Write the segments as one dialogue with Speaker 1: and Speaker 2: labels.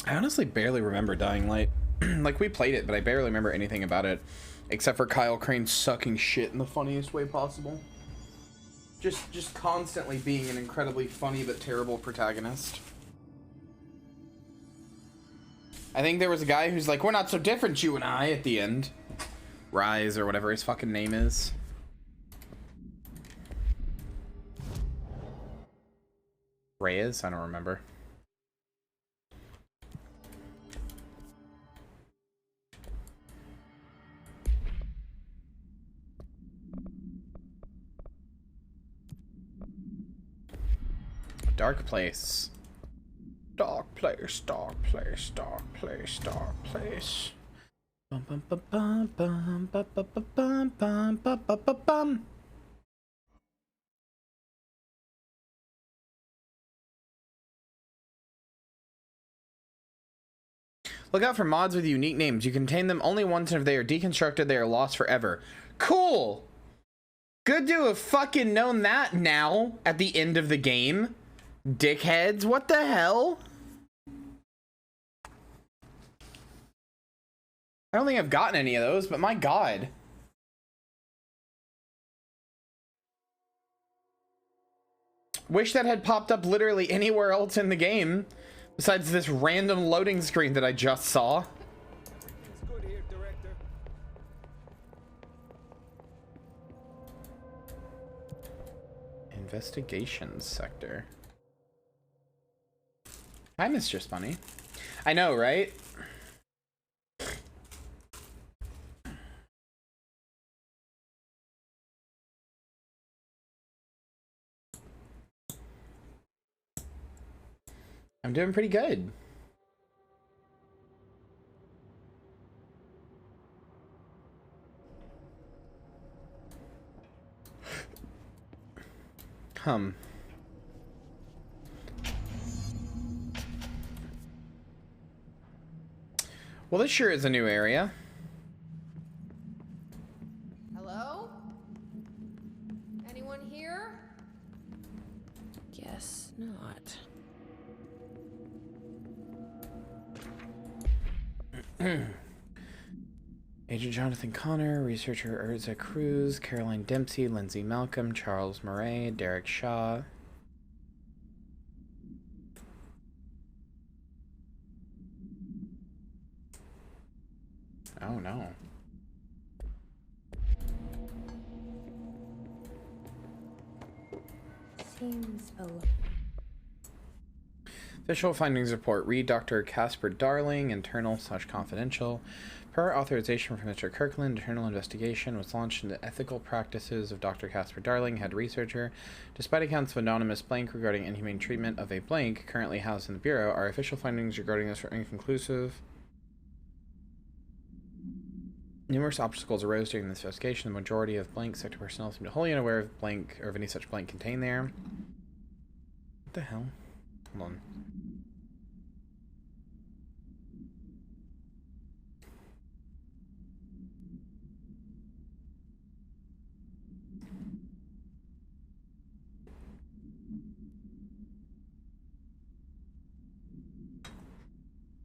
Speaker 1: I honestly barely remember Dying Light. Like, we played it, but I barely remember anything about it. Except for Kyle Crane sucking shit in the funniest way possible. Just constantly being an incredibly funny but terrible protagonist. I think there was a guy who's like, we're not so different, you and I, at the end. Rise, or whatever his fucking name is. Reyes? I don't remember. Dark place. Dark place, dark place, dark place, dark place. Bum bum bum bum bum bum bum bum bum bum bum bum bum. Look out for mods with unique names. You can tame them only once, and if they are deconstructed, they are lost forever. Cool! Good to have fucking known that now, at the end of the game. Dickheads, what the hell? I don't think I've gotten any of those, but my god. Wish that had popped up literally anywhere else in the game, besides this random loading screen that I just saw.
Speaker 2: It's good here, Director.
Speaker 1: Investigations sector. Hi, Mr. Spunny. I know, right? I'm doing pretty good. Well, this sure is a new area.
Speaker 3: Hello? Anyone here? Guess not.
Speaker 1: Agent Jonathan Connor, researcher Urza Cruz, Caroline Dempsey, Lindsay Malcolm, Charles Murray, Derek Shaw. Oh no.
Speaker 3: Seems a little.
Speaker 1: Official findings report. Read Dr. Casper Darling, internal/confidential. Per authorization from Mr. Kirkland, internal investigation was launched into ethical practices of Dr. Casper Darling, head researcher. Despite accounts of anonymous blank regarding inhumane treatment of a blank currently housed in the Bureau, our official findings regarding this are inconclusive. Numerous obstacles arose during this investigation. The majority of blank sector personnel seemed wholly unaware of blank or of any such blank contained there. What the hell? Hold on.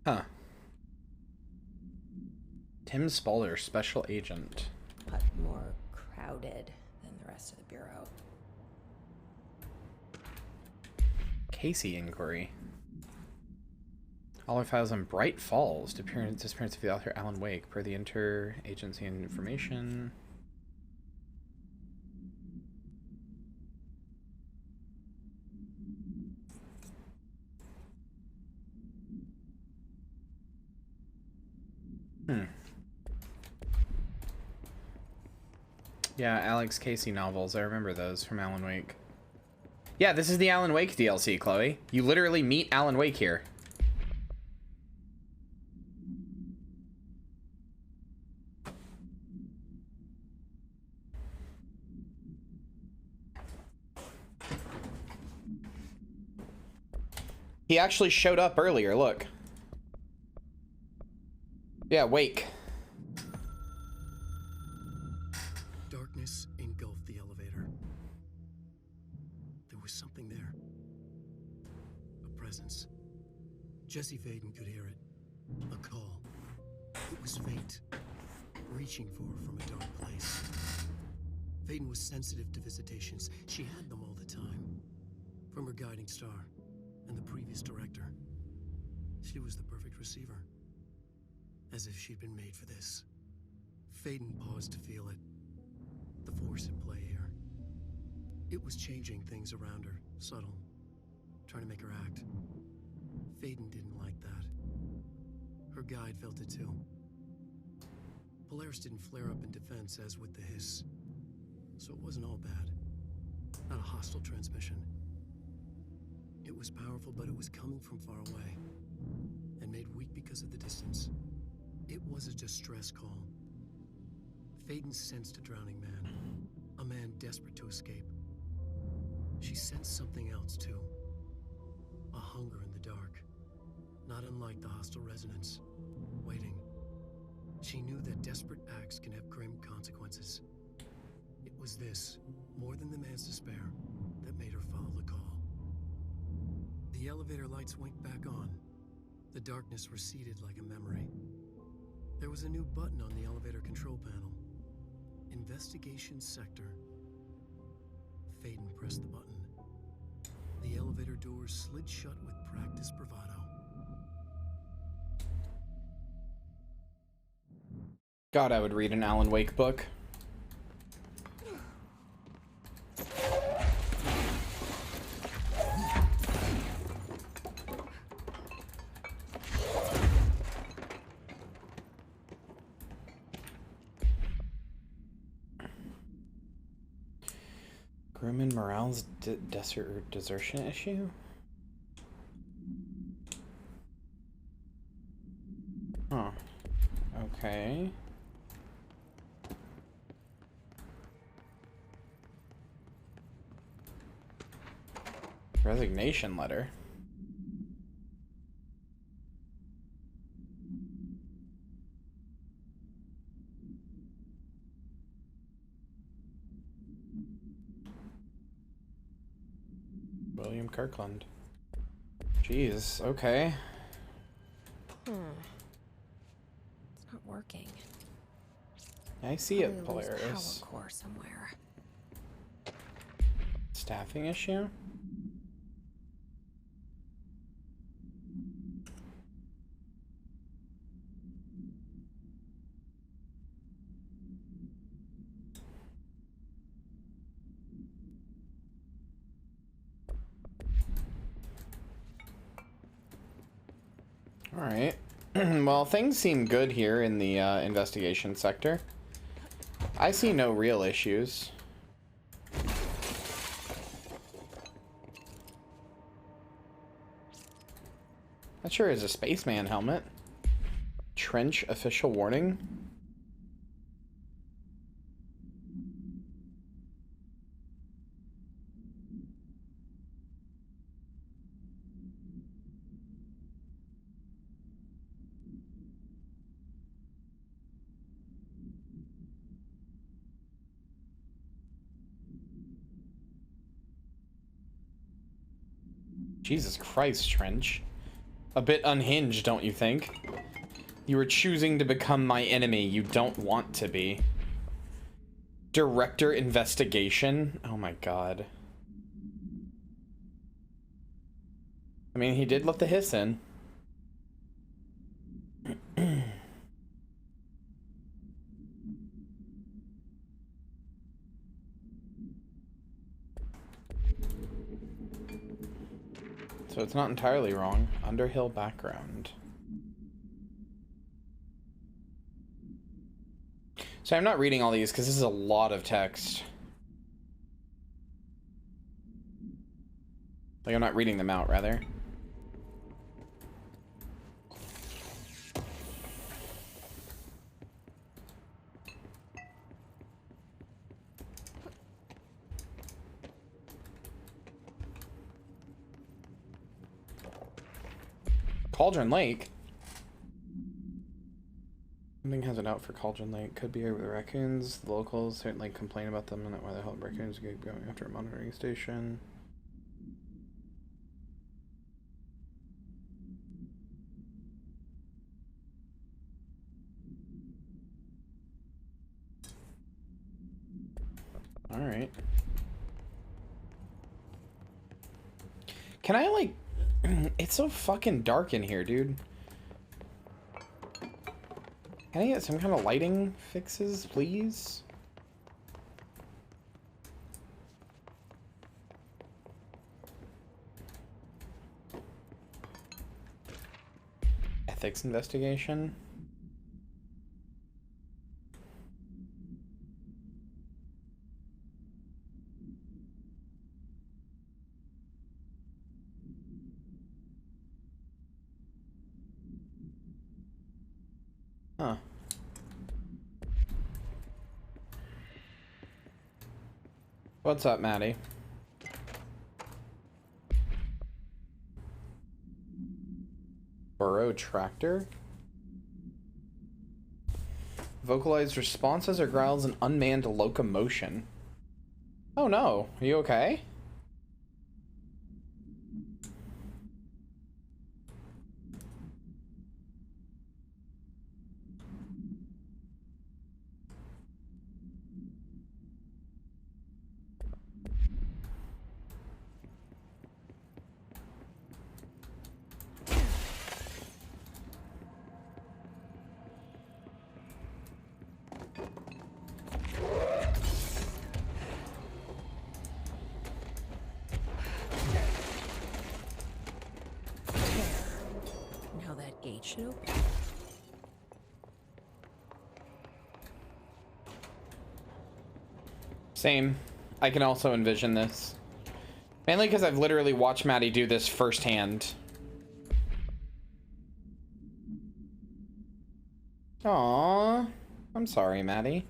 Speaker 1: Huh. Tim Spaulding, special agent.
Speaker 3: Much more crowded than the rest of the Bureau.
Speaker 1: Casey inquiry. All our files on Bright Falls. Disappearance of the author Alan Wake, per the interagency information. Yeah, Alex Casey novels. I remember those from Alan Wake. Yeah, this is the Alan Wake DLC, Chloe. You literally meet Alan Wake here. He actually showed up earlier, look. Yeah, Wake.
Speaker 4: Darkness engulfed the elevator. There was something there. A presence. Jesse Faden could hear it. A call. It was fate, reaching for her from a dark place. Faden was sensitive to visitations. She had them all the time. From her guiding star and the previous director. She was the perfect receiver. As if she'd been made for this. Faden paused to feel it. The force at play here. It was changing things around her, subtle. Trying to make her act. Faden didn't like that. Her guide felt it too. Polaris didn't flare up in defense as with the hiss. So it wasn't all bad. Not a hostile transmission. It was powerful, but it was coming from far away. And made weak because of the distance. It was a distress call. Faden sensed a drowning man. A man desperate to escape. She sensed something else too. A hunger in the dark. Not unlike the hostile resonance. Waiting. She knew that desperate acts can have grim consequences. It was this, more than the man's despair, that made her follow the call. The elevator lights winked back on. The darkness receded like a memory. There was a new button on the elevator control panel. Investigation Sector. Faden pressed the button. The elevator doors slid shut with practiced bravado.
Speaker 1: God, I would read an Alan Wake book. Grumman Morale's desertion issue? Huh. Okay. Resignation letter. William Kirkland. Jeez, okay.
Speaker 3: It's not working.
Speaker 1: I see it,
Speaker 3: Probably lose the
Speaker 1: Polaris.
Speaker 3: power core somewhere.
Speaker 1: Staffing issue? Alright. Well, things seem good here in the investigation sector. I see no real issues. That sure is a spaceman helmet. Trench official warning. Jesus Christ, Trench. A bit unhinged, don't you think? You are choosing to become my enemy. You don't want to be. Director investigation? Oh my god. I mean, he did let the hiss in. So it's not entirely wrong. Underhill background. So I'm not reading all these because this is a lot of text. Like, I'm not reading them out, rather. Cauldron Lake? Something has it out for Cauldron Lake. Could be over the raccoons. The locals certainly complain about them and why the hell raccoons keep going after a monitoring station. Alright. Can I, like... It's so fucking dark in here, dude. Can I get some kind of lighting fixes, please? Ethics investigation. Huh. What's up, Maddie? Burrow tractor? Vocalized responses or growls an unmanned locomotion. Oh no, are you okay?
Speaker 3: Now that gate should open.
Speaker 1: Same. I can also envision this. Mainly because I've literally watched Maddie do this firsthand. Aww. I'm sorry, Maddie.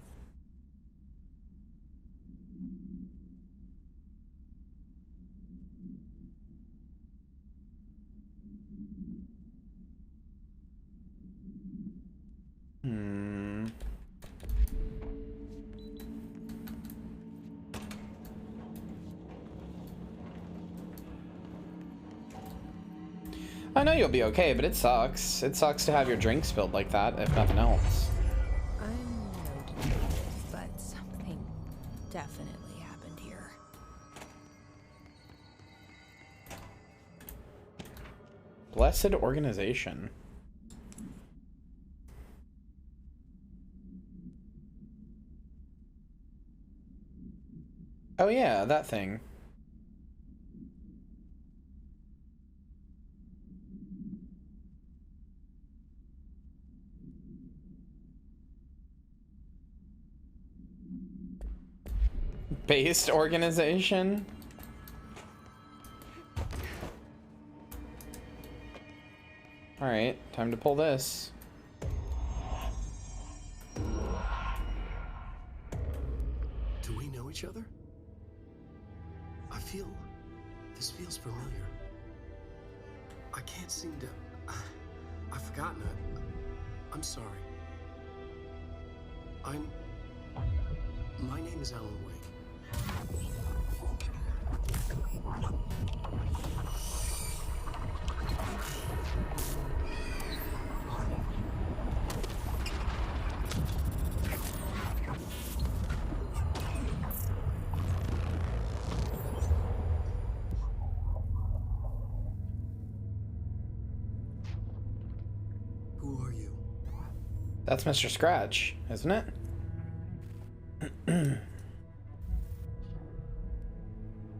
Speaker 1: I know you'll be okay, but it sucks. It sucks to have your drink spilled like that, if nothing else.
Speaker 3: I'm no detective, but something definitely happened here.
Speaker 1: Blessed organization. Oh yeah, that thing. Based organization? Alright, time to pull this.
Speaker 4: Do we know each other? This feels familiar. I can't seem to... I've forgotten it. I'm sorry. My name is Alan Wake. Who are you?
Speaker 1: That's Mr. Scratch, isn't it?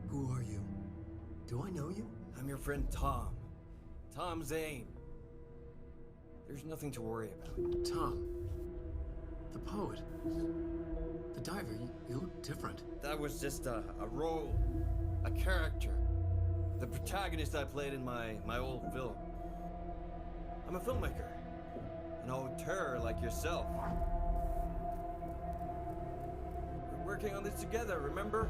Speaker 4: Who are you? Do I know you?
Speaker 2: I'm your friend Tom. Tom Zane. There's nothing to worry about.
Speaker 4: Tom. The poet. The diver. You look different.
Speaker 2: That was just a role, a character. The protagonist I played in my old film. I'm a filmmaker. An auteur like yourself. We're working on this together, remember?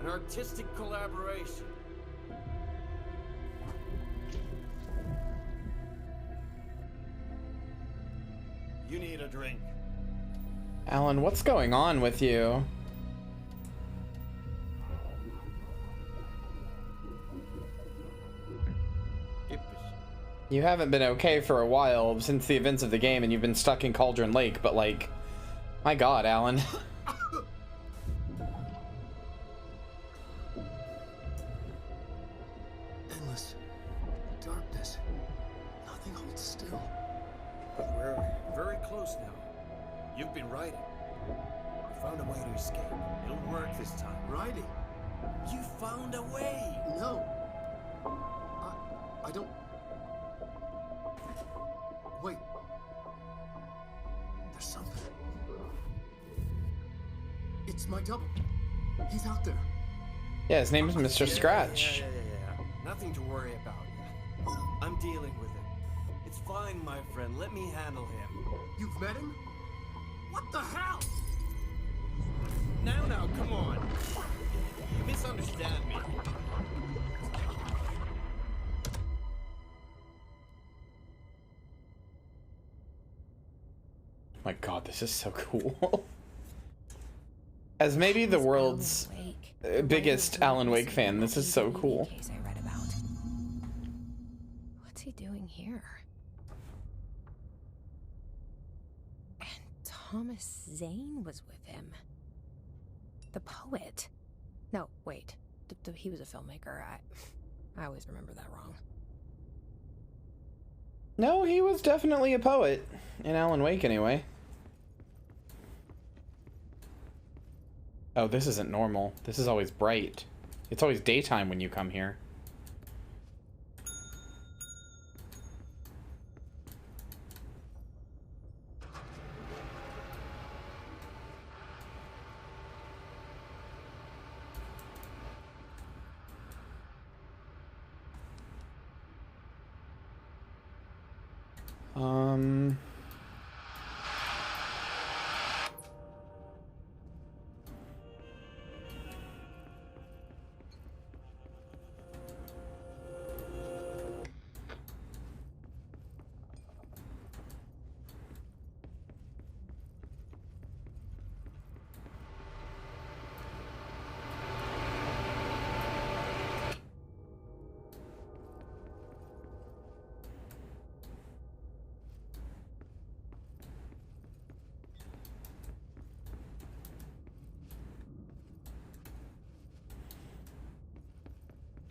Speaker 2: An artistic collaboration. You need a drink.
Speaker 1: Alan, what's going on with you? You haven't been okay for a while since the events of the game and you've been stuck in Cauldron Lake, but like, my god, Alan.
Speaker 2: You've been writing. You found a way to escape. It'll work this time.
Speaker 4: Riding?
Speaker 2: You found a way!
Speaker 4: No. I don't... Wait. There's something. It's my double. He's out there.
Speaker 1: Yeah, his name is Mr. Scratch.
Speaker 2: Yeah. Nothing to worry about. I'm dealing with it. It's fine, my friend. Let me handle him.
Speaker 4: You've met him? What the hell?
Speaker 2: Now, come on. You misunderstand me.
Speaker 1: My god, this is so cool. As maybe the world's biggest Alan Wake fan, this is so cool.
Speaker 3: Case I read about. What's he doing here? And Thomas Zane was with him. The poet. No, wait. He was a filmmaker. I always remember that wrong.
Speaker 1: No, he was definitely a poet. In Alan Wake, anyway. Oh, this isn't normal. This is always bright. It's always daytime when you come here.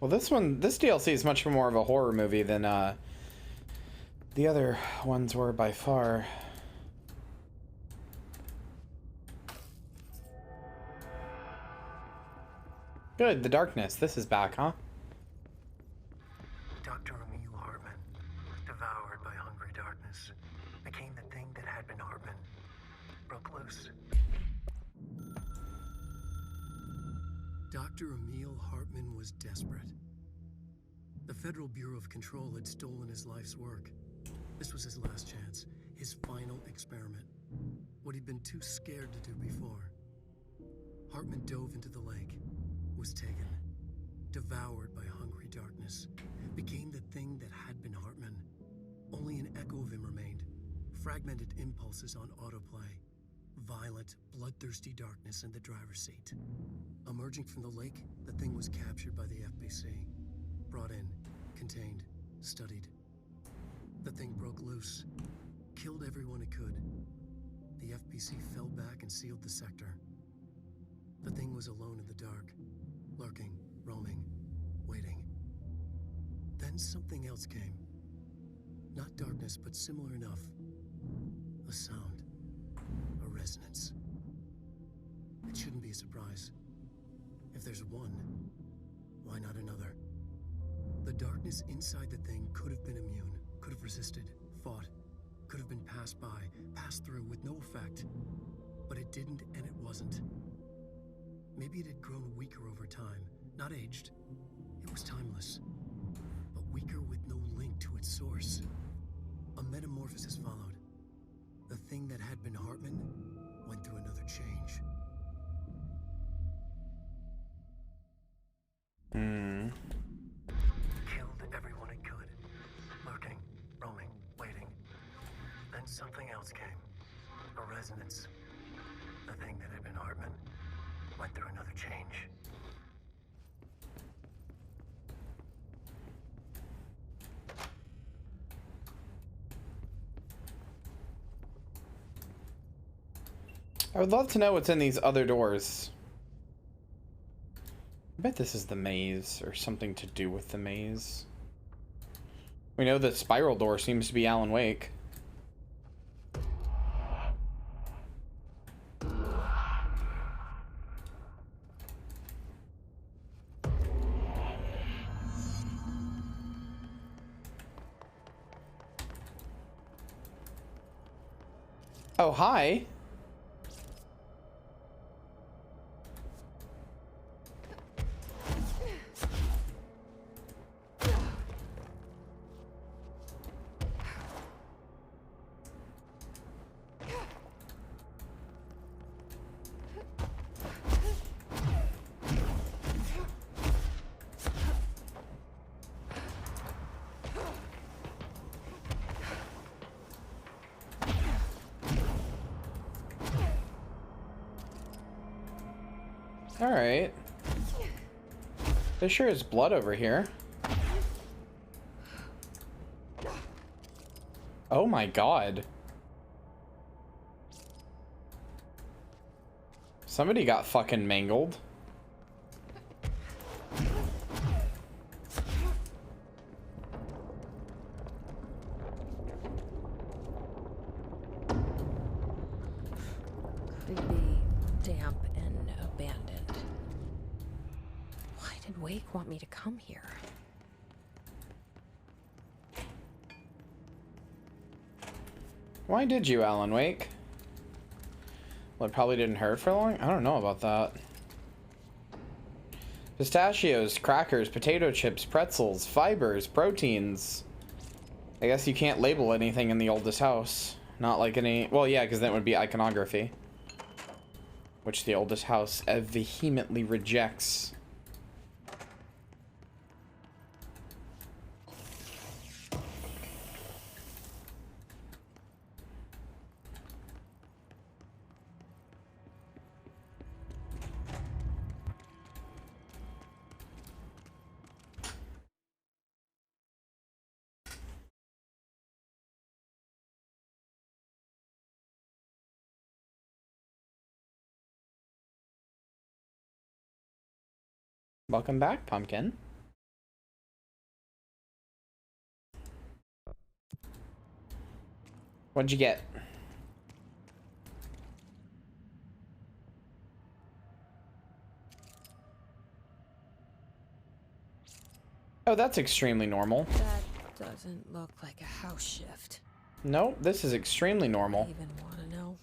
Speaker 1: Well, this DLC is much more of a horror movie than the other ones were by far. Good, the darkness. This is back, huh?
Speaker 4: Dr. Emil Hartman, devoured by hungry darkness, became the thing that had been Hartman, broke loose. Dr. Emil Hartman was desperate. The Federal Bureau of Control had stolen his life's work. This was his last chance, his final experiment. What he'd been too scared to do before. Hartman dove into the lake, was taken, devoured by hungry darkness, became the thing that had been Hartman. Only an echo of him remained, fragmented impulses on autoplay, violent, bloodthirsty darkness in the driver's seat. Emerging from the lake, the thing was captured by the FBC, brought in, contained, studied. The thing broke loose, killed everyone it could. The FBC fell back and sealed the sector. The thing was alone in the dark, lurking, roaming, waiting. Then something else came. Not darkness, but similar enough. A sound, a resonance. It shouldn't be a surprise. If there's one, why not another? The darkness inside the thing could have been immune, could have resisted, fought, could have been passed by, passed through with no effect. But it didn't, and it wasn't. Maybe it had grown weaker over time, not aged. It was timeless, but weaker with no link to its source. A metamorphosis followed. The thing that had been Hartman went through another change. Killed everyone it could. Lurking, roaming, waiting. Then something else came. A resonance. The thing that had been Hartman went through another change.
Speaker 1: I would love to know what's in these other doors. I bet this is the maze, or something to do with the maze. We know the spiral door seems to be Alan Wake. Oh, hi. All right. There sure is blood over here. Oh my god. Somebody got fucking mangled.
Speaker 3: Creepy, damp, and abandoned. Why did Wake want me to come here?
Speaker 1: Why did you, Alan Wake? Well, it probably didn't hurt for long? I don't know about that. Pistachios, crackers, potato chips, pretzels, fibers, proteins. I guess you can't label anything in the oldest house. Not like any... Well, yeah, because that would be iconography. Which the oldest house vehemently rejects. Welcome back, Pumpkin. What'd you get? Oh, that's extremely normal.
Speaker 3: That doesn't look like a house shift.
Speaker 1: Nope, this is extremely normal.
Speaker 3: I even want to know.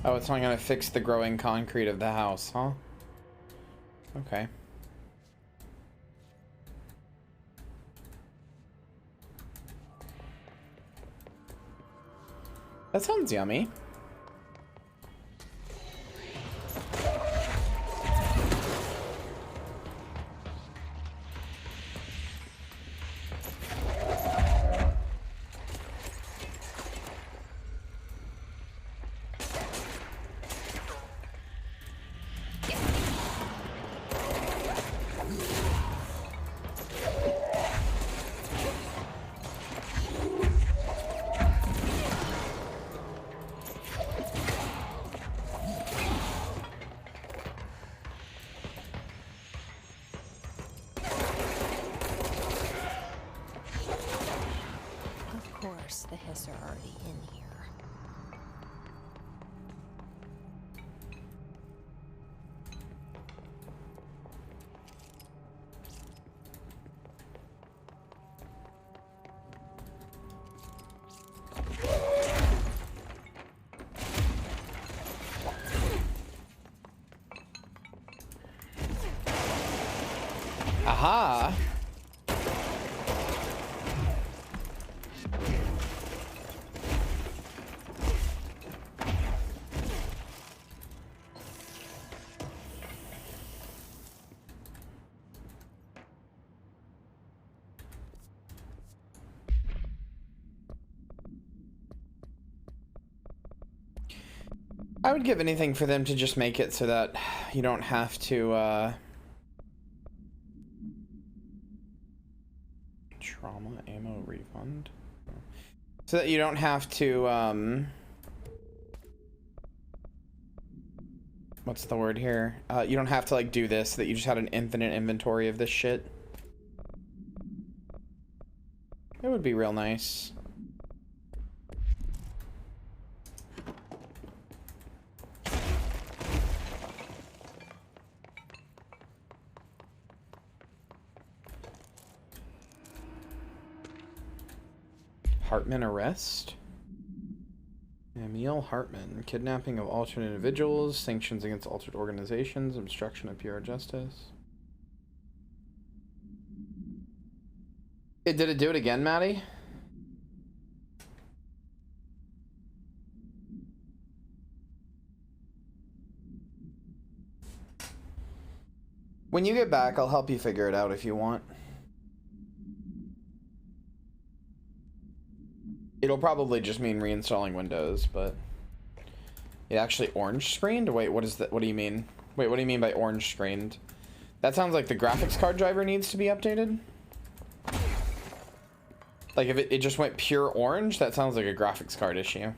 Speaker 1: Oh, it's not gonna fix the growing concrete of the house, huh? Okay. That sounds yummy.
Speaker 3: The hiss are already in here.
Speaker 1: Aha! I would give anything for them to just make it so that you don't have to, trauma ammo refund? So that you don't have to, what's the word here? You don't have to like do this, that you just had an infinite inventory of this shit. It would be real nice. Hartman arrest? Emil Hartman. Kidnapping of alternate individuals, sanctions against altered organizations, obstruction of pure justice. Did it do it again, Maddie? When you get back, I'll help you figure it out if you want. It'll probably just mean reinstalling Windows, but it actually orange screened? Wait, what is that? What do you mean? Wait, what do you mean by orange screened? That sounds like the graphics card driver needs to be updated. Like if it just went pure orange, that sounds like a graphics card issue.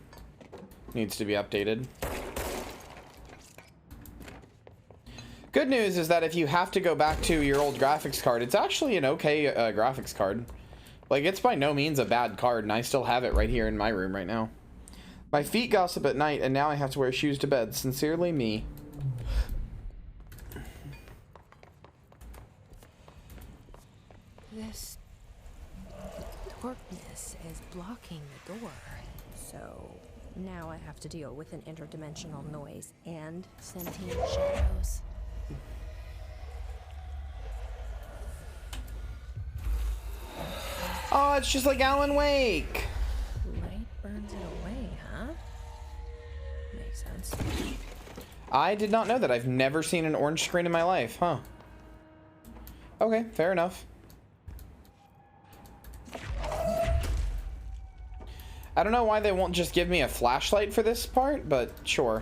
Speaker 1: Needs to be updated. Good news is that if you have to go back to your old graphics card, it's actually an okay graphics card. Like, it's by no means a bad card, and I still have it right here in my room right now. My feet gossip at night, and now I have to wear shoes to bed. Sincerely, me.
Speaker 3: This darkness is blocking the door. So now I have to deal with an interdimensional noise and sentient shadows.
Speaker 1: Oh, it's just like Alan Wake.
Speaker 3: Light burns it away, huh? Makes sense.
Speaker 1: I did not know that. I've never seen an orange screen in my life, huh? Okay, fair enough. I don't know why they won't just give me a flashlight for this part, but sure.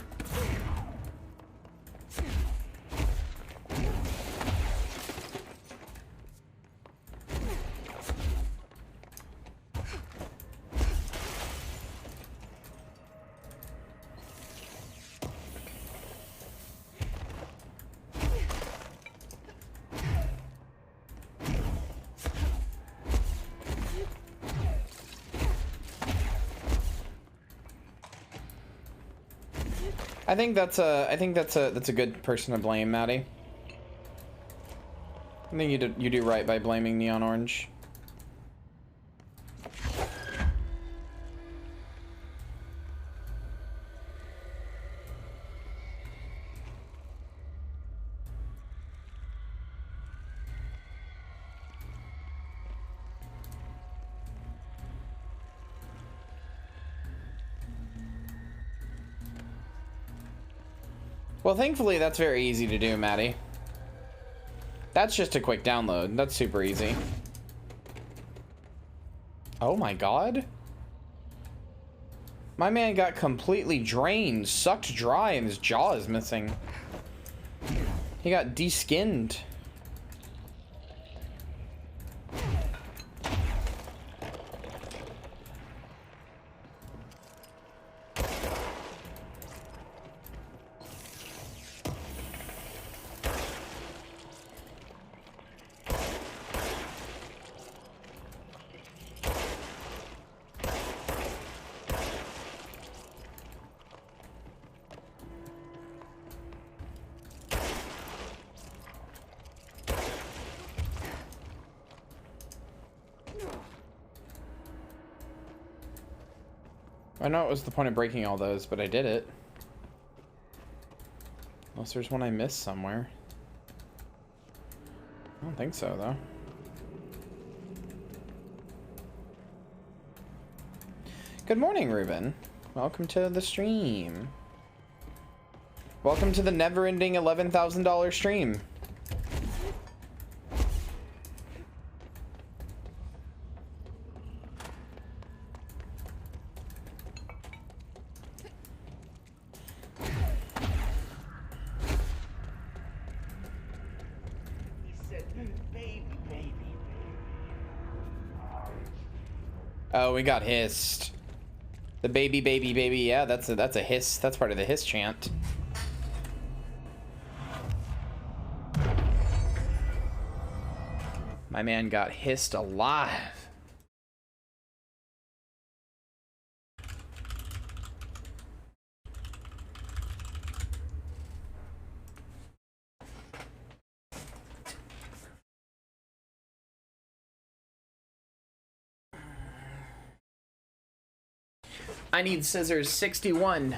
Speaker 1: I think that's a good person to blame, Maddie. I think you do right by blaming Neon Orange. Well, thankfully, that's very easy to do, Maddie. That's just a quick download. That's super easy. Oh my god. My man got completely drained, sucked dry, and his jaw is missing. He got de-skinned. I know it was the point of breaking all those, but I did it. Unless there's one I missed somewhere. I don't think so, though. Good morning, Ruben. Welcome to the stream. Welcome to the never-ending $11,000 stream. Oh, we got hissed. The baby, baby, baby. Yeah, that's a hiss. That's part of the hiss chant. My man got hissed alive. I need scissors 61.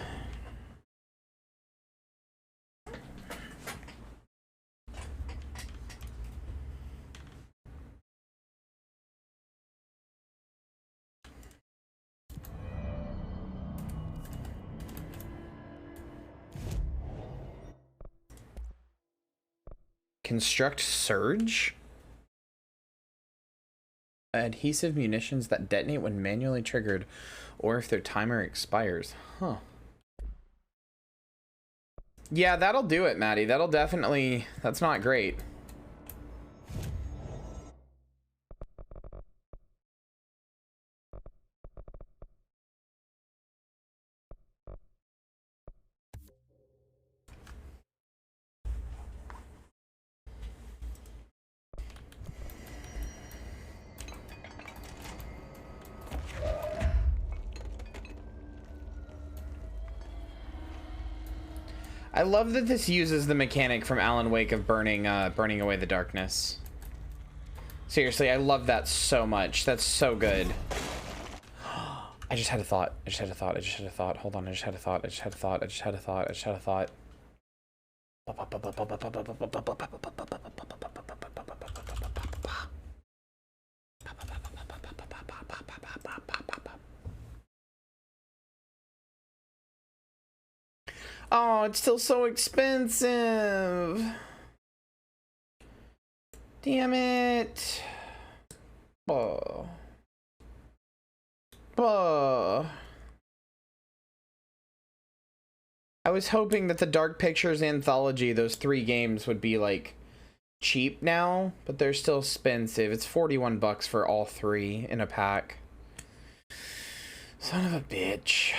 Speaker 1: Construct surge? Adhesive munitions that detonate when manually triggered or if their timer expires. Huh. Yeah, that'll do it, Maddie. That'll definitely... That's not great. I love that this uses the mechanic from Alan Wake of burning away the darkness. Seriously, I love that so much. That's so good. I just had a thought. I just had a thought. I just had a thought. Hold on. I just had a thought. I just had a thought. I just had a thought. I just had a thought. Oh, it's still so expensive. Damn it. Buh. Buh. I was hoping that the Dark Pictures Anthology, those 3 games, would be like cheap now, but they're still expensive. It's 41 bucks for all 3 in a pack. Son of a bitch.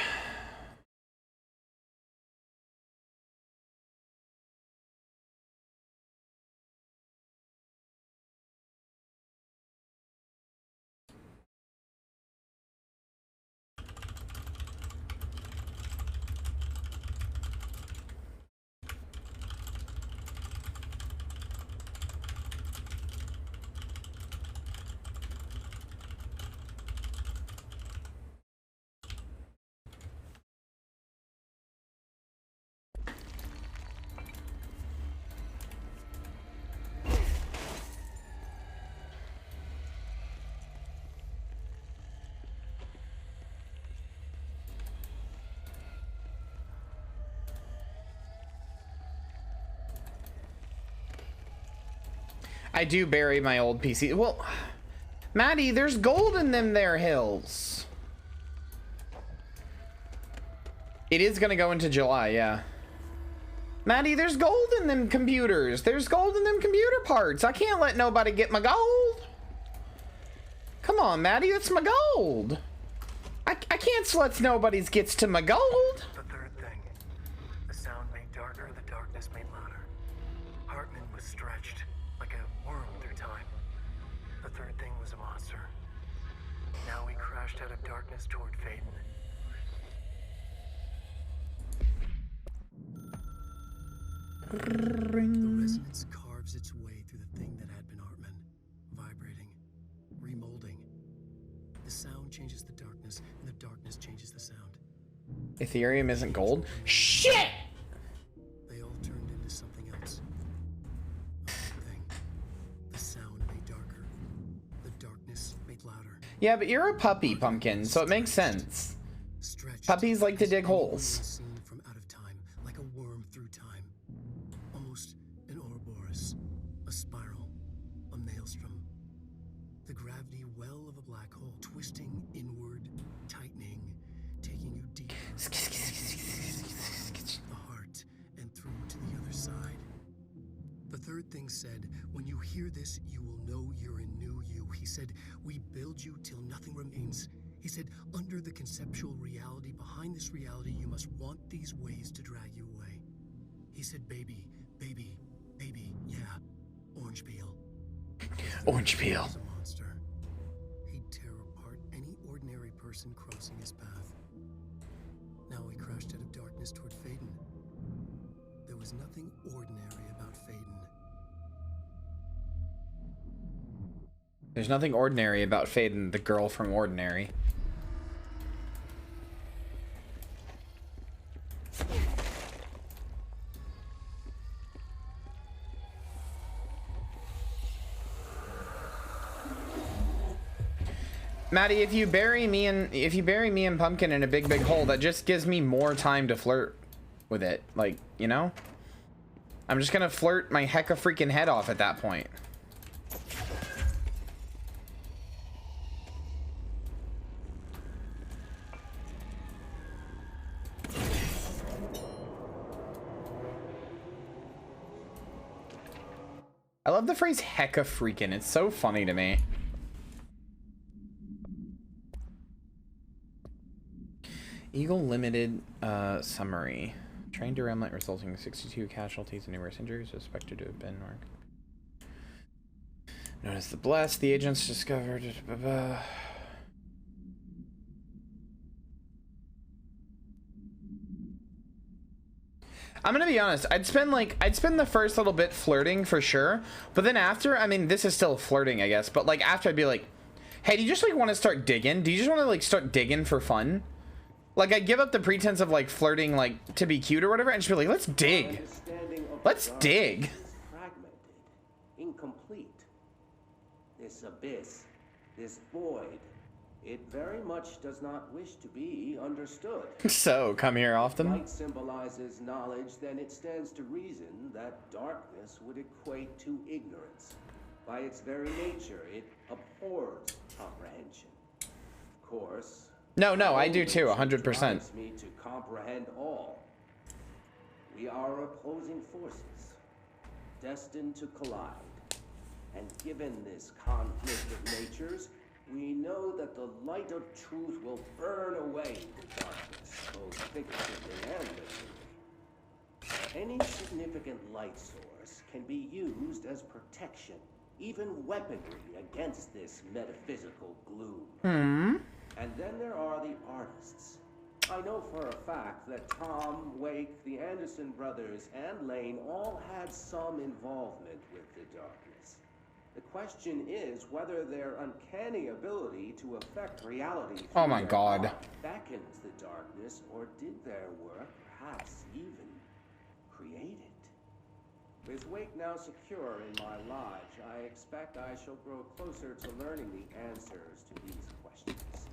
Speaker 1: I do bury my old PC. Well, Maddie, there's gold in them there hills. It is gonna go into July, yeah. Maddie, there's gold in them computers. There's gold in them computer parts. I can't let nobody get my gold. Come on, Maddie, that's my gold. I can't let nobody's gets to my gold.
Speaker 4: The third thing. The sound made darker, the darkness made louder. Hartman was stretched like a worm through time. The third thing was a monster. Now he crashed out of darkness toward Faden. The resonance carves its way through the thing that had been Hartman, vibrating, remolding. The sound changes the darkness, and the darkness changes the sound.
Speaker 1: Ethereum isn't gold? Shit!
Speaker 4: They all turned into something else. A thing. The sound made darker. The darkness made louder.
Speaker 1: Yeah, but you're a puppy, Pumpkin, so it makes sense.
Speaker 4: Stretched.
Speaker 1: Puppies like to dig
Speaker 4: Anyone
Speaker 1: holes.
Speaker 4: seen from out of time, like a worm through time. Almost an Ouroboros, a spiral, a maelstrom. The gravity well of a black hole, twisting inward, tightening, taking you deeper. The heart and through to the other side. The third thing said, when you hear this, you will know you're a new you. He said, we build you till nothing remains. He said, under the conceptual reality, behind this reality, you must want these ways to drag you away. He said, baby, baby, baby, yeah, orange peel.
Speaker 1: Orange peel.
Speaker 4: Was a monster. He'd tear apart any ordinary person crossing his path. Now he crashed out of darkness toward Faden. There was nothing ordinary about Faden.
Speaker 1: There's nothing ordinary about Faden, the girl from Ordinary. Maddie, if you bury me and Pumpkin in a big hole, that just gives me more time to flirt with it. Like, you know? I'm just gonna flirt my hecka freaking head off at that point. I love the phrase hecka freaking. It's so funny to me. Eagle Limited summary. Train derailment resulting in 62 casualties and numerous injuries suspected to have been known as the Blessed. The agents discovered. I'm gonna be honest. I'd spend the first little bit flirting for sure, but then after, I mean, this is still flirting, I guess. But like after, I'd be like, "Hey, do you just like want to start digging? Do you just want to like start digging for fun?" Like, I give up the pretense of like flirting, like to be cute or whatever, and just be like, "Let's dig. Let's dig."
Speaker 5: Fragmented, incomplete. This abyss, this void, it very much does not wish to be understood.
Speaker 1: So, come here often.
Speaker 5: Light symbolizes knowledge, then it stands to reason that darkness would equate to ignorance. By its very nature, it abhors comprehension. Of course.
Speaker 1: No, I do too, 100%.
Speaker 5: Drives me to comprehend all. We are opposing forces, destined to collide. And given this conflict of natures, we know that the light of truth will burn away the darkness, both figuratively and literally. Any significant light source can be used as protection, even weaponry against this metaphysical gloom. And then there are the artists. I know for a fact that Tom, Wake, the Anderson brothers, and Lane all had some involvement with the darkness. The question is whether their uncanny ability to affect reality
Speaker 1: Oh my God.
Speaker 5: beckons the darkness, or did their work perhaps even create it? With Wake now secure in my lodge, I expect I shall grow closer to learning the answers to these questions.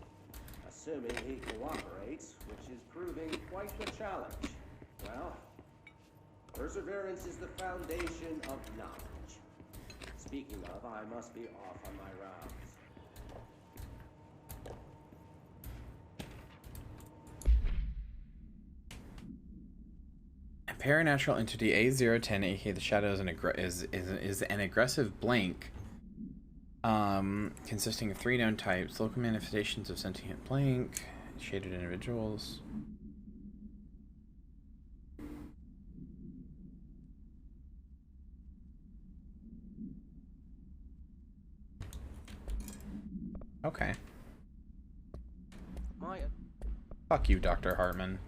Speaker 5: Assuming he cooperates, which is proving quite the challenge. Well, perseverance is the foundation of knowledge. Speaking of, I must be off on my rounds.
Speaker 1: A paranatural entity A010, aka the Shadow, is an aggressive blank. Consisting of 3 known types: local manifestations of sentient blank, shaded individuals. Okay. Fuck you, Dr. Hartman.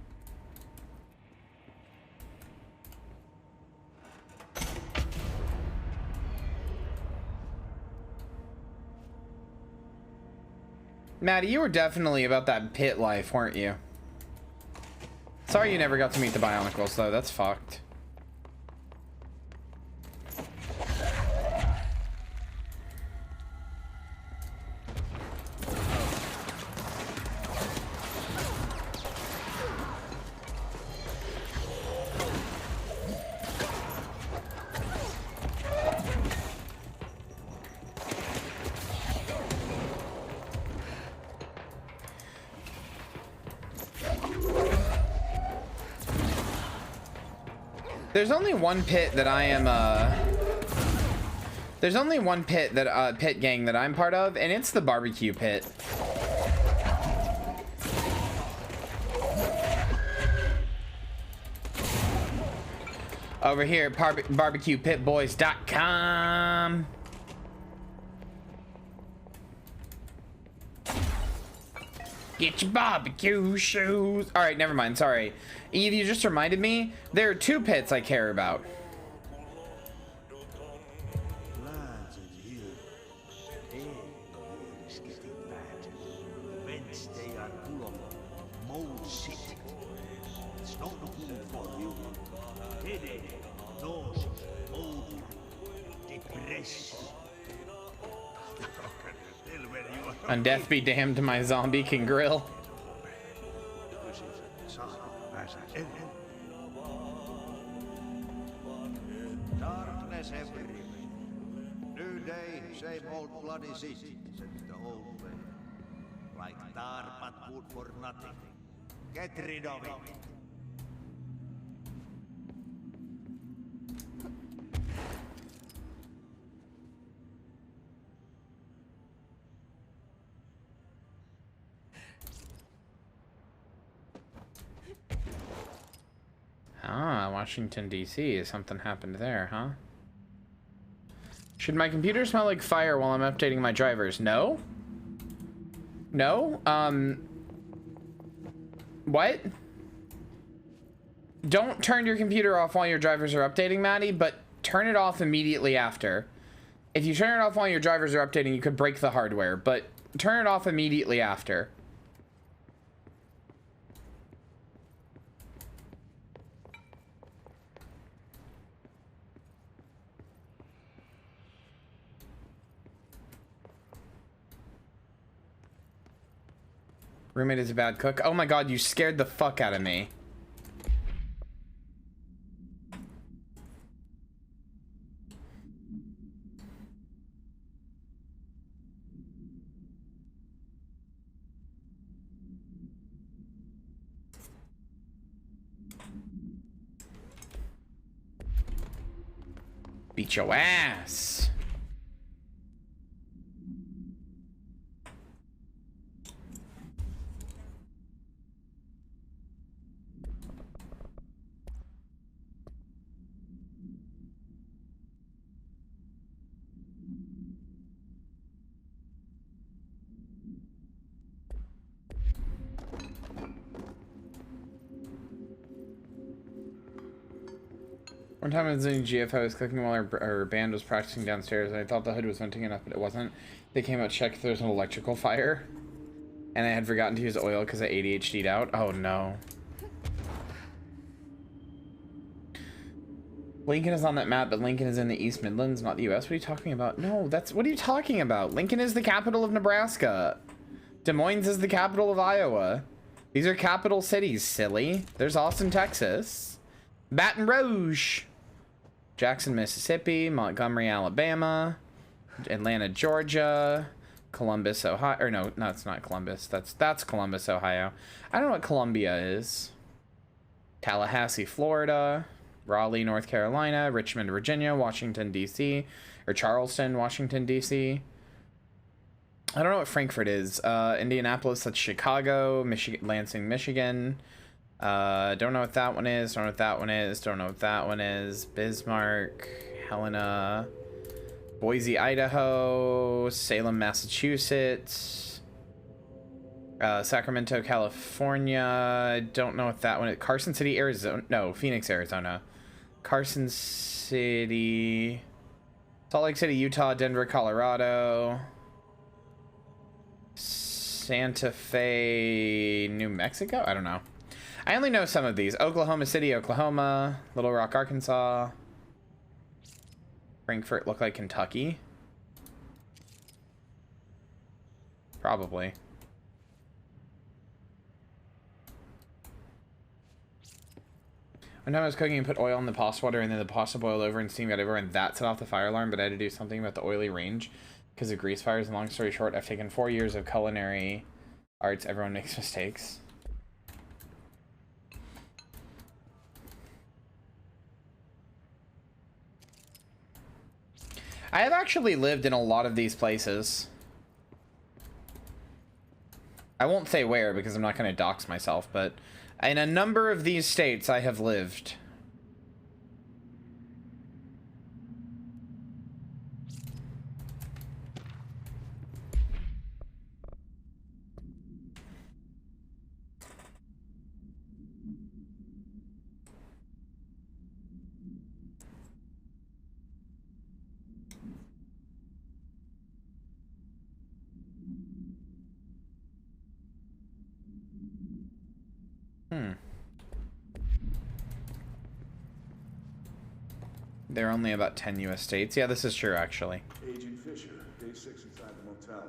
Speaker 1: Maddie, you were definitely about that pit life, weren't you? Sorry you never got to meet the Bionicles, though. That's fucked. There's only one pit that I am, there's only one pit that, pit gang that I'm part of, and it's the barbecue pit. Over here at barbecuepitboys.com. Get your barbecue shoes. All right, never mind. Sorry. Eve, you just reminded me. There are 2 pits I care about.
Speaker 6: Lads are here. Air is getting bad. Vents they are full of mold sick. It's not good for you. Headache, nose, mold, depressed.
Speaker 1: And death be damned to my zombie can grill.
Speaker 6: Darkness everywhere. New day, same old bloody city, said the old way. Like tar but good for nothing. Get rid of it.
Speaker 1: Ah, Washington, D.C. Something happened there, huh? Should my computer smell like fire while I'm updating my drivers? No? No? What? Don't turn your computer off while your drivers are updating, Maddie, but turn it off immediately after. If you turn it off while your drivers are updating, you could break the hardware, but turn it off immediately after. Roommate is a bad cook. Oh my god, you scared the fuck out of me. Beat your ass. One time I was in GF, I was cooking while our band was practicing downstairs, and I thought the hood was venting enough, but it wasn't. They came out to check if there was an electrical fire, and I had forgotten to use oil because I ADHD'd out. Oh no. Lincoln is on that map, but Lincoln is in the East Midlands, not the US. What are you talking about? No, that's... What are you talking about? Lincoln is the capital of Nebraska. Des Moines is the capital of Iowa. These are capital cities, silly. There's Austin, Texas. Baton Rouge. Jackson, Mississippi. Montgomery, Alabama. Atlanta, Georgia. Columbus, Ohio. Or no, it's not Columbus. That's Columbus, Ohio. I don't know what Columbia is. Tallahassee, Florida. Raleigh, North Carolina. Richmond, Virginia. Washington, D.C. Or Charleston, Washington, D.C. I don't know what Frankfurt is. Indianapolis, that's Chicago. Lansing, Michigan. Don't know what that one is. Don't know what that one is. Don't know what that one is. Bismarck, Helena, Boise, Idaho, Salem, Massachusetts, Sacramento, California. Don't know what that one is. Carson City, Arizona. No, Phoenix, Arizona. Carson City, Salt Lake City, Utah, Denver, Colorado, Santa Fe, New Mexico. I don't know. I only know some of these. Oklahoma City, Oklahoma. Little Rock, Arkansas. Frankfurt look like Kentucky. Probably. One time I was cooking and put oil in the pasta water, and then the pasta boiled over and steam got over, and that set off the fire alarm, but I had to do something about the oily range because of grease fires. And long story short, I've taken 4 years of culinary arts. Everyone makes mistakes. I have actually lived in a lot of these places. I won't say where because I'm not going to dox myself, but in a number of these states I have lived. They're only about 10 US states. Yeah, this is true, actually.
Speaker 7: Agent Fisher, day 6 inside the motel.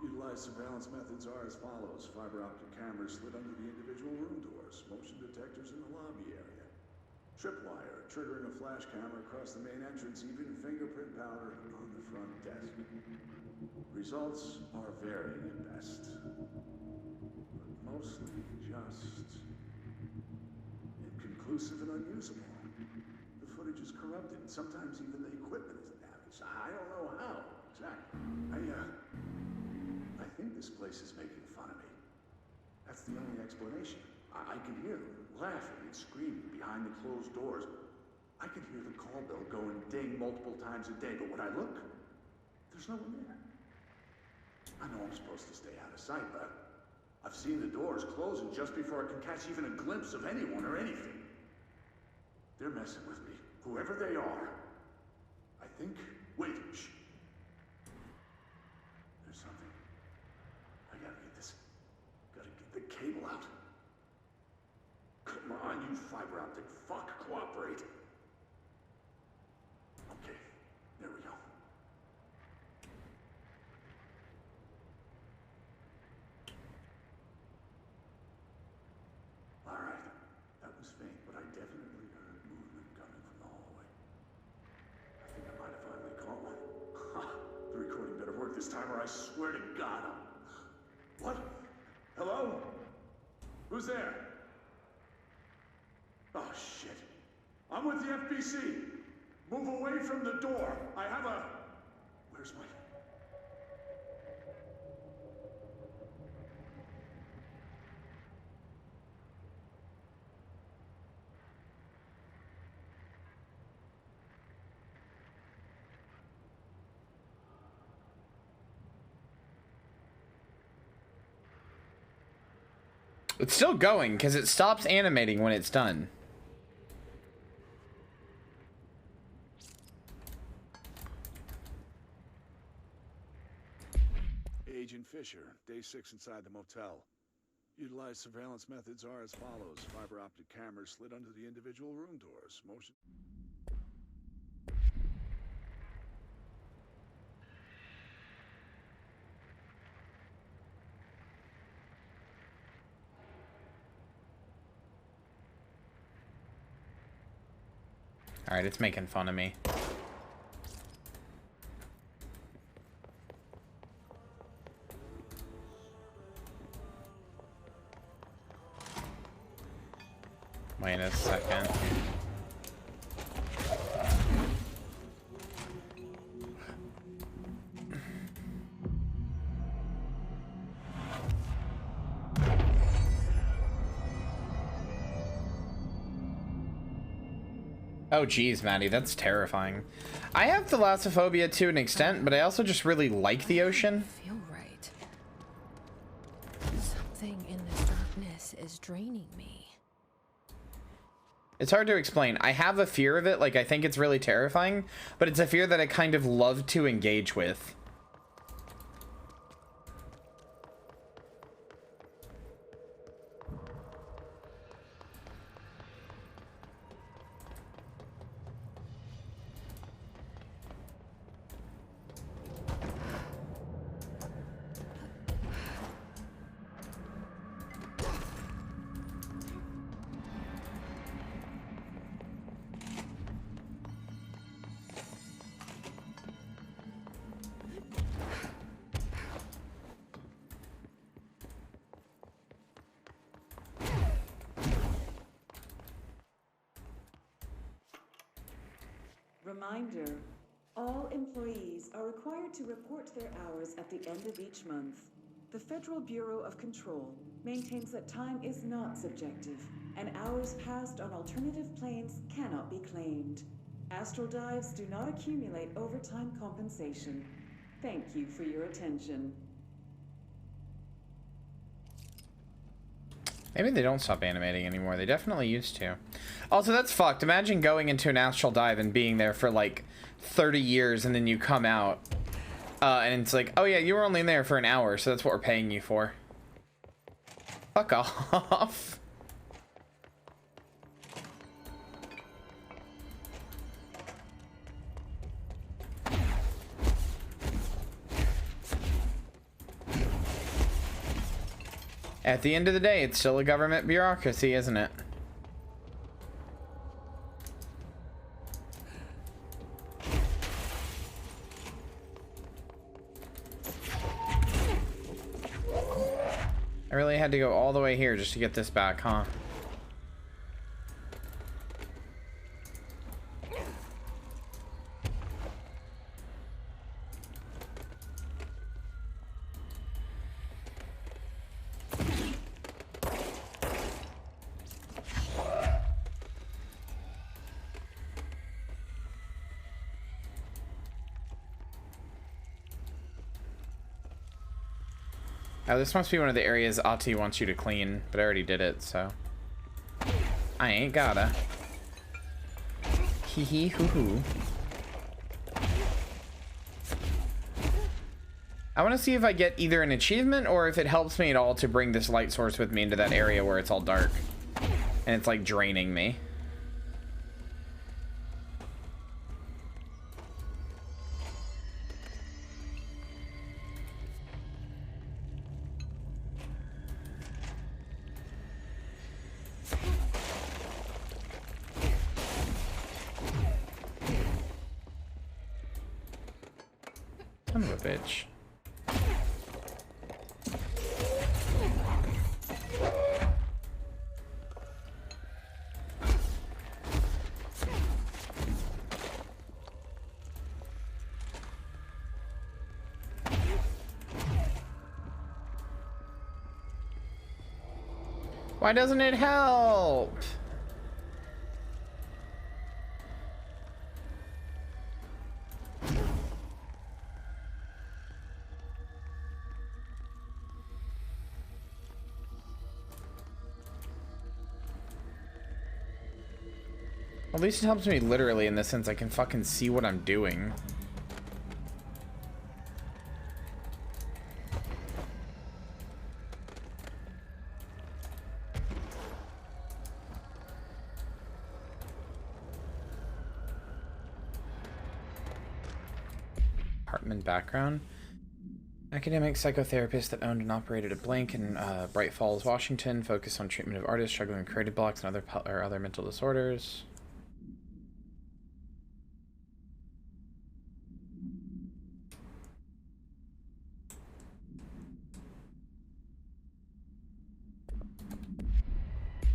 Speaker 7: Utilized surveillance methods are as follows. Fiber optic cameras slid under the individual room doors. Motion detectors in the lobby area. Tripwire, triggering a flash camera across the main entrance. Even fingerprint powder on the front desk. Results are varying at best. But mostly just inconclusive and unusable. The footage is corrupted. Sometimes even the equipment is damaged. I don't know how exactly. I think this place is making fun of me. That's the only explanation. I can hear them laughing and screaming behind the closed doors. I can hear the call bell go and ding multiple times a day, but when I look, there's no one there. I know I'm supposed to stay out of sight, but I've seen the doors closing just before I can catch even a glimpse of anyone or anything. They're messing with me, whoever they are. I think... Wait, shh. There's something. I gotta get this... Gotta get the cable out. Come on, you fiber optic fuck, cooperate. Okay, there we go. Alright, that was faint, but I definitely heard movement coming from the hallway. I think I might have finally caught one. Ha! The recording better work this time or I swear to God I'm... What? Hello? Who's there? Oh, shit. I'm with the FBC. Move away from the door. I have a... Where's my...
Speaker 1: It's still going because it stops animating when it's done.
Speaker 7: Agent Fisher, day 6 inside the motel. Utilized surveillance methods are as follows. Fiber optic cameras slid under the individual room doors. Motion...
Speaker 1: Alright, it's making fun of me. Wait a second. Oh geez, Maddie, that's terrifying. I have thalassophobia to an extent, but I also just really like the ocean.
Speaker 3: Feel right. Something in the darkness is draining me.
Speaker 1: It's hard to explain. I have a fear of it, like I think it's really terrifying, but it's a fear that I kind of love to engage with.
Speaker 8: Reminder, all employees are required to report their hours at the end of each month. The Federal Bureau of Control maintains that time is not subjective, and hours passed on alternative planes cannot be claimed. Astral dives do not accumulate overtime compensation. Thank you for your attention.
Speaker 1: Maybe they don't stop animating anymore. They definitely used to. Also, that's fucked. Imagine going into an astral dive and being there for like 30 years and then you come out and it's like, oh yeah, you were only in there for an hour, so that's what we're paying you for. Fuck off. At the end of the day, it's still a government bureaucracy, isn't it? I really had to go all the way here just to get this back, huh? Oh, this must be one of the areas Ati wants you to clean, but I already did it, so I ain't gotta. Hee hee hoo hoo. I want to see if I get either an achievement or if it helps me at all to bring this light source with me into that area where it's all dark and it's like draining me. Son of a bitch. Why doesn't it help? At least it helps me literally in the sense I can fucking see what I'm doing. Hartman background. Academic psychotherapist that owned and operated a blank in Bright Falls, Washington, focused on treatment of artists struggling with creative blocks and other mental disorders.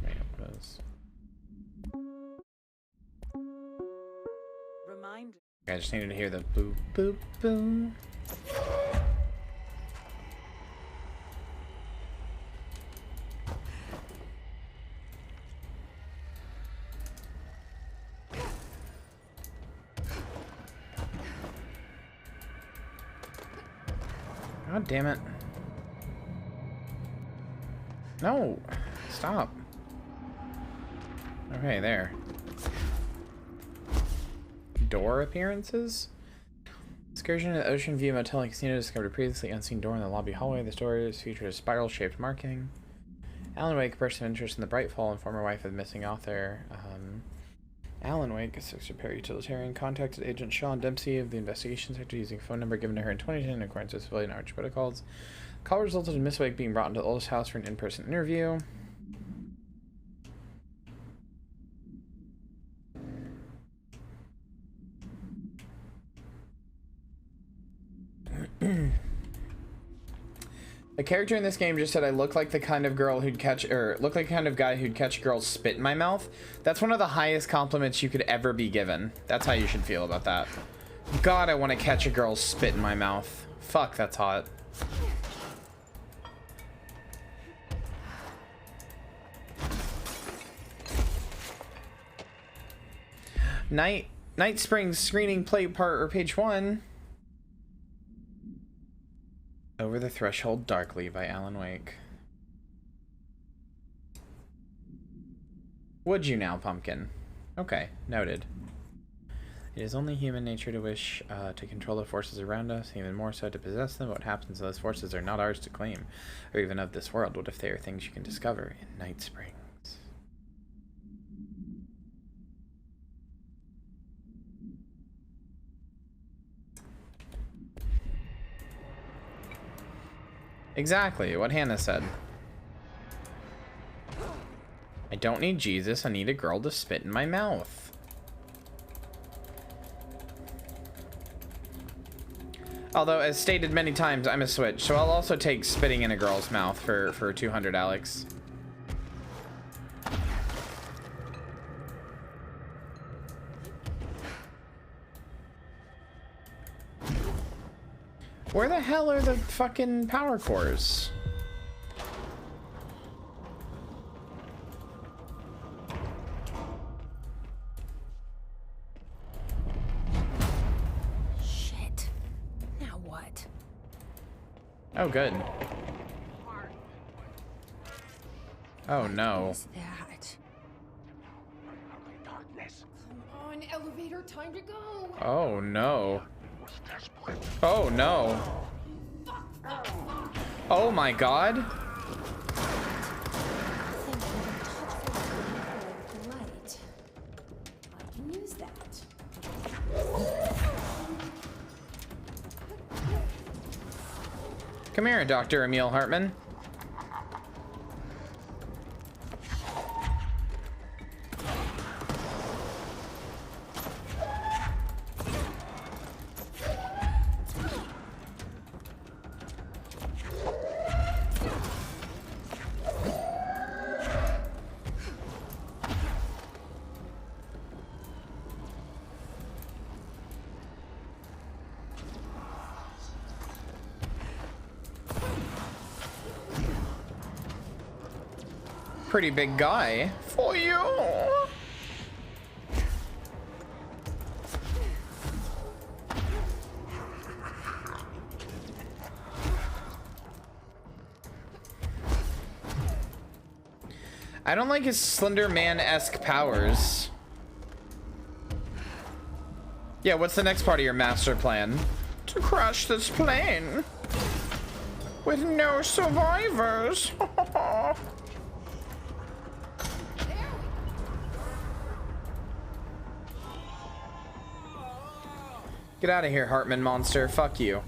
Speaker 1: Wait, what is?
Speaker 8: Remind.
Speaker 1: I just needed to hear the boop boop boop. God damn it. No! Stop. Okay, there. Door appearances? Excursion to the Ocean View Motel and Casino discovered a previously unseen door in the lobby hallway. This door is featured a spiral-shaped marking. Alan Wake, a person of interest in the Bright Fall and former wife of the missing author. Alan Wake, a six-repair utilitarian, contacted Agent Sean Dempsey of the investigation sector using a phone number given to her in 2010 in accordance with civilian outreach protocols. The call resulted in Miss Wake being brought into the oldest house for an in-person interview. A character in this game just said I look like the kind of girl who'd catch, or look like the kind of guy who'd catch girls spit in my mouth. That's one of the highest compliments you could ever be given. That's how you should feel about that. God, I want to catch a girl's spit in my mouth. Fuck, that's hot. Night Springs screening plate part or page 1. Over the Threshold Darkly by Alan Wake. Would you now, pumpkin? Okay, noted. It is only human nature to wish to control the forces around us, even more so to possess them. What happens if those forces are not ours to claim, or even of this world? What if they are things you can discover in Night Springs? Exactly, what Hannah said. I don't need Jesus. I need a girl to spit in my mouth. Although, as stated many times, I'm a switch, so I'll also take spitting in a girl's mouth for 200 Alex. Where the hell are the fucking power cores?
Speaker 3: Shit. Now what?
Speaker 1: Oh, good. Oh, no.
Speaker 3: What is that? Come on, elevator, time to go.
Speaker 1: Oh, no. Oh, no. Oh, my God.
Speaker 3: Light. I can use that.
Speaker 1: Come here, Dr. Emil Hartman. Pretty big guy for you. I don't like his Slender Man-esque powers. Yeah, what's the next part of your master plan? To crash this plane with no survivors. Get out of here, Hartman monster. Fuck you.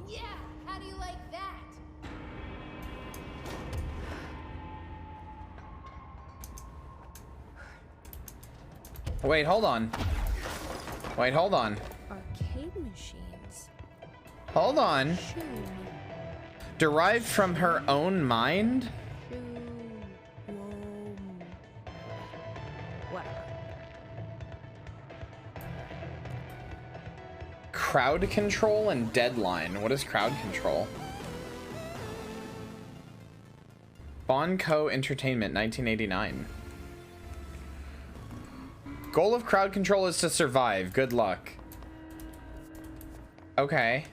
Speaker 3: Yeah, how do you like that?
Speaker 1: Wait, hold on. Wait, hold on.
Speaker 3: Arcade machines.
Speaker 1: Hold on.
Speaker 3: Shoo.
Speaker 1: Derived from her own mind?
Speaker 3: Shoo. Whoa. Whatever.
Speaker 1: Crowd control and deadline. What is crowd control? Bonco Entertainment, 1989. Goal of crowd control is to survive. Good luck. Okay.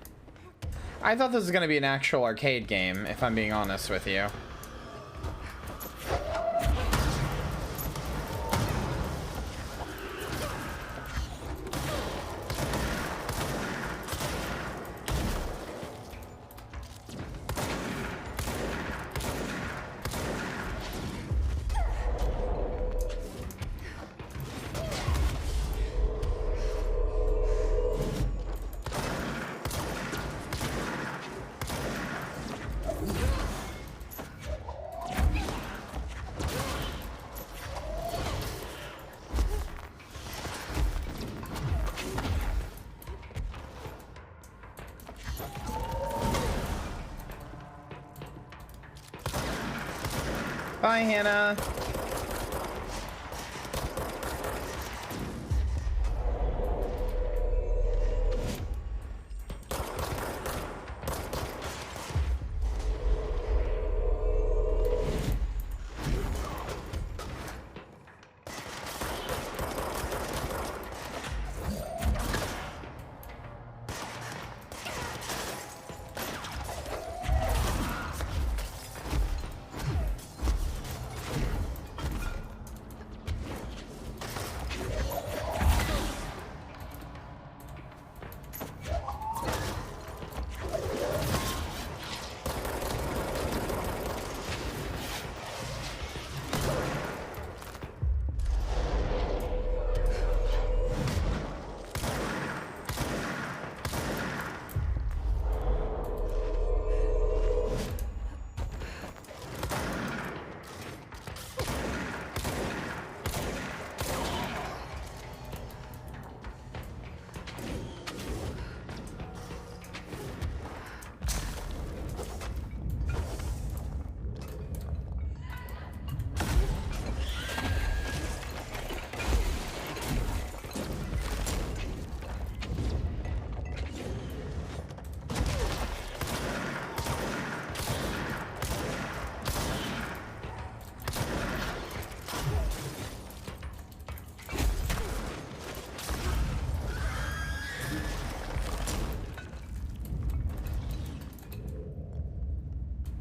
Speaker 1: I thought this was going to be an actual arcade game, if I'm being honest with you. Bye, Hannah.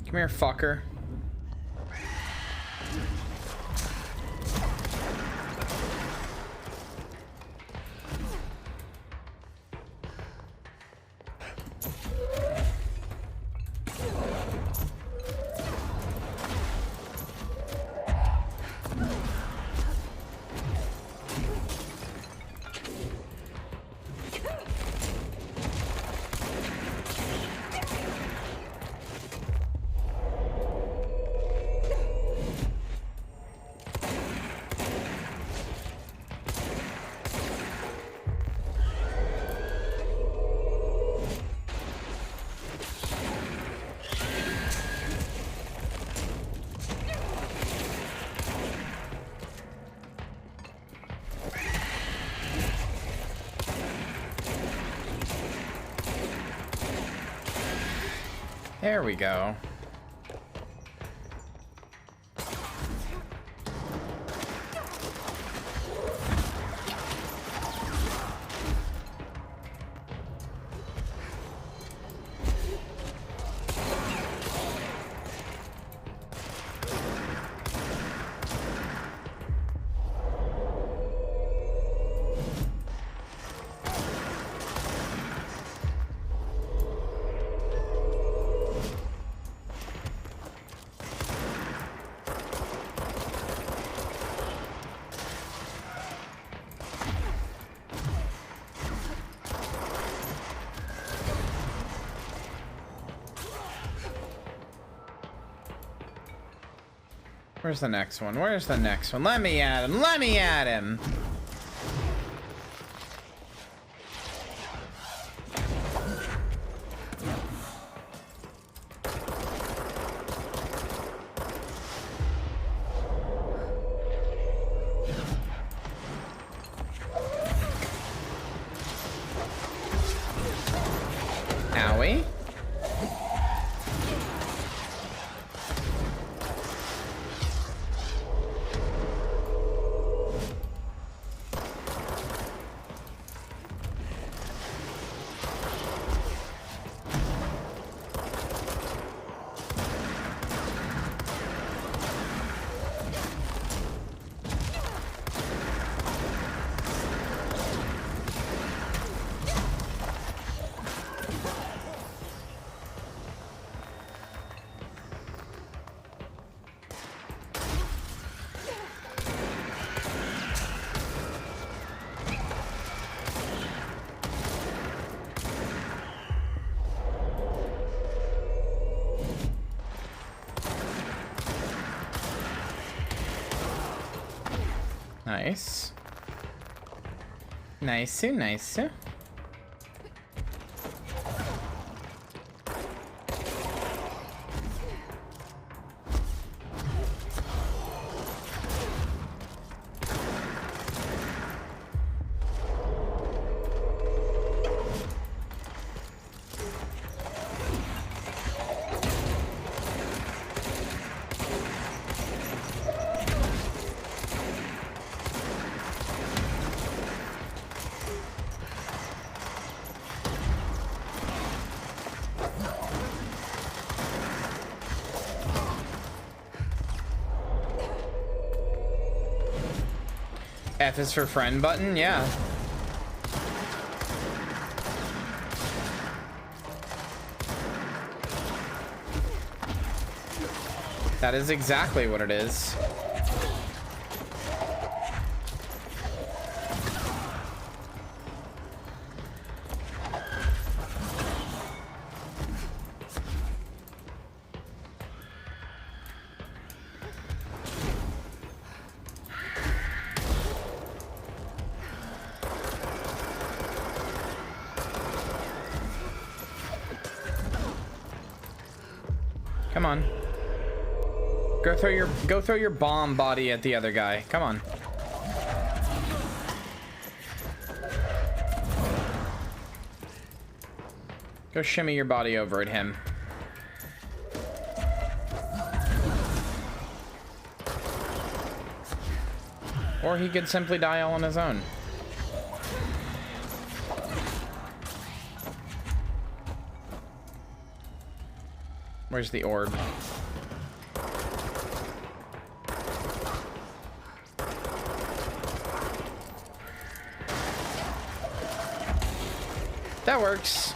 Speaker 1: Come here, fucker. There we go. Where's the next one? Where's the next one? Let me at him. Let me at him. Owie. Nice. Nice, nice. F is for friend button, yeah. That is exactly what it is. Come on. Go throw your bomb body at the other guy. Come on. Go shimmy your body over at him. Or he could simply die all on his own. Where's the orb? That works.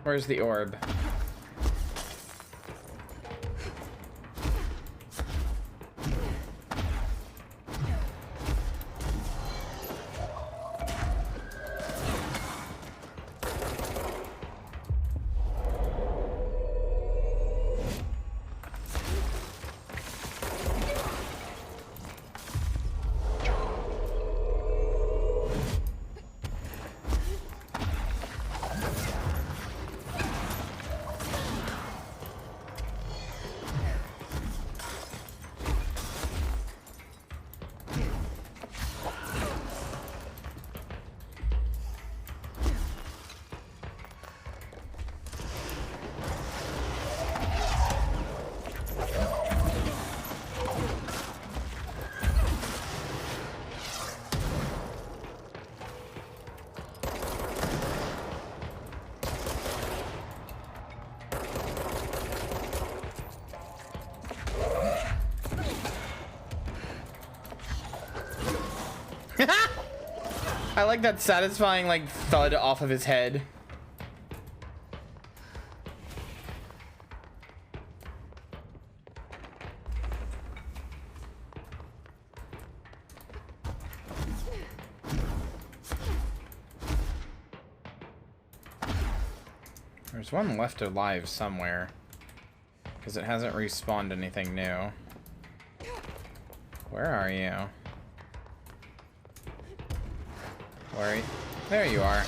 Speaker 1: Where's the orb? I like that satisfying, like, thud off of his head. There's one left alive somewhere, because it hasn't respawned anything new. Where are you? Where? There you are.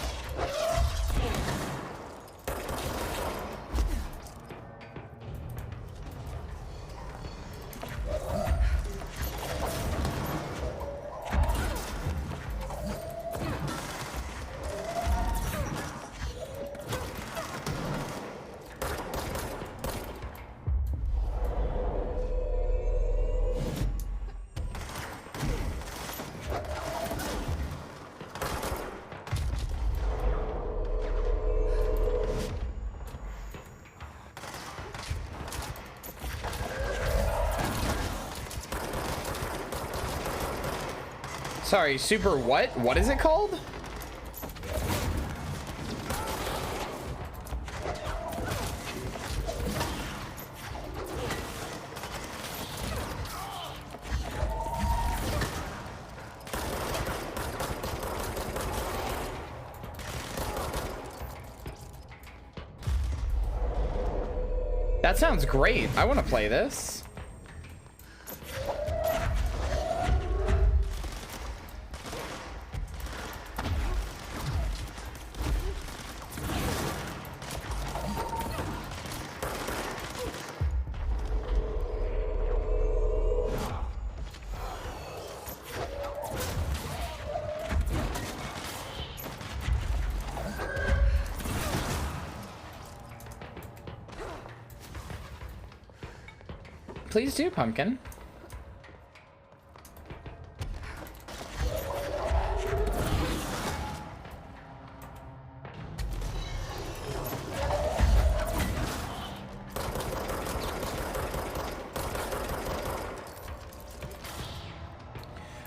Speaker 1: Sorry, super what? What is it called? That sounds great. I want to play this. Please do, Pumpkin.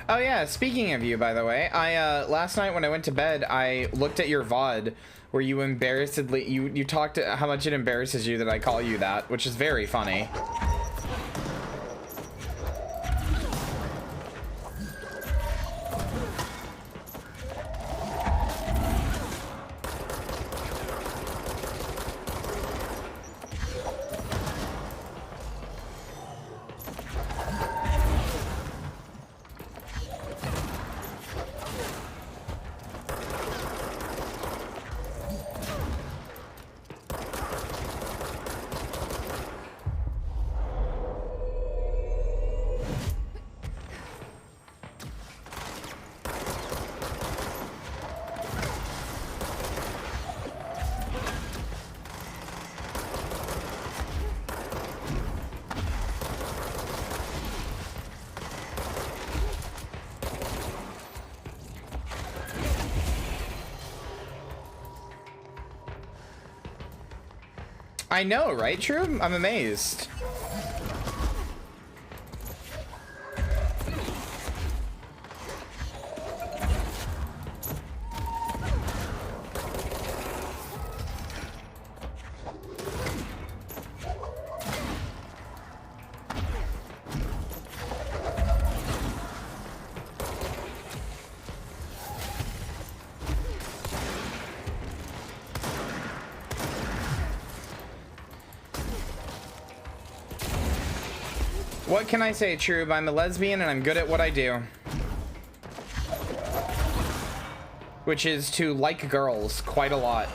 Speaker 1: Oh yeah, speaking of you, by the way, I last night when I went to bed, I looked at your VOD where you embarrassedly you talked how much it embarrasses you that I call you that, which is very funny. I know, right, True? I'm amazed. What can I say, Trube? I'm a lesbian and I'm good at what I do. Which is to like girls quite a lot.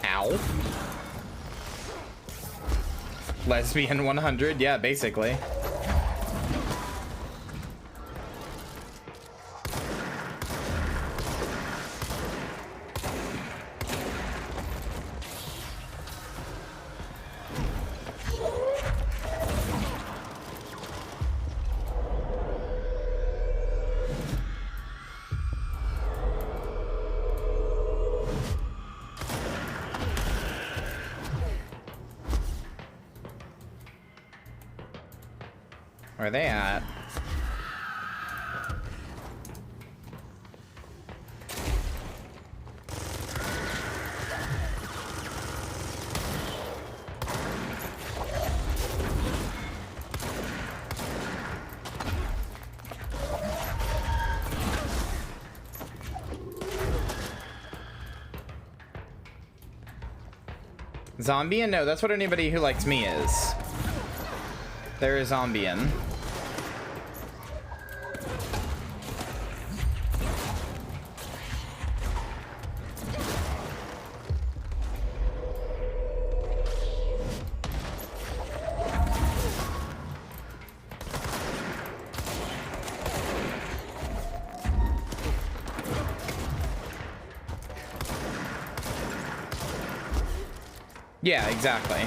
Speaker 1: Ow. Lesbian 100, yeah, basically. Where are they at? Zombian? No, that's what anybody who likes me is. They're a Zombian. Yeah, exactly.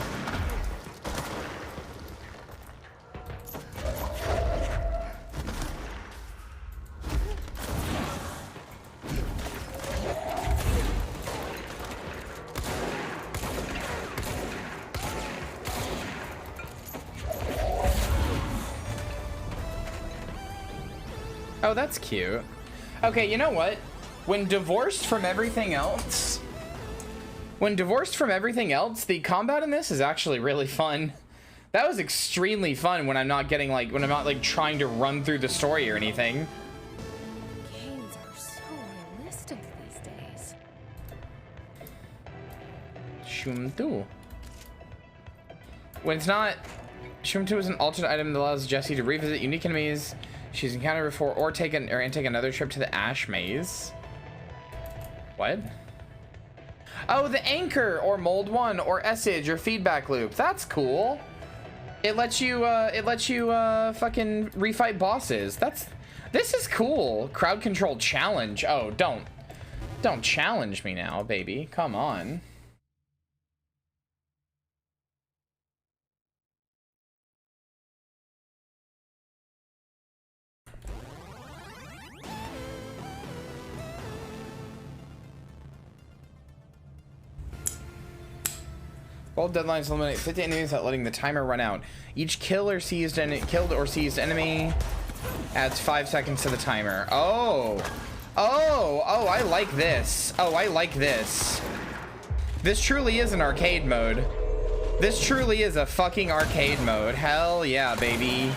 Speaker 1: Oh, that's cute. Okay, you know what? When divorced from everything else, the combat in this is actually really fun. That was extremely fun when I'm not getting like, when I'm not like trying to run through the story or anything.
Speaker 3: Games are so realistic these days.
Speaker 1: Shumtu. When it's not, Shumtu is an alternate item that allows Jessie to revisit unique enemies she's encountered before or take another trip to the Ash Maze. What? Oh, the anchor or mold one or Essage or feedback loop. That's cool. It lets you fucking refight bosses. This is cool. Crowd control challenge. Oh, don't challenge me now, baby. Come on. Bold deadlines eliminate 50 enemies without letting the timer run out. Each killed or seized enemy adds 5 seconds to the timer. Oh, I like this. Oh, I like this. This truly is an arcade mode. This truly is a fucking arcade mode. Hell yeah, baby.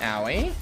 Speaker 1: Owie.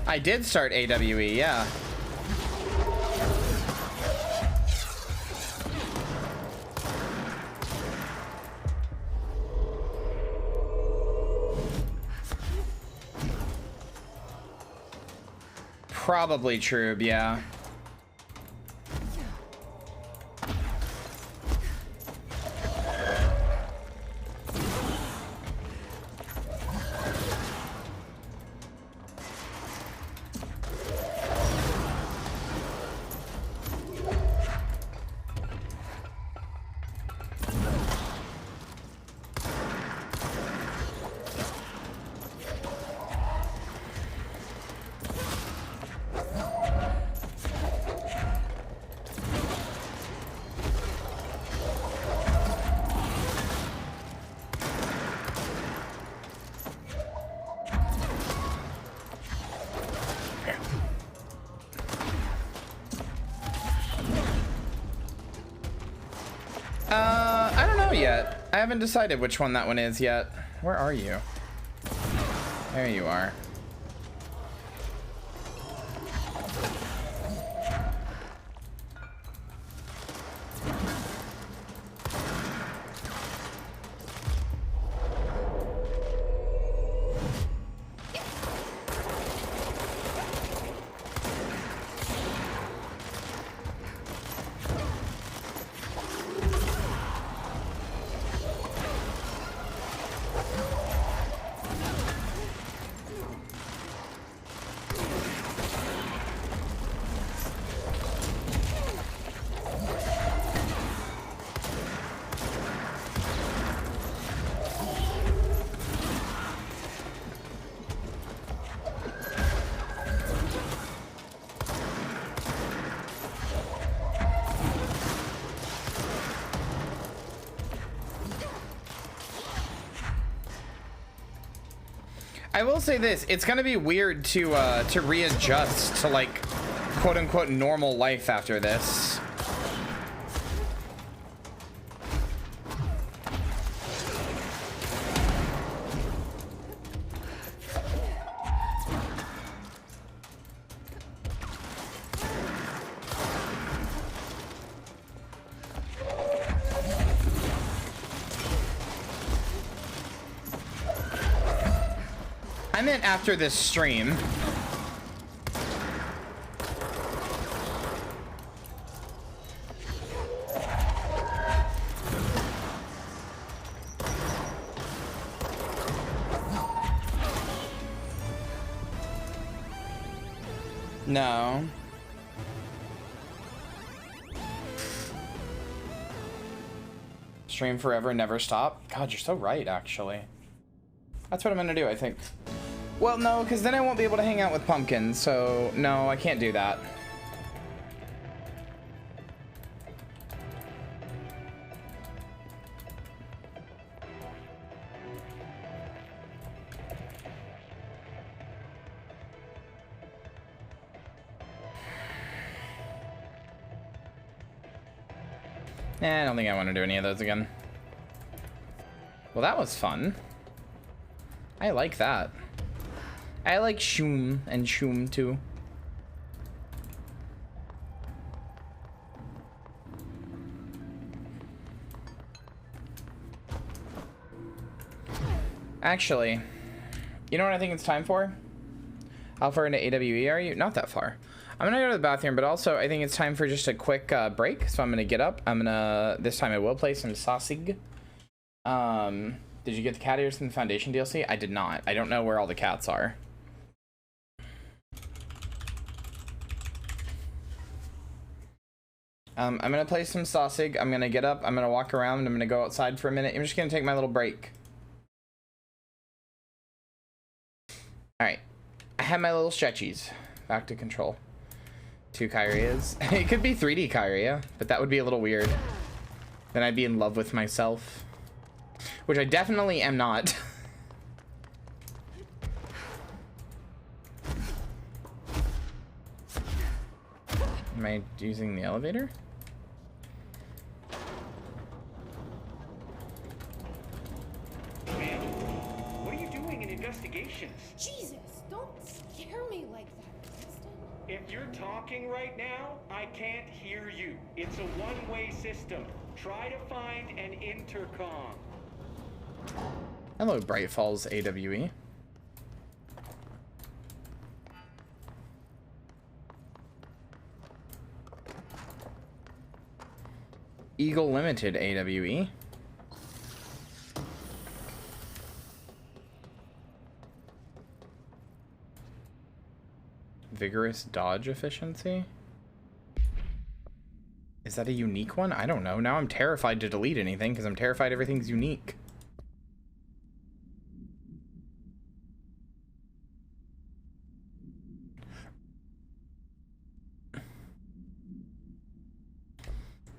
Speaker 1: I did start AWE, yeah. Probably true, yeah. I don't know yet. I haven't decided which one that one is yet. Where are you? There you are. I will say this, it's gonna be weird to readjust to like quote unquote normal life after this. I meant after this stream. No. Stream forever, never stop. God, you're so right, actually. That's what I'm gonna do, I think. Well, no, because then I won't be able to hang out with Pumpkin, so no, I can't do that. I don't think I want to do any of those again. Well, that was fun. I like that. I like Shoom and Shoom too. Actually, you know what I think it's time for? How far into AWE are you? Not that far. I'm gonna go to the bathroom, but also I think it's time for just a quick break. So I'm gonna get up. This time I will play some sausage. Did you get the cat ears in the Foundation DLC? I did not. I don't know where all the cats are. I'm gonna play some sausage. I'm gonna get up. I'm gonna walk around. I'm gonna go outside for a minute. I'm just gonna take my little break. All right. I have my little stretchies. Back to control. 2 Kyrias. It could be 3D Kyria, but that would be a little weird. Then I'd be in love with myself. Which I definitely am not. Am I using the elevator?
Speaker 9: Man, what are you doing in Investigation? investigations.
Speaker 3: Jesus, don't scare me like that, Winston.
Speaker 9: If you're talking right now, I can't hear you. It's a one-way system. Try to find an intercom.
Speaker 1: Hello, Bright Falls AWE. Eagle Limited AWE. Vigorous dodge efficiency? Is that a unique one? I don't know. Now I'm terrified to delete anything because I'm terrified everything's unique.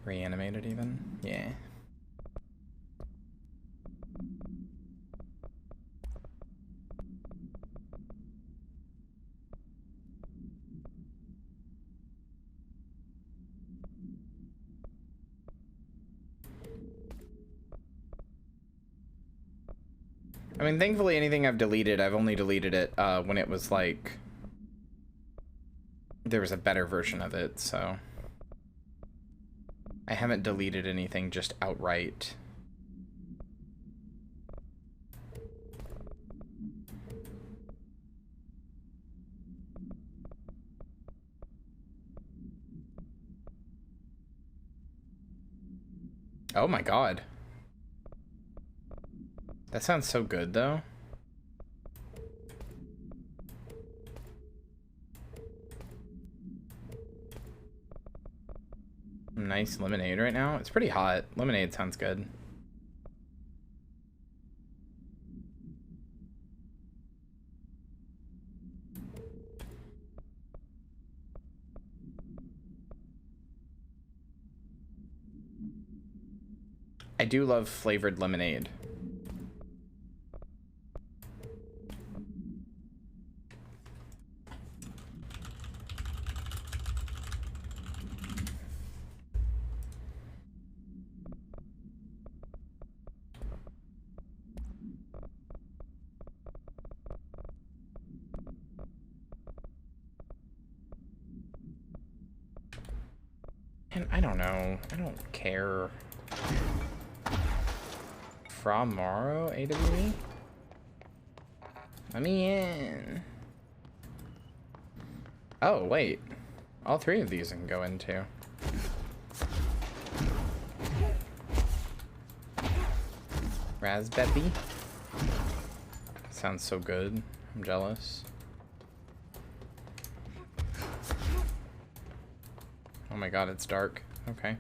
Speaker 1: Reanimated even? Yeah. I mean, thankfully anything I've deleted, I've only deleted it when it was like there was a better version of it, so I haven't deleted anything just outright. Oh my god. That sounds so good though. Nice lemonade right now. It's pretty hot. Lemonade sounds good. I do love flavored lemonade. And I don't know. I don't care. From Morrow, AWE? Let me in. Oh, wait. All three of these I can go into. Raspberry. Sounds so good. I'm jealous. Oh my god, it's dark. Okay.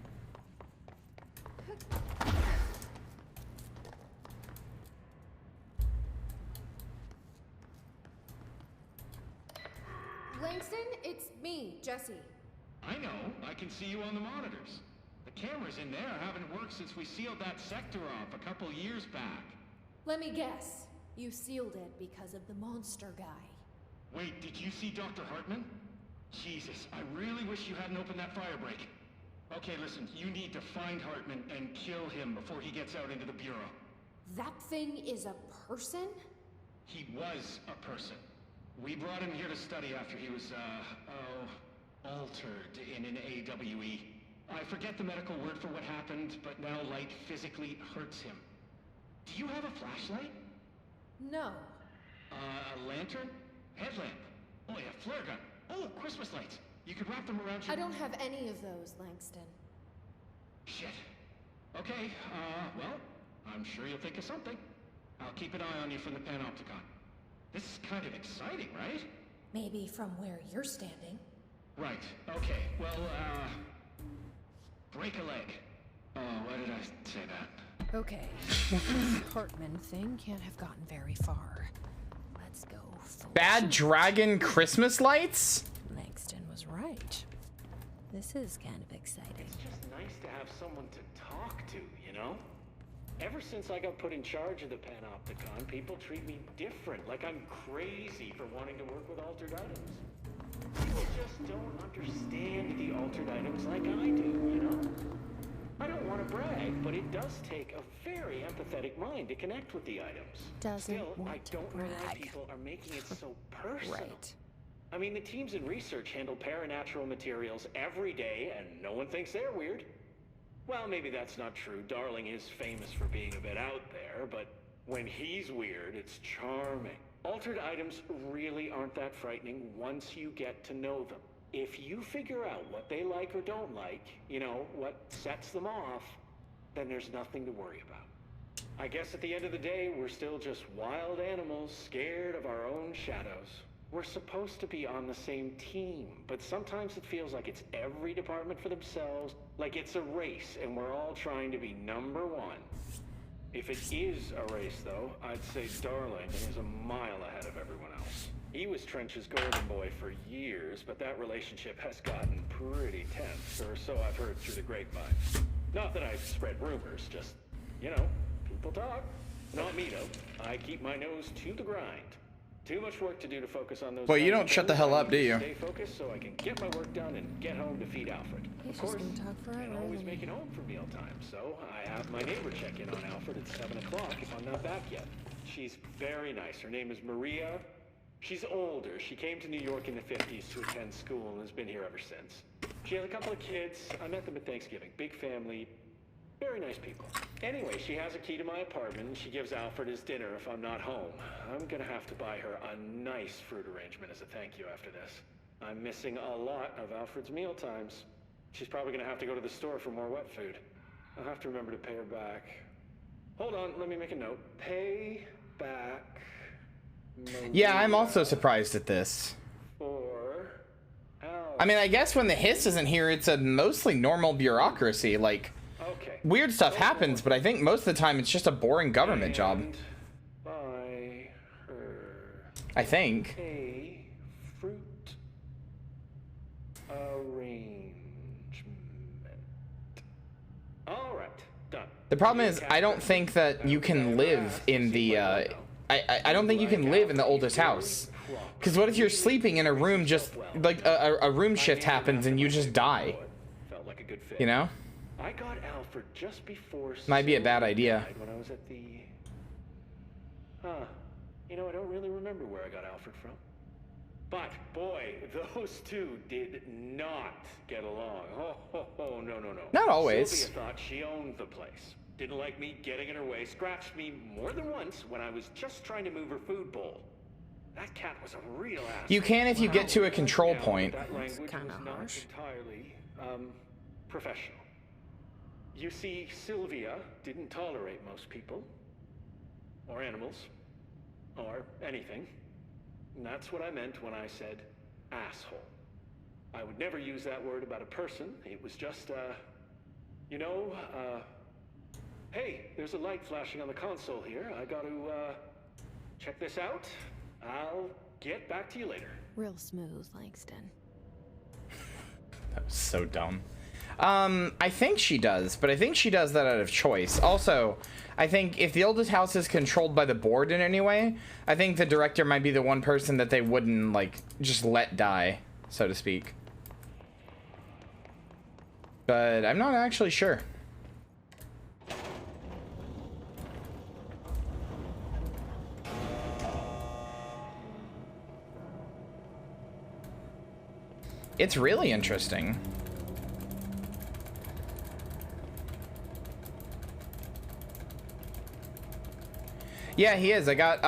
Speaker 3: Langston, it's me, Jesse.
Speaker 10: I know. I can see you on the monitors. The cameras in there haven't worked since we sealed that sector off a couple years back.
Speaker 3: Let me guess. You sealed it because of the monster guy.
Speaker 10: Wait, did you see Dr. Hartman? Jesus, I really wish you hadn't opened that fire break. Okay, listen, you need to find Hartman and kill him before he gets out into the Bureau.
Speaker 3: That thing is a person?
Speaker 10: He was a person. We brought him here to study after he was, altered in an AWE. I forget the medical word for what happened, but now light physically hurts him. Do you have a flashlight?
Speaker 3: No.
Speaker 10: A lantern? Headlamp? Oh yeah, flare gun. Oh, Christmas lights. You could wrap them around your...
Speaker 3: I don't have any of those, Langston.
Speaker 10: Shit. Okay, well, I'm sure you'll think of something. I'll keep an eye on you from the panopticon. This is kind of exciting, right?
Speaker 3: Maybe from where you're standing.
Speaker 10: Right, okay. Well, break a leg. Oh, why did I say that?
Speaker 3: Okay. This Hartman thing can't have gotten very far. Let's go full
Speaker 1: Bad Dragon Christmas lights?
Speaker 3: Langston was right. This is kind of exciting.
Speaker 9: It's just nice to have someone to talk to, you know? Ever since I got put in charge of the Panopticon, people treat me different, like I'm crazy for wanting to work with altered items. People just don't understand the altered items like I do, you know? I don't want to brag, but it does take a very empathetic mind to connect with the items. Still, I don't know why people are making it so personal.
Speaker 3: Right.
Speaker 9: I mean, the teams in research handle paranatural materials every day, and no one thinks they're weird. Well, maybe that's not true. Darling is famous for being a bit out there, but when he's weird, it's charming. Altered items really aren't that frightening once you get to know them. If you figure out what they like or don't like, you know, what sets them off, then there's nothing to worry about. I guess at the end of the day, we're still just wild animals scared of our own shadows. We're supposed to be on the same team, but sometimes it feels like it's every department for themselves, like it's a race and we're all trying to be number one. If it is a race, though, I'd say Darling is a mile ahead of everyone else. He was Trench's golden boy for years, but that relationship has gotten pretty tense, or so I've heard through the grapevine. Not that I've spread rumors, just, you know, people talk. Not me, though. I keep my nose to the grind. Too much work to do to focus on those.
Speaker 1: Well, you don't shut the hell up, do you?
Speaker 9: Stay focused so I can get my work done and get home to feed Alfred.
Speaker 3: He's
Speaker 9: Of course,
Speaker 3: just gonna talk forever,
Speaker 9: I'm always
Speaker 3: isn't he?
Speaker 9: making home for mealtime, so I have my neighbor check in on Alfred at 7 o'clock if I'm not back yet. She's very nice. Her name is Maria. She's older. She came to New York in the 50s to attend school and has been here ever since. She has a couple of kids. I met them at Thanksgiving. Big family. Very nice people. Anyway, she has a key to my apartment and she gives Alfred his dinner if I'm not home. I'm gonna have to buy her a nice fruit arrangement as a thank you after this. I'm missing a lot of Alfred's meal times. She's probably gonna have to go to the store for more wet food. I'll have to remember to pay her back. Hold on, let me make a note. Pay back Maria.
Speaker 1: Yeah, I'm also surprised at this.
Speaker 9: For
Speaker 1: I mean, I guess when the hiss isn't here, it's a mostly normal bureaucracy. Like,
Speaker 9: okay.
Speaker 1: weird stuff happens, but I think most of the time it's just a boring government job.
Speaker 9: Buy her
Speaker 1: I think.
Speaker 9: a fruit arrangement. All right, done.
Speaker 1: The problem is, I don't think that you can live in the, I don't think you can live in the oldest house. Because what if you're sleeping in a room just, like, a room shift happens and you just die?
Speaker 9: Felt like a good fit.
Speaker 1: You know?
Speaker 9: I got Alfred just before
Speaker 1: Might be a bad
Speaker 9: Sylvia
Speaker 1: idea.
Speaker 9: died when I was at the... You know, I don't really remember where I got Alfred from. But, boy, those two did not get along. Oh, no.
Speaker 1: Not always.
Speaker 9: Sylvia thought she owned the place. Didn't like me getting in her way. Scratched me more than once when I was just trying to move her food bowl. That cat was a real ass.
Speaker 1: You can if you get to a control
Speaker 9: Now,
Speaker 1: point.
Speaker 9: That language was
Speaker 3: kinda
Speaker 9: not
Speaker 3: harsh.
Speaker 9: entirely, professional. You see, Sylvia didn't tolerate most people, or animals, or anything. And that's what I meant when I said asshole. I would never use that word about a person. It was just, hey, there's a light flashing on the console here. I got to, check this out. I'll get back to you later.
Speaker 3: Real smooth, Langston.
Speaker 1: That was so dumb. I think she does, but I think she does that out of choice. Also, I think if the oldest house is controlled by the board in any way, I think the director might be the one person that they wouldn't, like, just let die, so to speak. But I'm not actually sure. It's really interesting. Yeah, he is. I got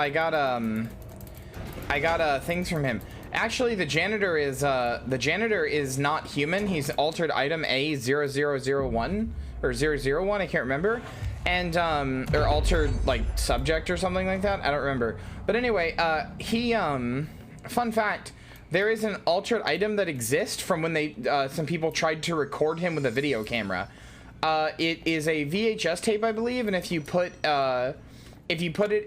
Speaker 1: things from him. Actually, the janitor is not human. He's altered item A0001 or 001. I can't remember. And or altered like subject or something like that. I don't remember. But anyway, fun fact. There is an altered item that exists from when they some people tried to record him with a video camera. It is a VHS tape, I believe, and if you put it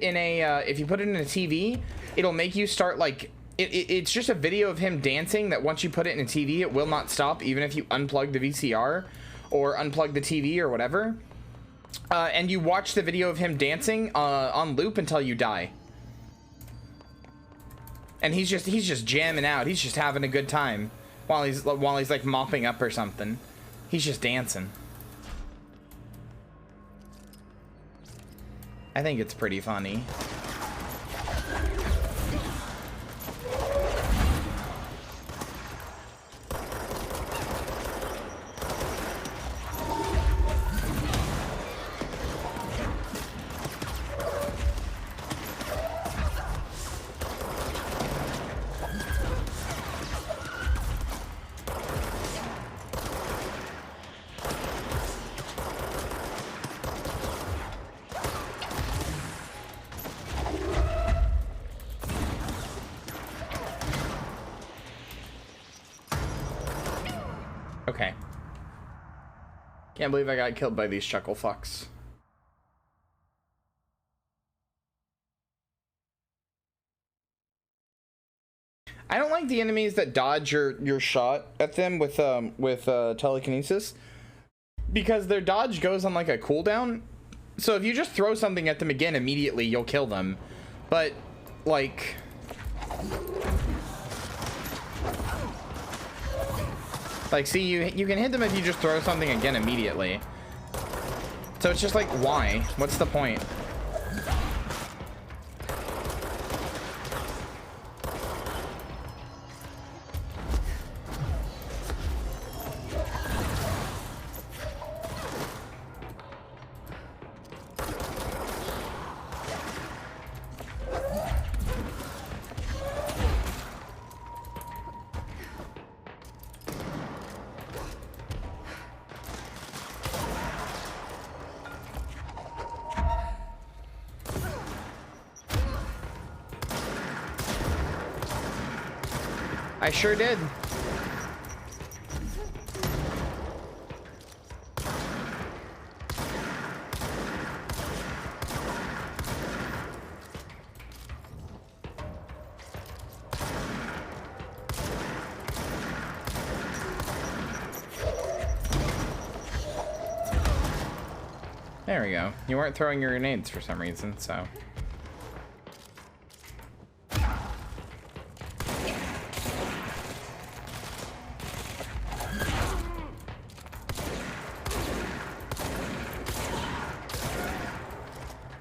Speaker 1: in a TV, it'll make you start like it's just a video of him dancing that once you put it in a TV, it will not stop even if you unplug the VCR or unplug the TV or whatever. And you watch the video of him dancing on loop until you die. And he's just jamming out. He's just having a good time while he's like mopping up or something. He's just dancing. I think it's pretty funny. Okay. Can't believe I got killed by these chuckle fucks. I don't like the enemies that dodge your shot at them with telekinesis, because their dodge goes on like a cooldown. So if you just throw something at them again immediately, you'll kill them. But like, see, you can hit them if you just throw something again immediately. So it's just like, why? What's the point? I sure did. There we go. You weren't throwing your grenades for some reason, so.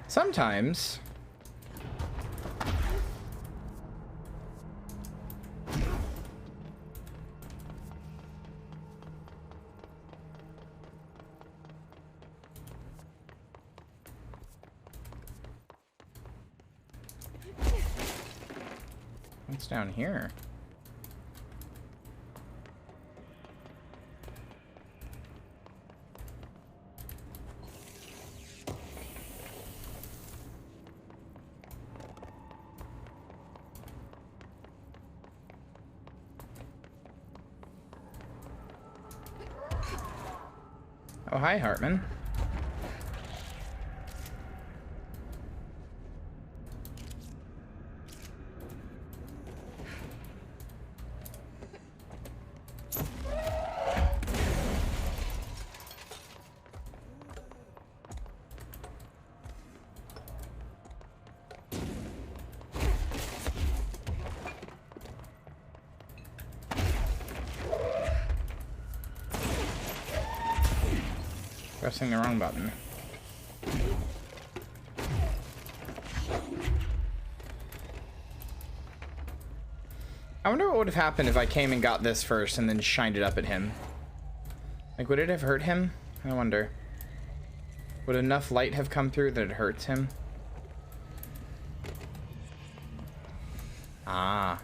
Speaker 1: Sometimes what's down here? Oh, hi, Hartman. Pressing the wrong button. I wonder what would have happened if I came and got this first and then shined it up at him. Like, would it have hurt him? I wonder. Would enough light have come through that it hurts him? Ah.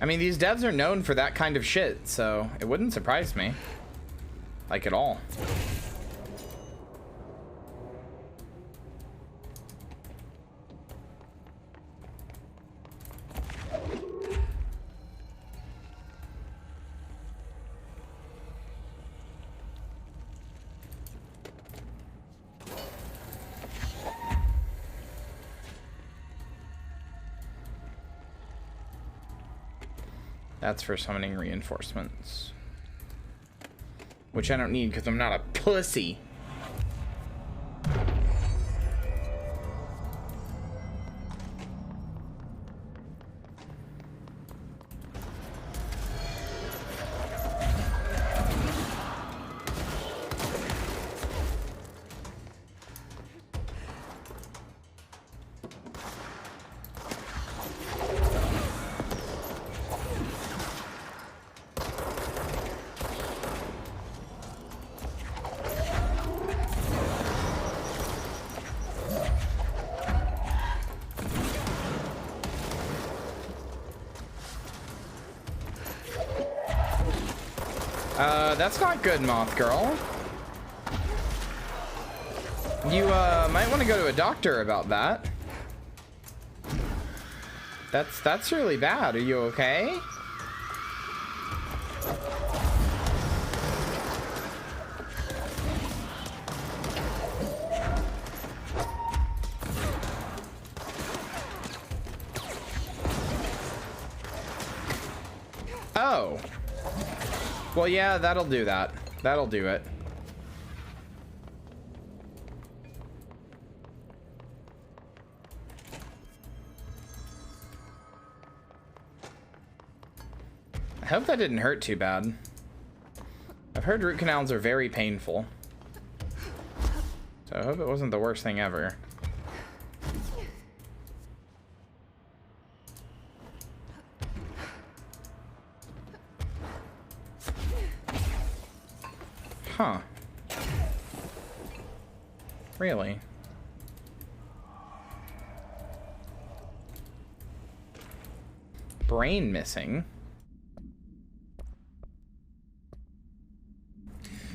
Speaker 1: I mean, these devs are known for that kind of shit, so it wouldn't surprise me. Like, at all. That's for summoning reinforcements. Which I don't need because I'm not a pussy. That's not good, Moth Girl. You, might want to go to a doctor about that. That's really bad. Are you okay? Oh. Well, yeah, that'll do that. That'll do it. I hope that didn't hurt too bad. I've heard root canals are very painful. So I hope it wasn't the worst thing ever. Huh. Really? Brain missing?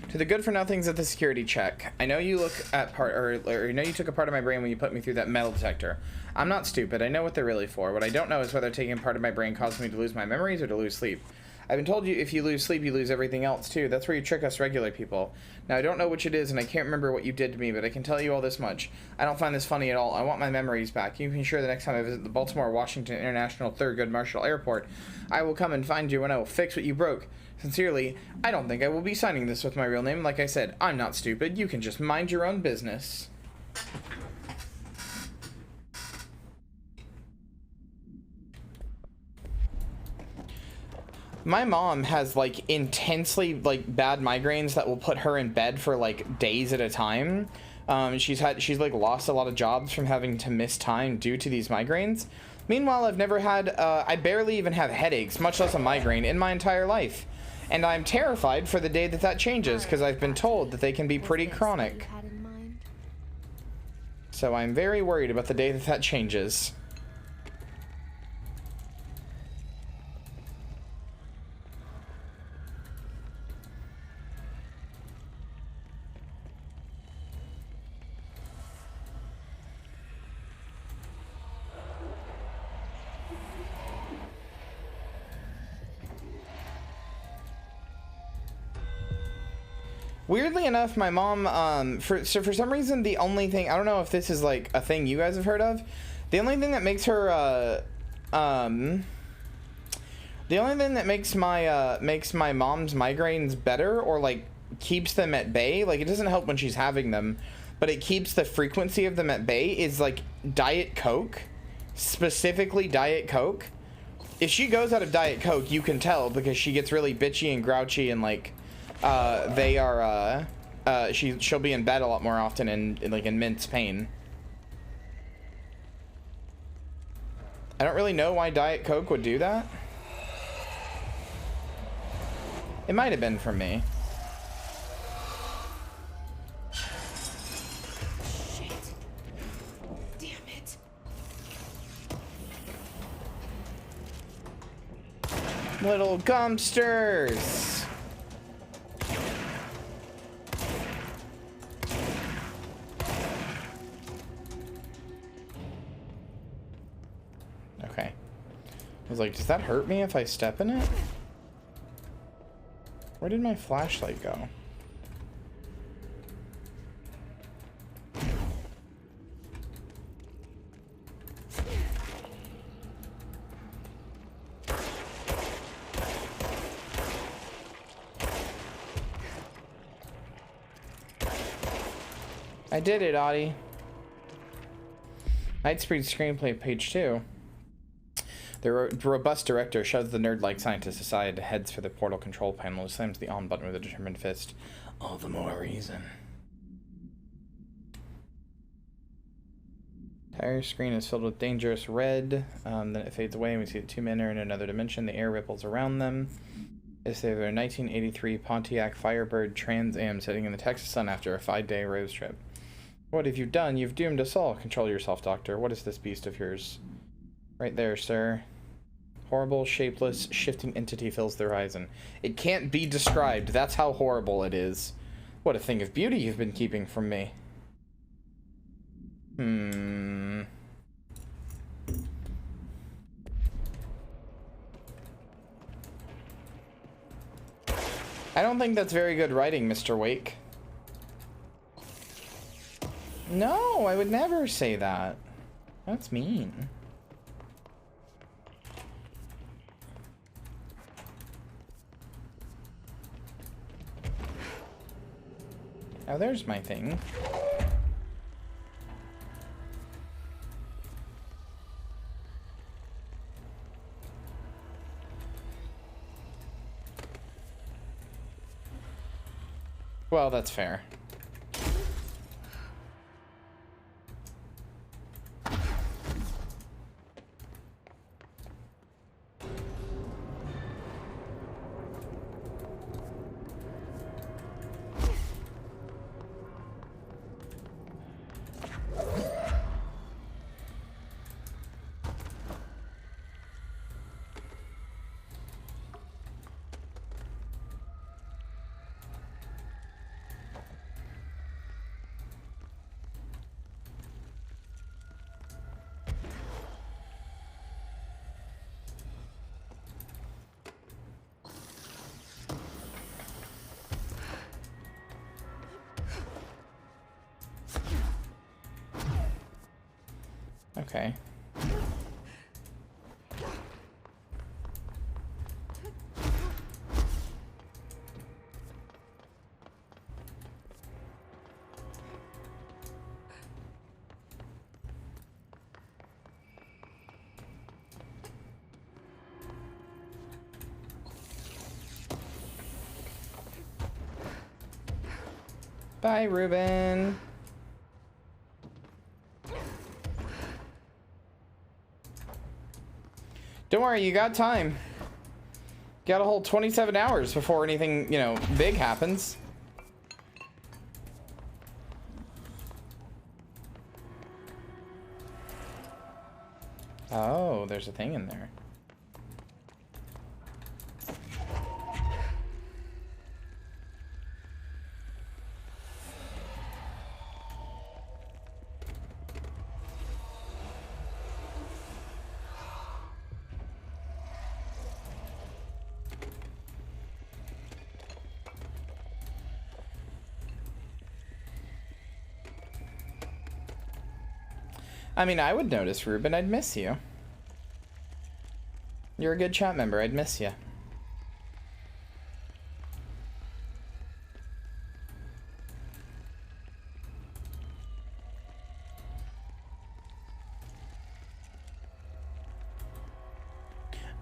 Speaker 1: To the good for nothings at the security check. I know you look at part, or you know you took a part of my brain when you put me through that metal detector. I'm not stupid. I know what they're really for. What I don't know is whether taking part of my brain causes me to lose my memories or to lose sleep. I've been told you if you lose sleep, you lose everything else too. That's where you trick us regular people. Now, I don't know which it is, and I can't remember what you did to me, but I can tell you all this much. I don't find this funny at all. I want my memories back. You can be sure the next time I visit the Baltimore-Washington International Thurgood Marshall Airport, I will come and find you and I will fix what you broke. Sincerely, I don't think I will be signing this with my real name. Like I said, I'm not stupid. You can just mind your own business. My mom has, like, intensely, like, bad migraines that will put her in bed for, like, days at a time. She's like, lost a lot of jobs from having to miss time due to these migraines. Meanwhile, I've never had, I barely even have headaches, much less a migraine, in my entire life. And I'm terrified for the day that that changes, because I've been told that they can be pretty chronic. So I'm very worried about the day that that changes. Weirdly enough, my mom, for some reason, the only thing, I don't know if this is, like, a thing you guys have heard of, the only thing that makes her, the only thing that makes my mom's migraines better, or, like, keeps them at bay, like, it doesn't help when she's having them, but it keeps the frequency of them at bay, is, like, Diet Coke, specifically Diet Coke. If she goes out of Diet Coke, you can tell, because she gets really bitchy and grouchy and, like, she'll be in bed a lot more often in immense pain. I don't really know why Diet Coke would do that. It might have been from me.
Speaker 3: Shit. Damn it.
Speaker 1: Little gumpsters. Okay. I was like, does that hurt me if I step in it? Where did my flashlight go? I did it, Audie. Nightspeed screenplay, page 2. The robust director shoves the nerd-like scientist aside, heads for the portal control panel, slams the on button with a determined fist. All the more reason. Entire screen is filled with dangerous red. Then it fades away and we see the two men are in another dimension. The air ripples around them. It's their 1983 Pontiac Firebird Trans Am sitting in the Texas sun after a 5-day road trip. What have you done? You've doomed us all. Control yourself, Doctor. What is this beast of yours? Right there, sir. Horrible, shapeless, shifting entity fills the horizon. It can't be described. That's how horrible it is. What a thing of beauty you've been keeping from me. I don't think that's very good writing, Mr. Wake. No, I would never say that. That's mean. Oh, there's my thing. Well, that's fair. Okay. Bye, Ruben. Don't worry, you got time. Got a whole 27 hours before anything, you know, big happens. Oh, there's a thing in there. I mean, I would notice, Ruben. I'd miss you. You're a good chat member. I'd miss you.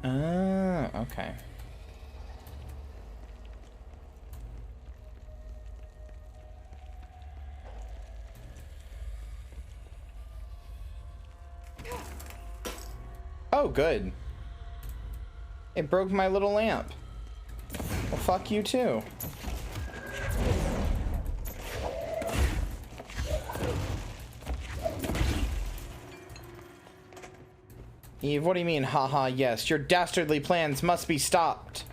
Speaker 1: Oh, okay. Oh, good. It broke my little lamp. Well, fuck you too. Eve, what do you mean, haha, yes? Your dastardly plans must be stopped.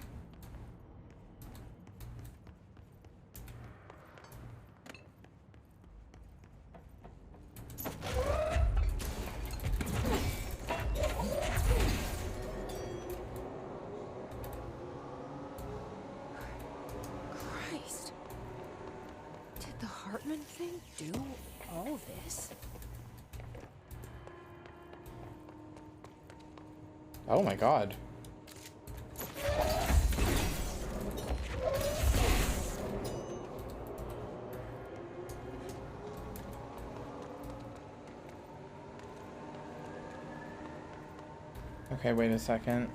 Speaker 3: Christ. Did the Hartman thing do all this?
Speaker 1: Oh my god. Okay, wait a second.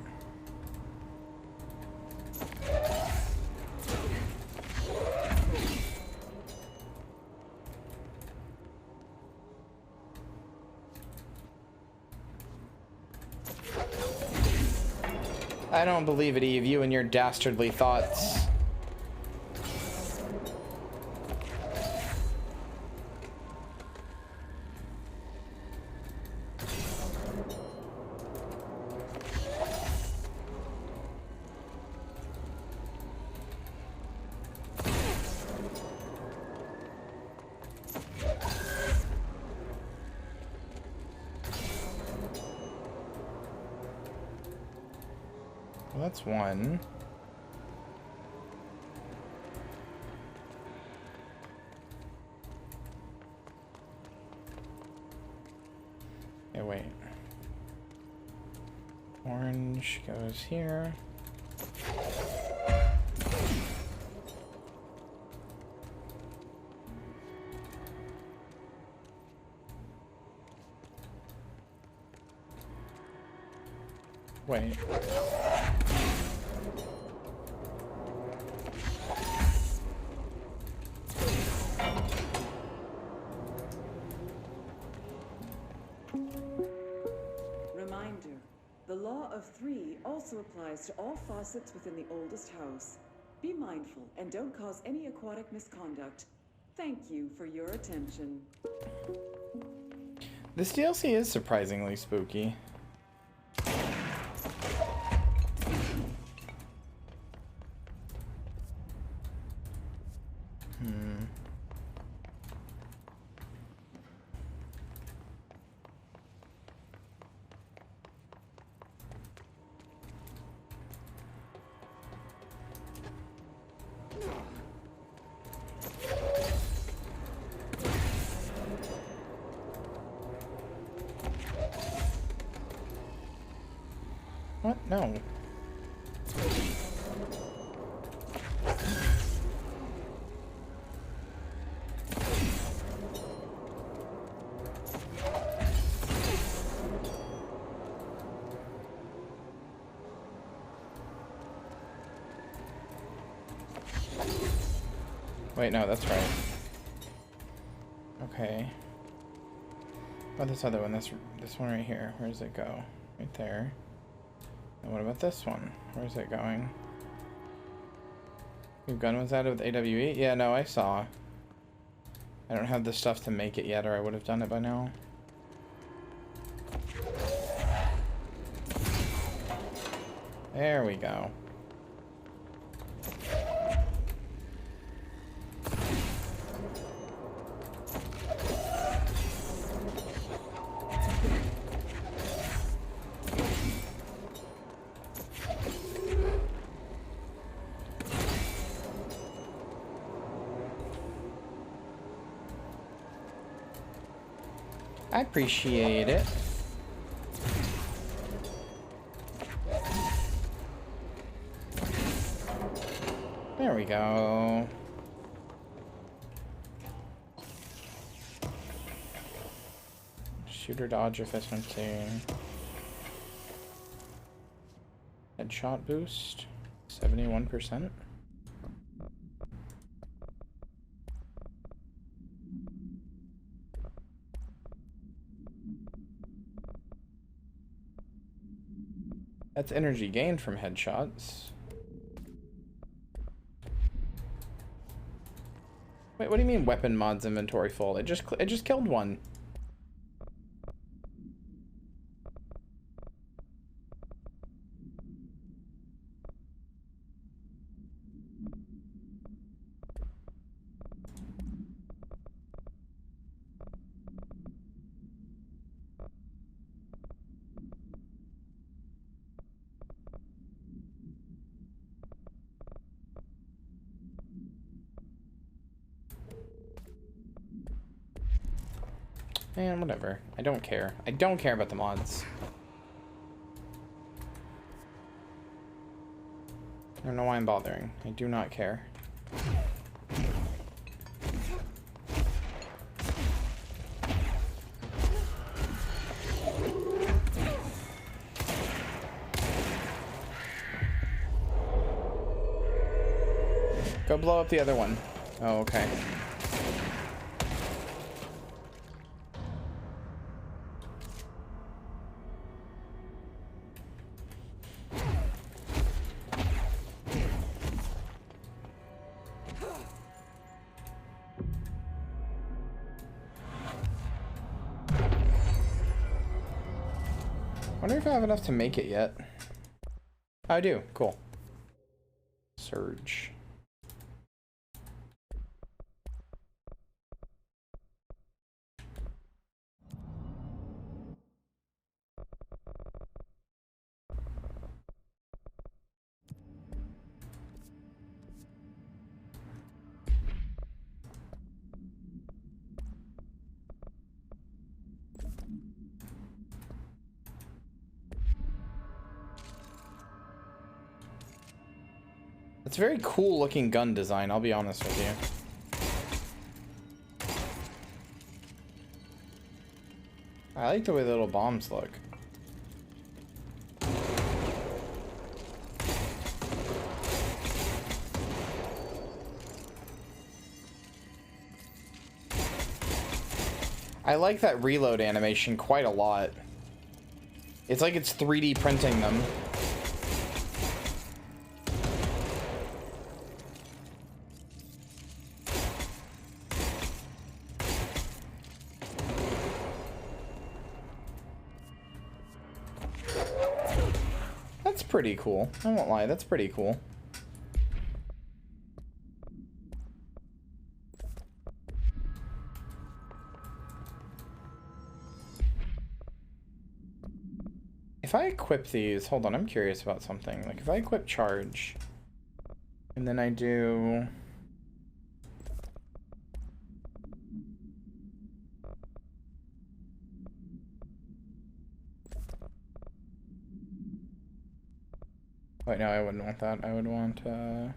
Speaker 1: I don't believe it, Eve. You and your dastardly thoughts. that's one. Okay, wait. Orange goes here. Wait.
Speaker 8: Reminder, the law of three also applies to all faucets within the oldest house. Be mindful and don't cause any aquatic misconduct. Thank you for your attention.
Speaker 1: This DLC is surprisingly spooky. What? No. Wait, no, that's right. Okay. What about this other one? This one right here. Where does it go? Right there. And what about this one? Where's it going? Your gun was added with AWE? Yeah, no, I saw. I don't have the stuff to make it yet, or I would have done it by now. There we go. I appreciate it. There we go. Shooter dodge efficiency. Headshot boost. 71%. That's energy gained from headshots. Wait, what do you mean weapon mods inventory full? It just killed one. Man, whatever. I don't care. I don't care about the mods. I don't know why I'm bothering. I do not care. Go blow up the other one. Oh, okay. Wonder if I have enough to make it yet. I do. Cool. Surge. It's a very cool looking gun design, I'll be honest with you. I like the way the little bombs look. I like that reload animation quite a lot. It's like it's 3D printing them. That's pretty cool. I won't lie, that's pretty cool. If I equip these, hold on, I'm curious about something. Like if I equip charge, and then I do... Wait, no, I wouldn't want that. I would want, I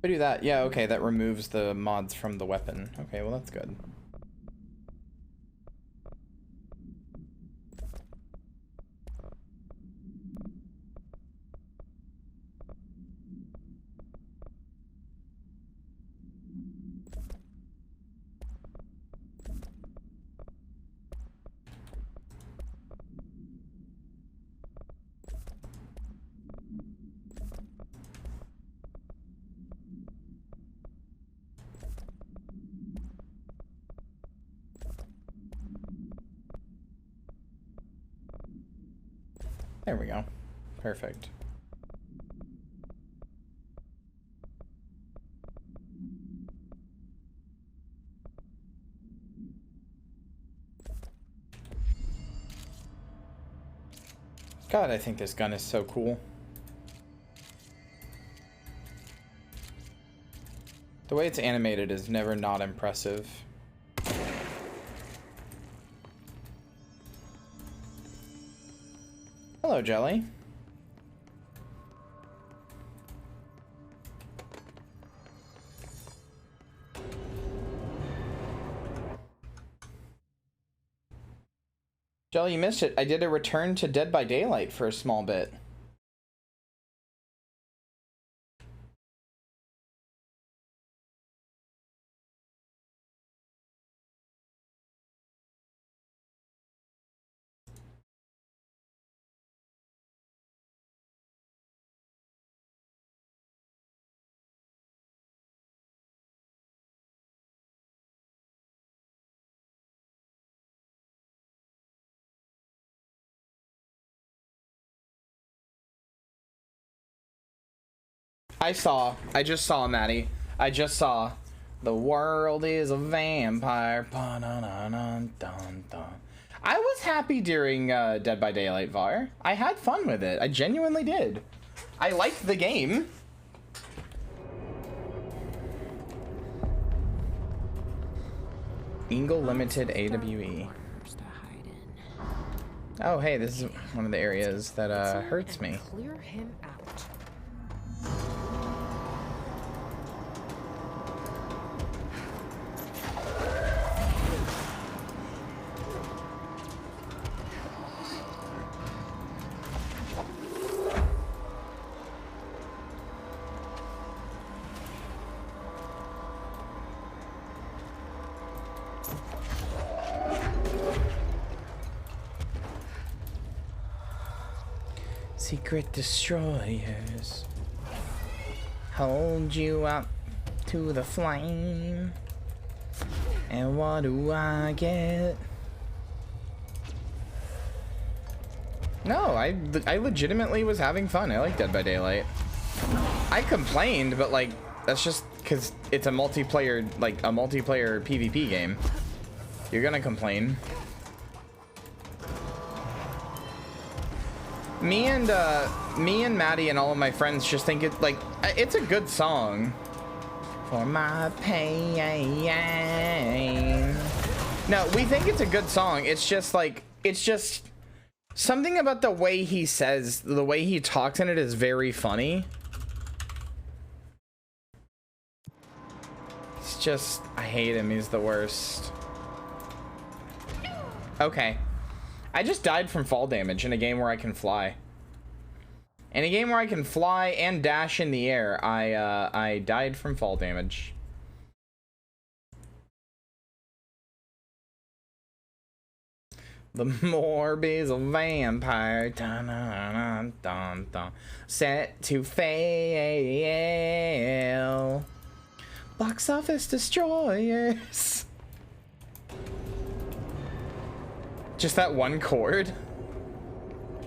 Speaker 1: do that. Yeah, okay, that removes the mods from the weapon. Okay, well that's good. There we go. Perfect. God, I think this gun is so cool. The way it's animated is never not impressive. Hello, Jelly. Jelly, you missed it. I did a return to Dead by Daylight for a small bit. I just saw, Maddie. I just saw. The world is a vampire. I was happy during Dead by Daylight, Var. I had fun with it. I genuinely did. I liked the game. Ingle Limited AWE. Oh, hey, this is one of the areas that hurts me.
Speaker 3: Clear him out.
Speaker 1: Secret destroyers hold you up to the flame. And what do I get? No, I legitimately was having fun. I like Dead by Daylight. I complained, but like that's just because it's a multiplayer, PvP game. You're gonna complain. Me and Maddie and all of my friends just think it's a good song. for my pain. No, we think it's a good song. It's just like, it's just something about the way he says, the way he talks in it is very funny. It's just, I hate him. He's the worst. Okay. I just died from fall damage in a game where I can fly. In a game where I can fly and dash in the air, I died from fall damage. The Morby's a vampire, dun, dun, dun, dun, set to fail. Box office destroyers. Just that one chord?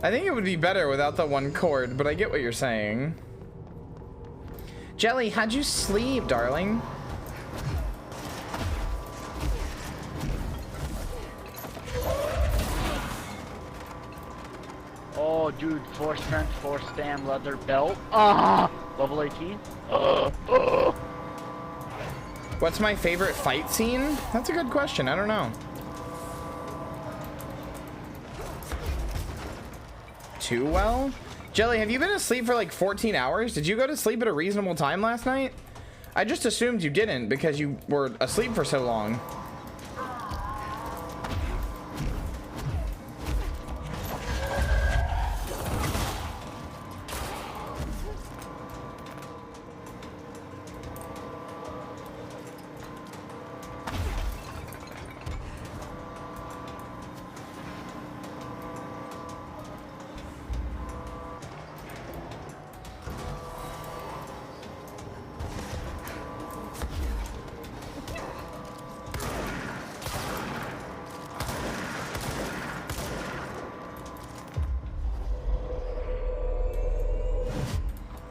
Speaker 1: I think it would be better without the one chord, but I get what you're saying. Jelly, how'd you sleep, darling?
Speaker 11: Oh, dude, 4 strength, 4 stam, leather belt. Ah, level 18.
Speaker 1: What's my favorite fight scene? That's a good question. I don't know. Too well? Jelly, have you been asleep for like 14 hours? Did you go to sleep at a reasonable time last night? I just assumed you didn't because you were asleep for so long.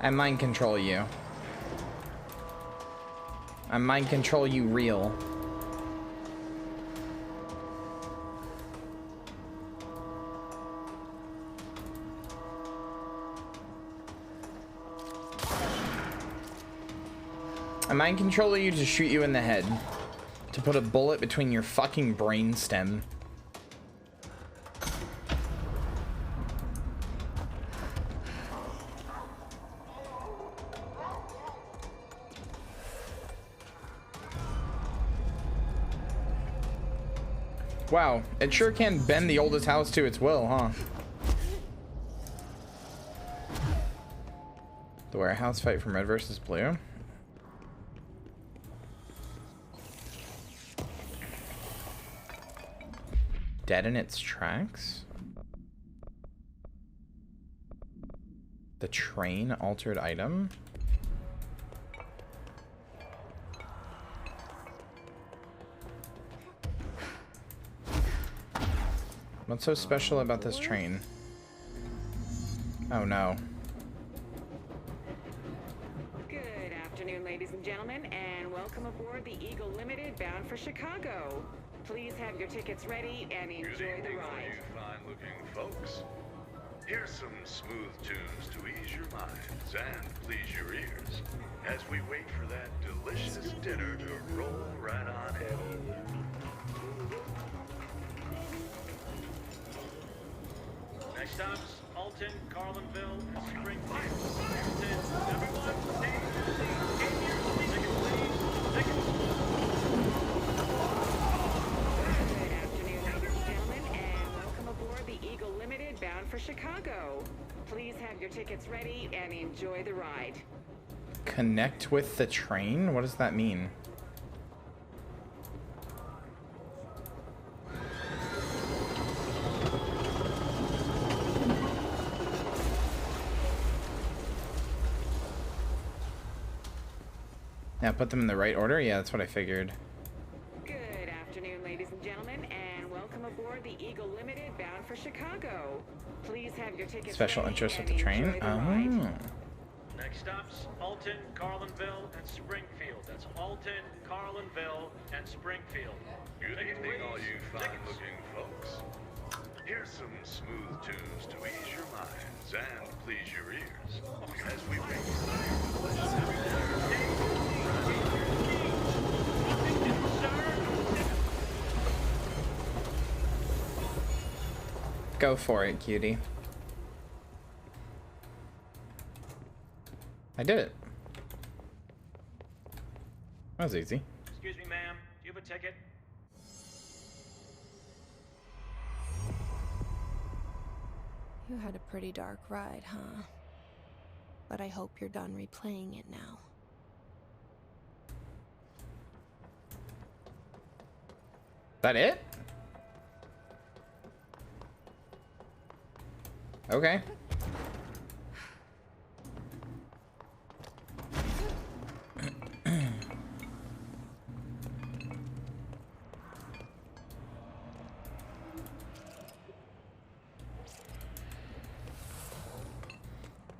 Speaker 1: I mind control you. I mind control you real. I mind control you to shoot you in the head. To put a bullet between your fucking brain stem. Wow, it sure can bend the oldest house to its will, huh? The warehouse fight from red versus blue. Dead in its tracks? The train altered item? What's so special about this train? Oh no.
Speaker 12: Good afternoon, ladies and gentlemen, and welcome aboard the Eagle Limited bound for Chicago. Please have your tickets ready and enjoy the ride.
Speaker 13: You fine-looking folks. Here's some smooth tunes to ease your minds and please your ears as we wait for that delicious dinner to roll right on in.
Speaker 14: Next stops, Alton, Carlinville, and Springfield. Everyone, stay in your seats.
Speaker 12: Good afternoon, ladies and gentlemen, and welcome aboard the Eagle Limited bound for Chicago. Please have your tickets ready and enjoy the ride.
Speaker 1: Connect with the train? What does that mean? Yeah, put them in the right order? Yeah, that's what I figured.
Speaker 12: Good afternoon, ladies and gentlemen, and welcome aboard the Eagle Limited bound for Chicago. Please have your tickets
Speaker 1: Special
Speaker 12: ready
Speaker 1: interest with
Speaker 12: and
Speaker 1: the train?
Speaker 12: enjoy the ride.
Speaker 1: Oh.
Speaker 14: Next stops, Alton, Carlinville, and Springfield. That's Alton, Carlinville, and Springfield.
Speaker 13: Good evening, all you fine-looking folks. Here's some smooth tunes to ease your minds and please your ears as we wait for that delicious dinner to roll right on in.
Speaker 1: Go for it, cutie. I did it. That was easy.
Speaker 14: Excuse me, ma'am. Do you have a ticket?
Speaker 3: You had a pretty dark ride, huh? But I hope you're done replaying it now.
Speaker 1: That it? Okay.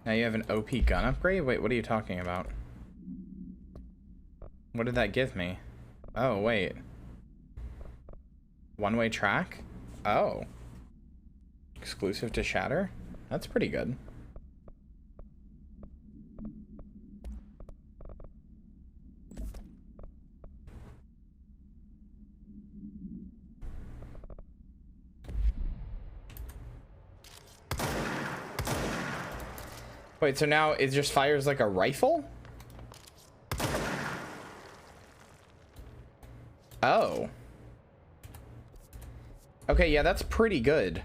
Speaker 1: Now you have an OP gun upgrade? Wait, what are you talking about? What did that give me? Oh, wait. One-way track? Oh. Exclusive to Shatter? That's pretty good. Wait, so now it just fires like a rifle? Oh. Okay, yeah, that's pretty good.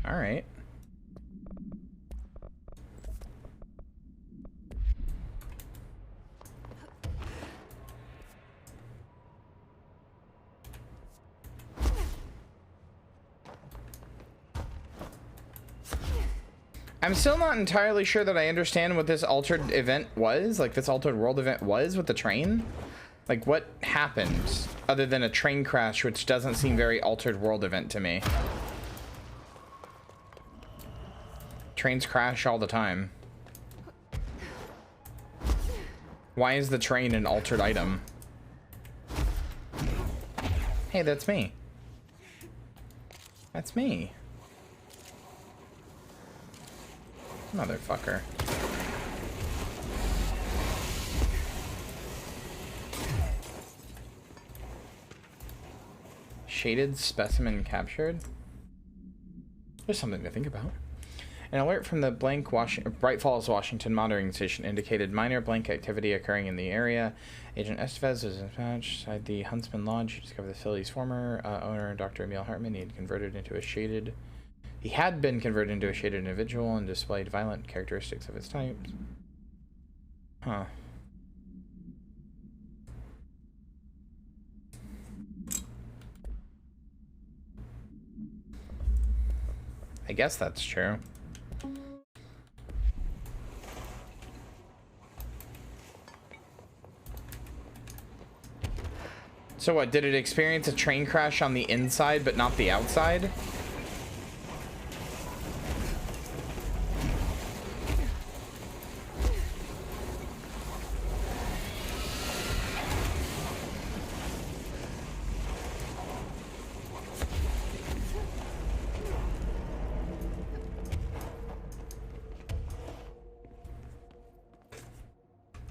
Speaker 1: All right. I'm still not entirely sure that I understand what this altered event was, like this altered world event was with the train. Like what happened other than a train crash, which doesn't seem very altered world event to me. Trains crash all the time. Why is the train an altered item? Hey, that's me. That's me. Motherfucker. Shaded specimen captured. There's something to think about. An alert from the Bright Falls, Washington monitoring station indicated minor blank activity occurring in the area. Agent Estevez was dispatched inside the Huntsman Lodge. He discovered the facility's former owner, Dr. Emil Hartman. He had been converted into a shaded individual and displayed violent characteristics of its type. Huh. I guess that's true. So what, did it experience a train crash on the inside but not the outside?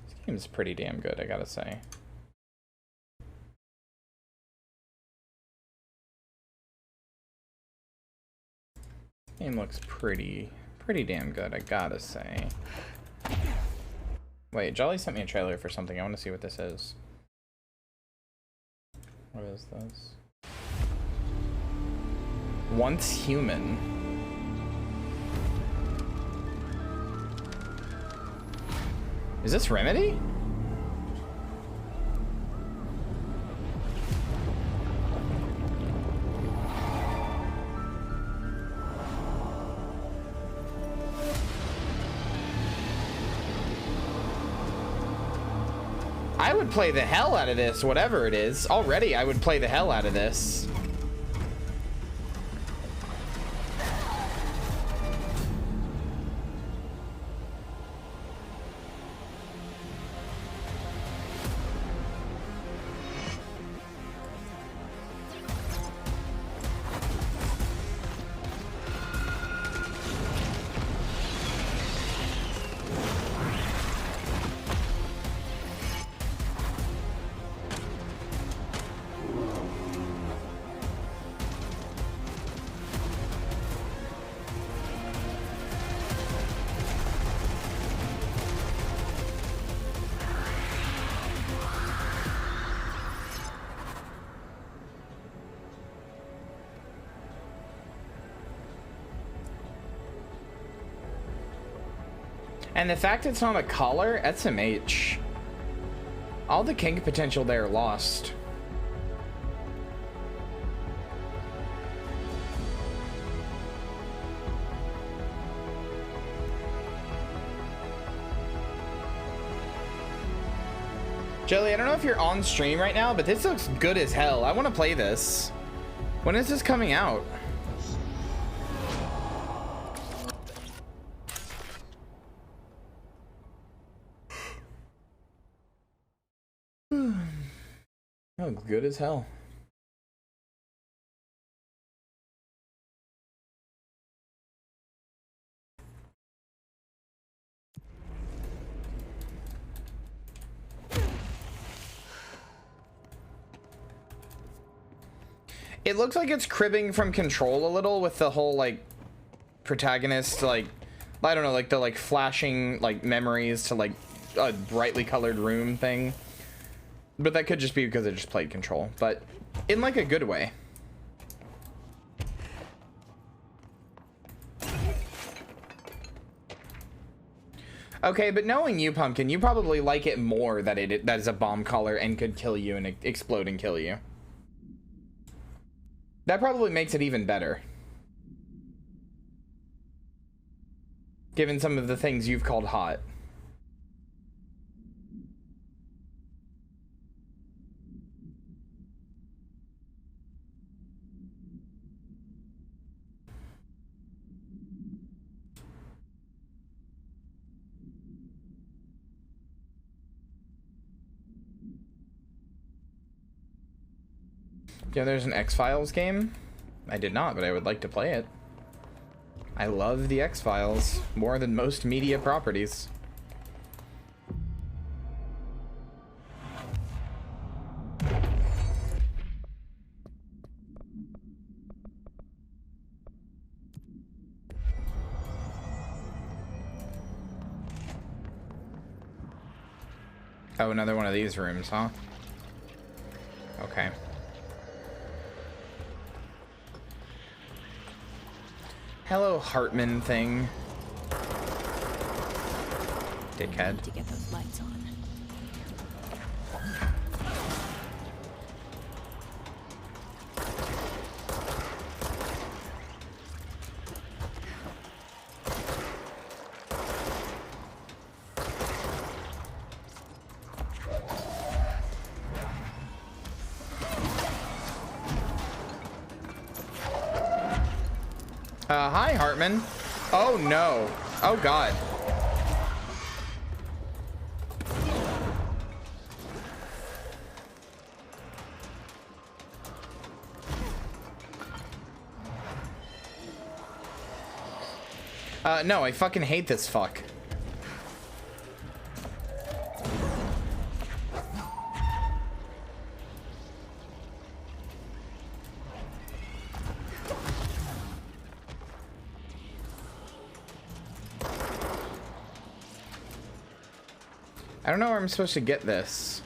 Speaker 1: This game's pretty damn good, I gotta say. Game looks pretty damn good, I gotta say. Wait, Jolly sent me a trailer for something. I want to see what this is. What is this? Once Human. Is this Remedy? I would play the hell out of this, whatever it is. Already, I would play the hell out of this. And the fact it's not a collar, SMH. All the kink potential there lost. Jelly, I don't know if you're on stream right now, but this looks good as hell. I want to play this. When is this coming out? Oh, good as hell. It looks like it's cribbing from Control a little with the whole like protagonist, like I don't know, like the like flashing like memories to like a brightly colored room thing. But that could just be because I just played Control, but in like a good way. Okay, but knowing you, Pumpkin, you probably like it more that that is a bomb collar and could kill you and explode and kill you. That probably makes it even better. Given some of the things you've called hot. Yeah, there's an X-Files game. I did not, but I would like to play it. I love the X-Files more than most media properties. Oh, another one of these rooms, huh? Okay. Hello, Hartman thing. Dickhead.
Speaker 3: To get those lights on.
Speaker 1: Hi, Hartman. Oh, no. Oh, God. No, I fucking hate this fuck. I don't know where I'm supposed to get this.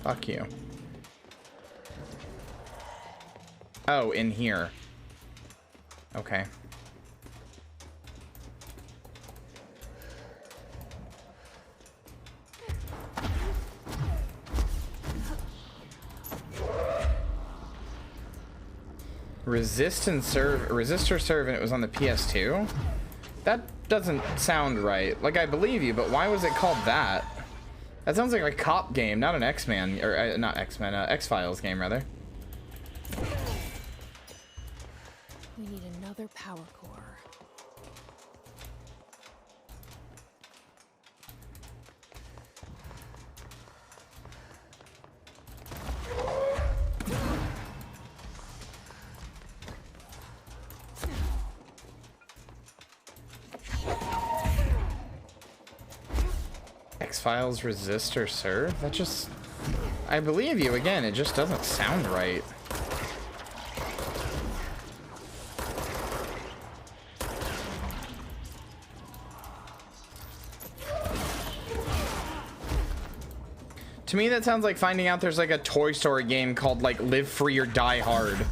Speaker 1: Fuck you. Oh, in here. Okay. Resistor serve, and it was on the PS2? That doesn't sound right. Like, I believe you, but why was it called that? That sounds like a cop game, not an X-Men, or not X-Men, X-Files game, rather.
Speaker 3: We need another power core.
Speaker 1: X-Files resist or serve? That just... I believe you, again, it just doesn't sound right. To me, that sounds like finding out there's like a Toy Story game called like Live Free or Die Hard.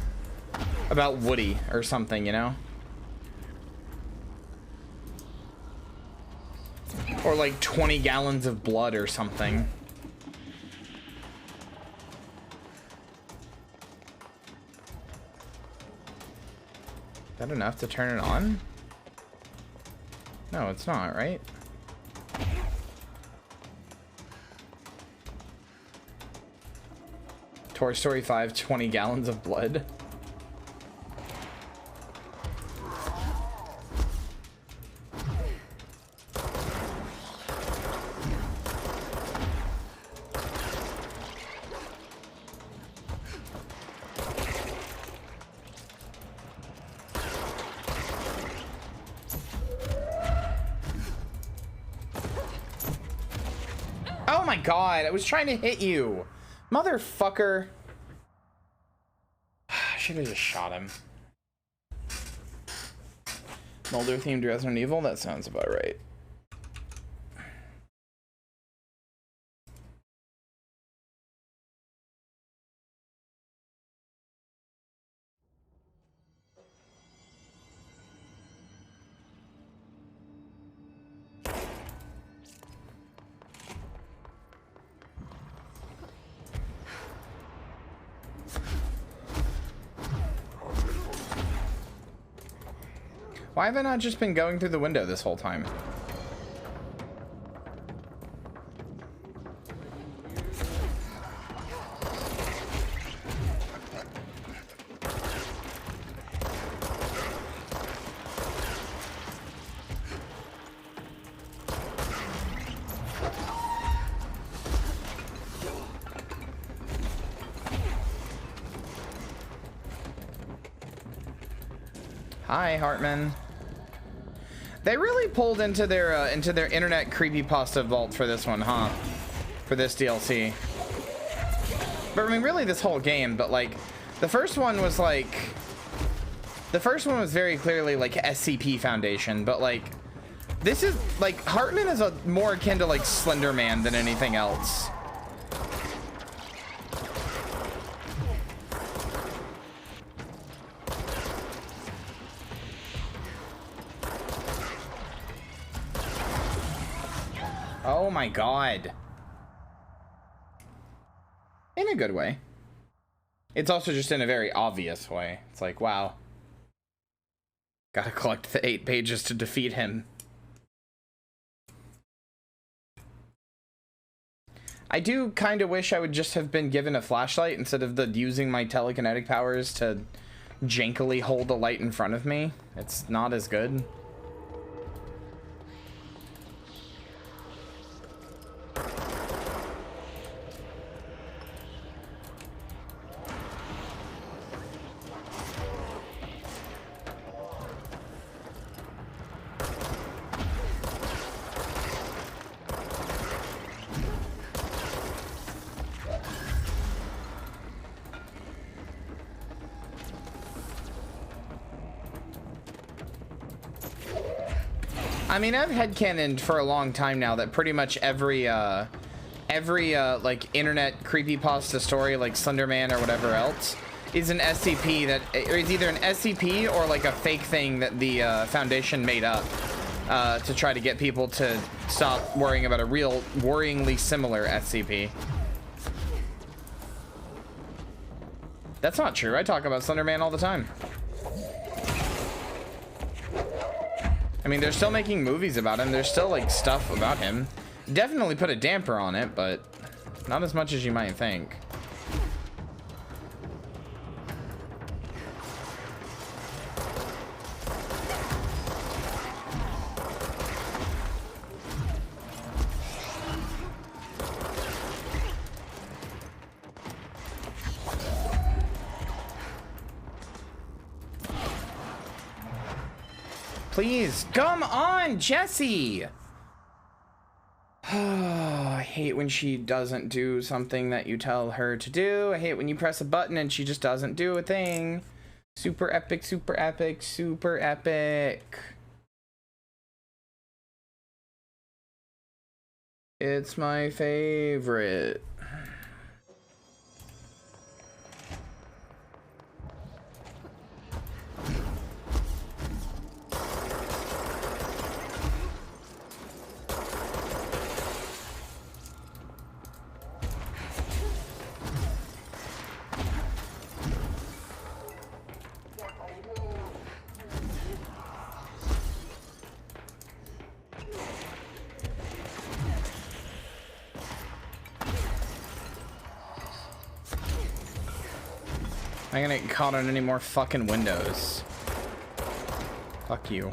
Speaker 1: about Woody or something, you know? Or like 20 gallons of blood or something. Is that enough to turn it on? No, it's not, right? Toy Story 5, 20 gallons of blood. Oh my god, I was trying to hit you. Motherfucker. I should have just shot him. Mulder themed Resident Evil? That sounds about right. Why have I not just been going through the window this whole time? Hi, Hartman. They really pulled into their internet creepypasta vault for this one, huh? For this DLC. But I mean, really, this whole game. But like, the first one was very clearly like SCP Foundation. But like, this is like Hartman is a more akin to like Slender Man than anything else. Oh my god. In a good way. It's also just in a very obvious way. It's like, wow. Gotta collect the 8 pages to defeat him. I do kind of wish I would just have been given a flashlight instead of using my telekinetic powers to jankily hold a light in front of me. It's not as good. I mean, I've headcanoned for a long time now that pretty much every like internet creepypasta story, like Slenderman or whatever else, is an SCP that, or is either an SCP or like a fake thing that the Foundation made up to try to get people to stop worrying about a real, worryingly similar SCP. That's not true. I talk about Slenderman all the time. I mean, they're still making movies about him. There's still, like, stuff about him. Definitely put a damper on it, but not as much as you might think. Please, come on, Jessie! I hate when she doesn't do something that you tell her to do. I hate when you press a button and she just doesn't do a thing. Super epic, super epic, super epic. It's my favorite. I'm gonna get caught on any more fucking windows. Fuck you.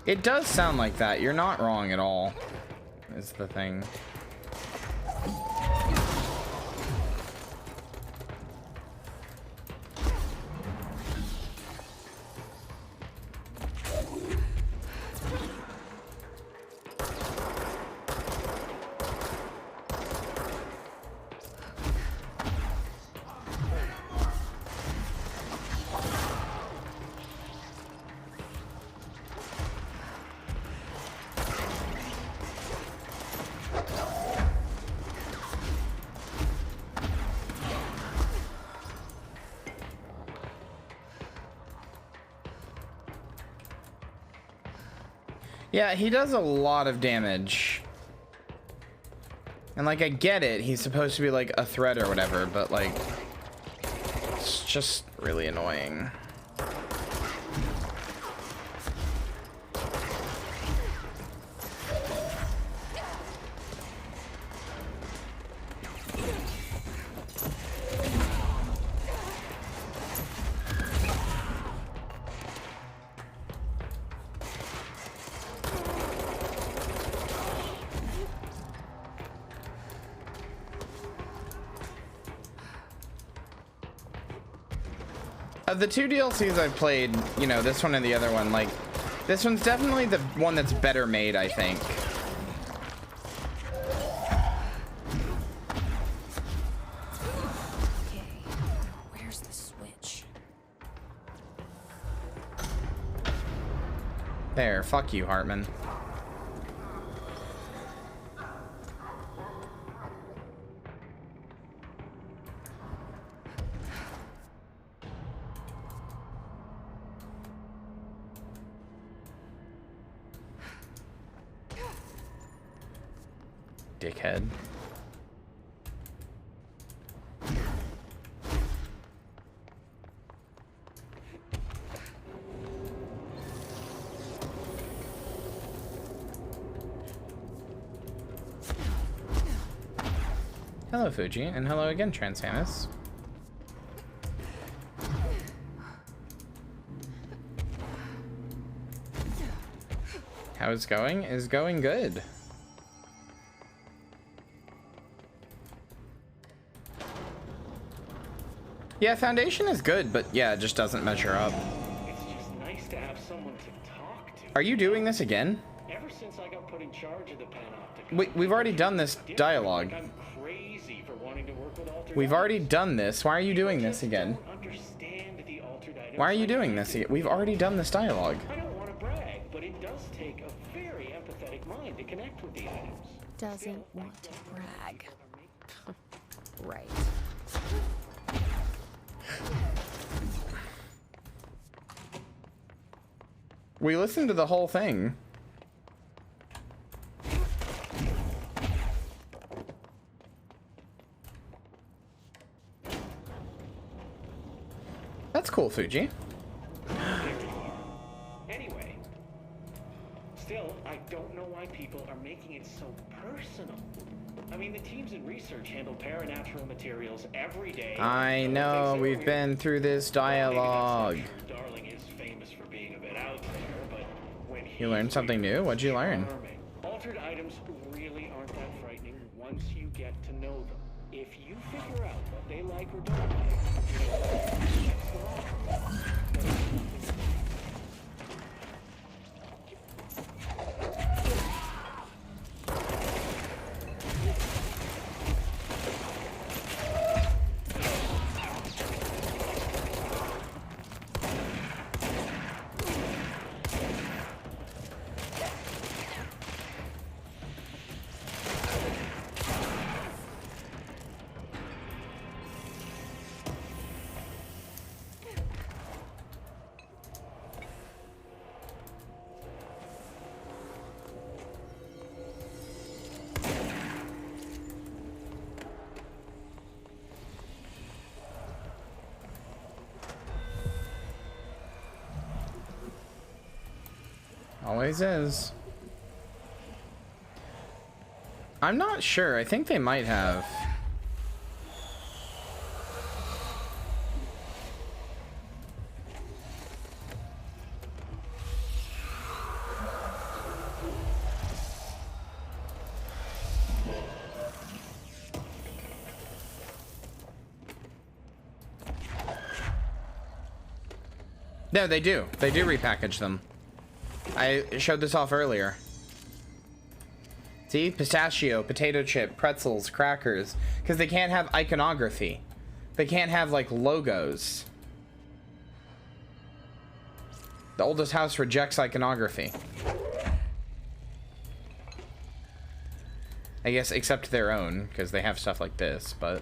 Speaker 1: It does sound like that. You're not wrong at all, is the thing. Yeah, he does a lot of damage. And like, I get it, he's supposed to be like a threat or whatever, but like, it's just really annoying. Of the two DLCs I've played, you know, this one and the other one, like, this one's definitely the one that's better made, I think.
Speaker 3: Okay, where's the switch?
Speaker 1: There, fuck you, Hartman. Dickhead. Hello, Fuji, and hello again, Transanis. How it's going? Is going good. Yeah, Foundation is good, but yeah, it just doesn't measure up.
Speaker 9: It's just nice to have someone to talk to.
Speaker 1: Are you doing this again?
Speaker 9: Ever since I got put in charge of the Panopticon,
Speaker 1: We've already done this dialogue.
Speaker 9: I'm crazy for wanting to work with altered
Speaker 1: We've already
Speaker 9: items.
Speaker 1: done this. Why are you doing this again?
Speaker 9: Understand the altered items.
Speaker 1: Why are you doing this again? We've already done this dialogue.
Speaker 9: I don't want to brag, but it does take a very empathetic mind to connect with the items.
Speaker 3: Doesn't want to brag. Right.
Speaker 1: We listened to the whole thing. That's cool, Fuji.
Speaker 9: Anyway, still, I don't know why people are making it so personal. I mean, the teams in research handle paranatural materials every day.
Speaker 1: I know, we've been through this dialogue.
Speaker 9: Darling is famous for being a bit out there, but when
Speaker 1: You learned something new? What'd you learn?
Speaker 9: altered items really aren't that frightening once you get to know them. If you figure out what they like or don't like,
Speaker 1: Always is. I'm not sure. I think they might have. No, they do. They do repackage them. I showed this off earlier. See? Pistachio, potato chip, pretzels, crackers. Because they can't have iconography. They can't have, like, logos. The oldest house rejects iconography. I guess except their own, because they have stuff like this, but...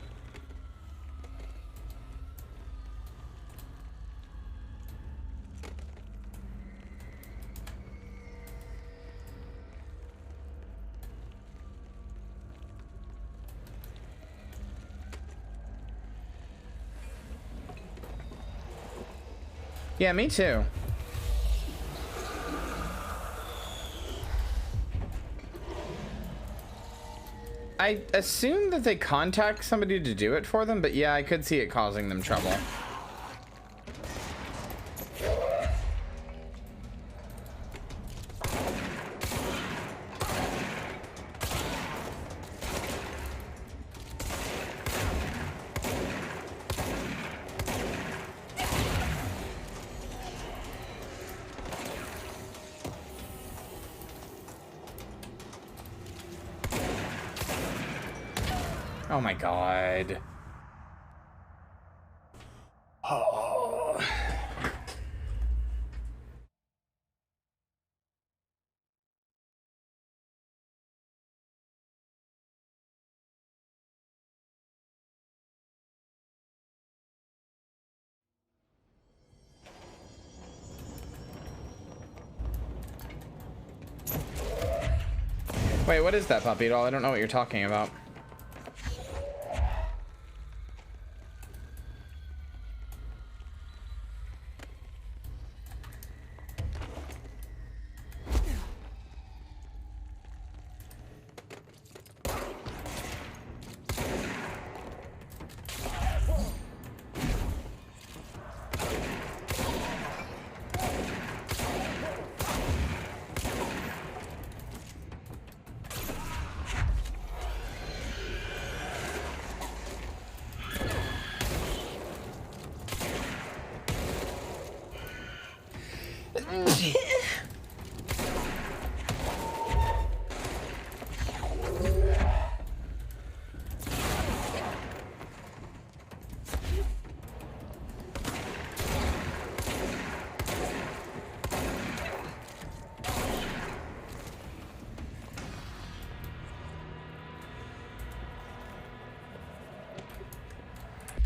Speaker 1: Yeah, me too. I assume that they contact somebody to do it for them, but yeah, I could see it causing them trouble. Oh my god. Oh. Wait, what is that puppy doll? I don't know what you're talking about.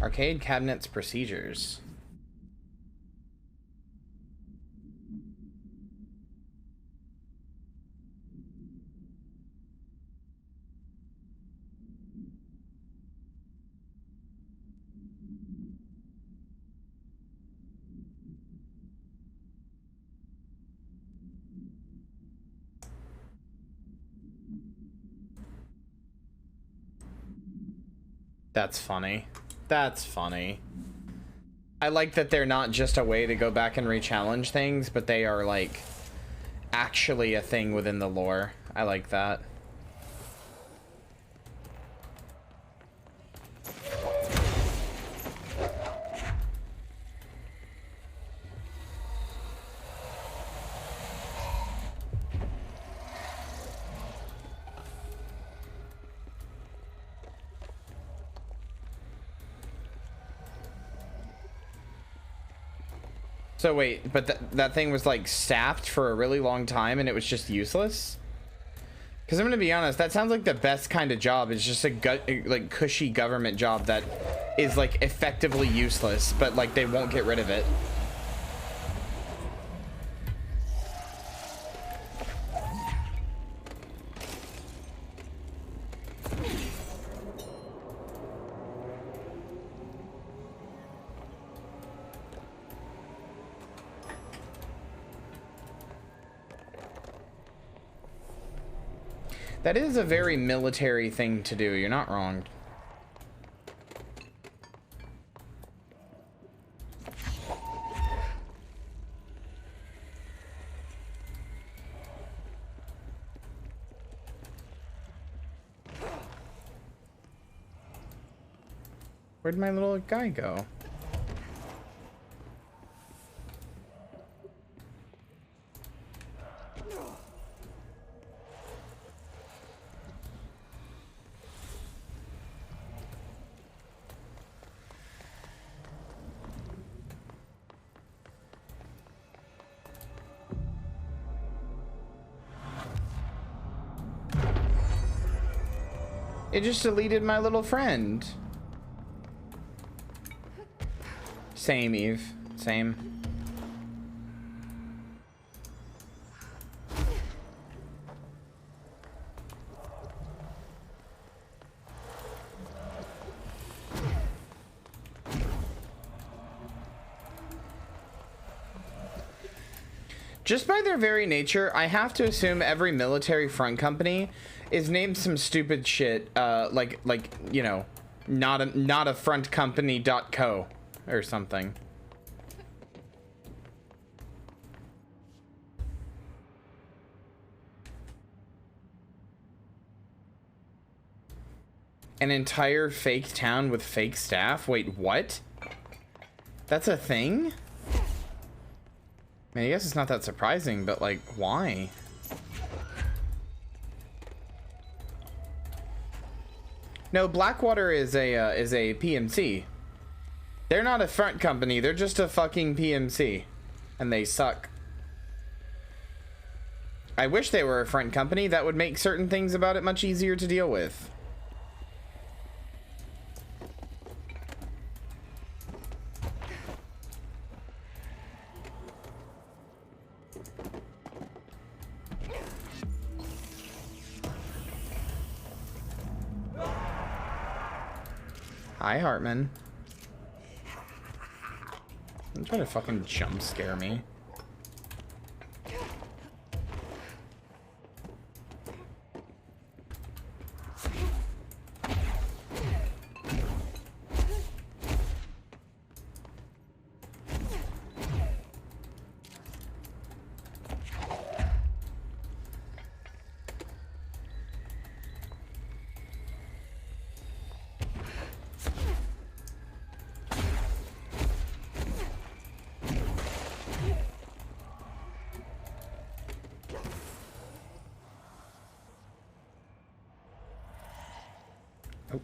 Speaker 1: Arcade cabinets procedures. That's funny. That's funny. I like that they're not just a way to go back and re-challenge things, but they are, like, actually a thing within the lore. I like that. So wait, but that thing was like staffed for a really long time and it was just useless? Because I'm gonna be honest, that sounds like the best kind of job. It's just a like cushy government job that is like effectively useless, but like they won't get rid of it. That is a very military thing to do. You're not wrong. Where'd my little guy go? It just deleted my little friend. Same, Eve. Same. Just by their very nature, I have to assume every military front company is named some stupid shit, like you know, not a front company.co or something. An entire fake town with fake staff? Wait, what? That's a thing? I mean, I guess it's not that surprising, but like, why? No, Blackwater is a PMC. They're not a front company, they're just a fucking PMC. And they suck. I wish they were a front company, that would make certain things about it much easier to deal with. Hi, Hartman. Don't try to fucking jump scare me.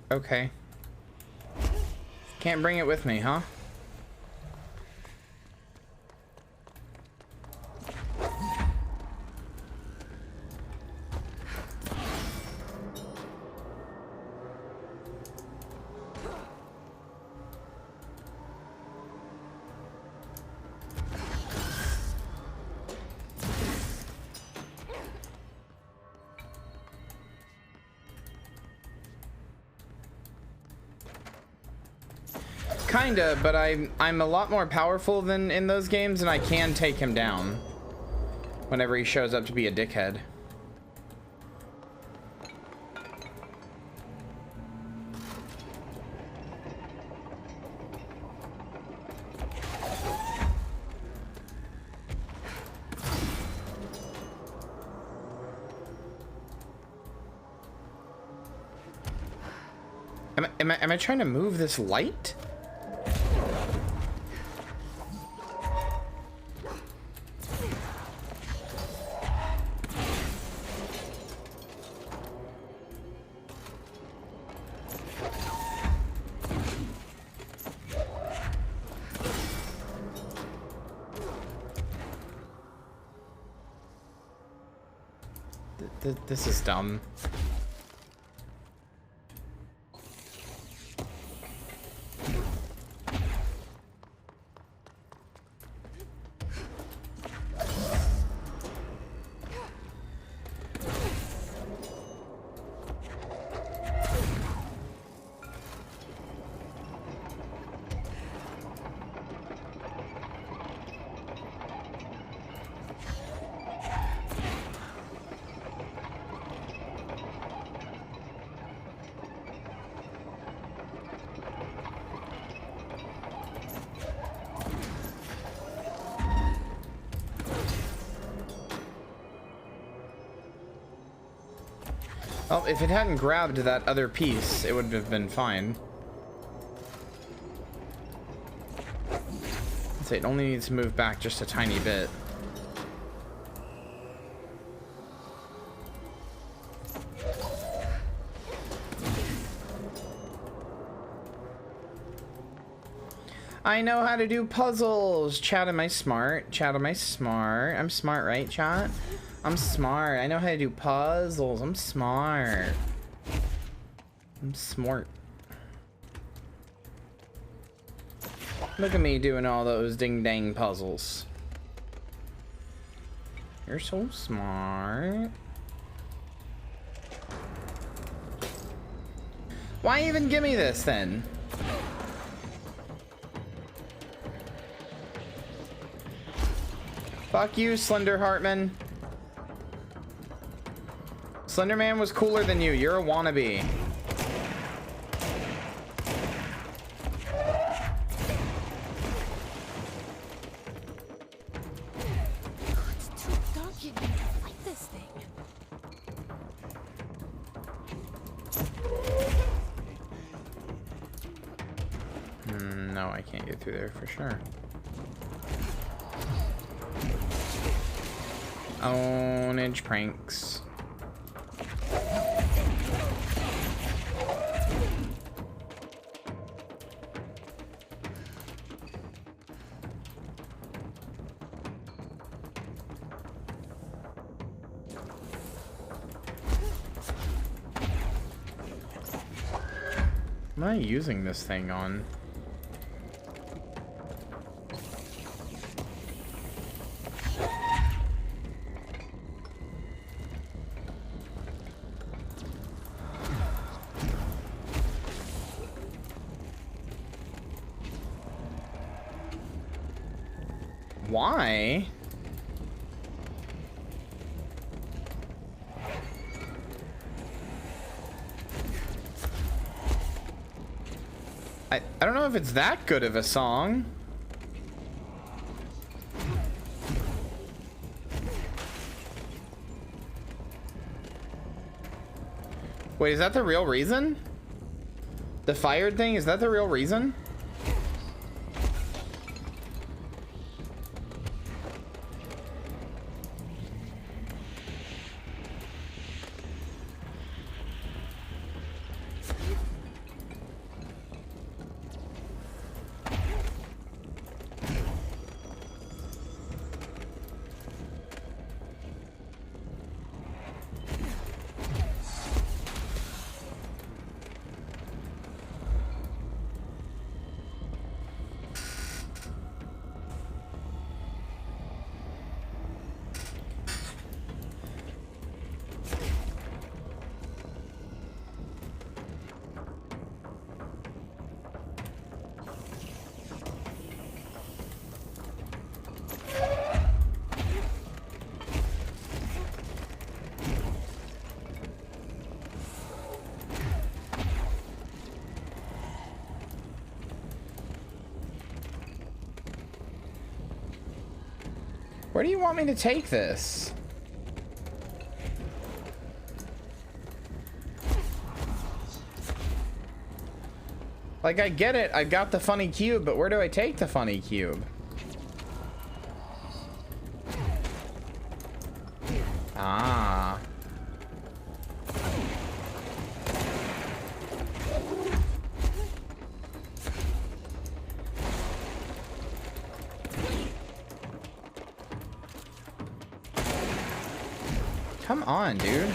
Speaker 1: Okay. Can't bring it with me, huh? Kinda, but I'm a lot more powerful than in those games, and I can take him down whenever he shows up to be a dickhead. Am I trying to move this light? This is dumb. Well, if it hadn't grabbed that other piece, it would have been fine. So it only needs to move back just a tiny bit. I know how to do puzzles. Chat, am I smart? Chat, am I smart? I'm smart, right, chat? I'm smart. I know how to do puzzles. I'm smart. I'm smart. Look at me doing all those ding-dang puzzles. You're so smart. Why even give me this then? Fuck you, Slender Hartman. Slender Man was cooler than you. You're a wannabe.
Speaker 3: It's too dark in here. I like this thing.
Speaker 1: No, I can't get through there for sure. Ownage pranks. What am I using this thing on? Why? I don't know if it's that good of a song. Wait, is that the real reason? The fired thing, is that the real reason? Where do you want me to take this? Like, I get it. I've got the funny cube, but where do I take the funny cube? Ah. Come on, dude.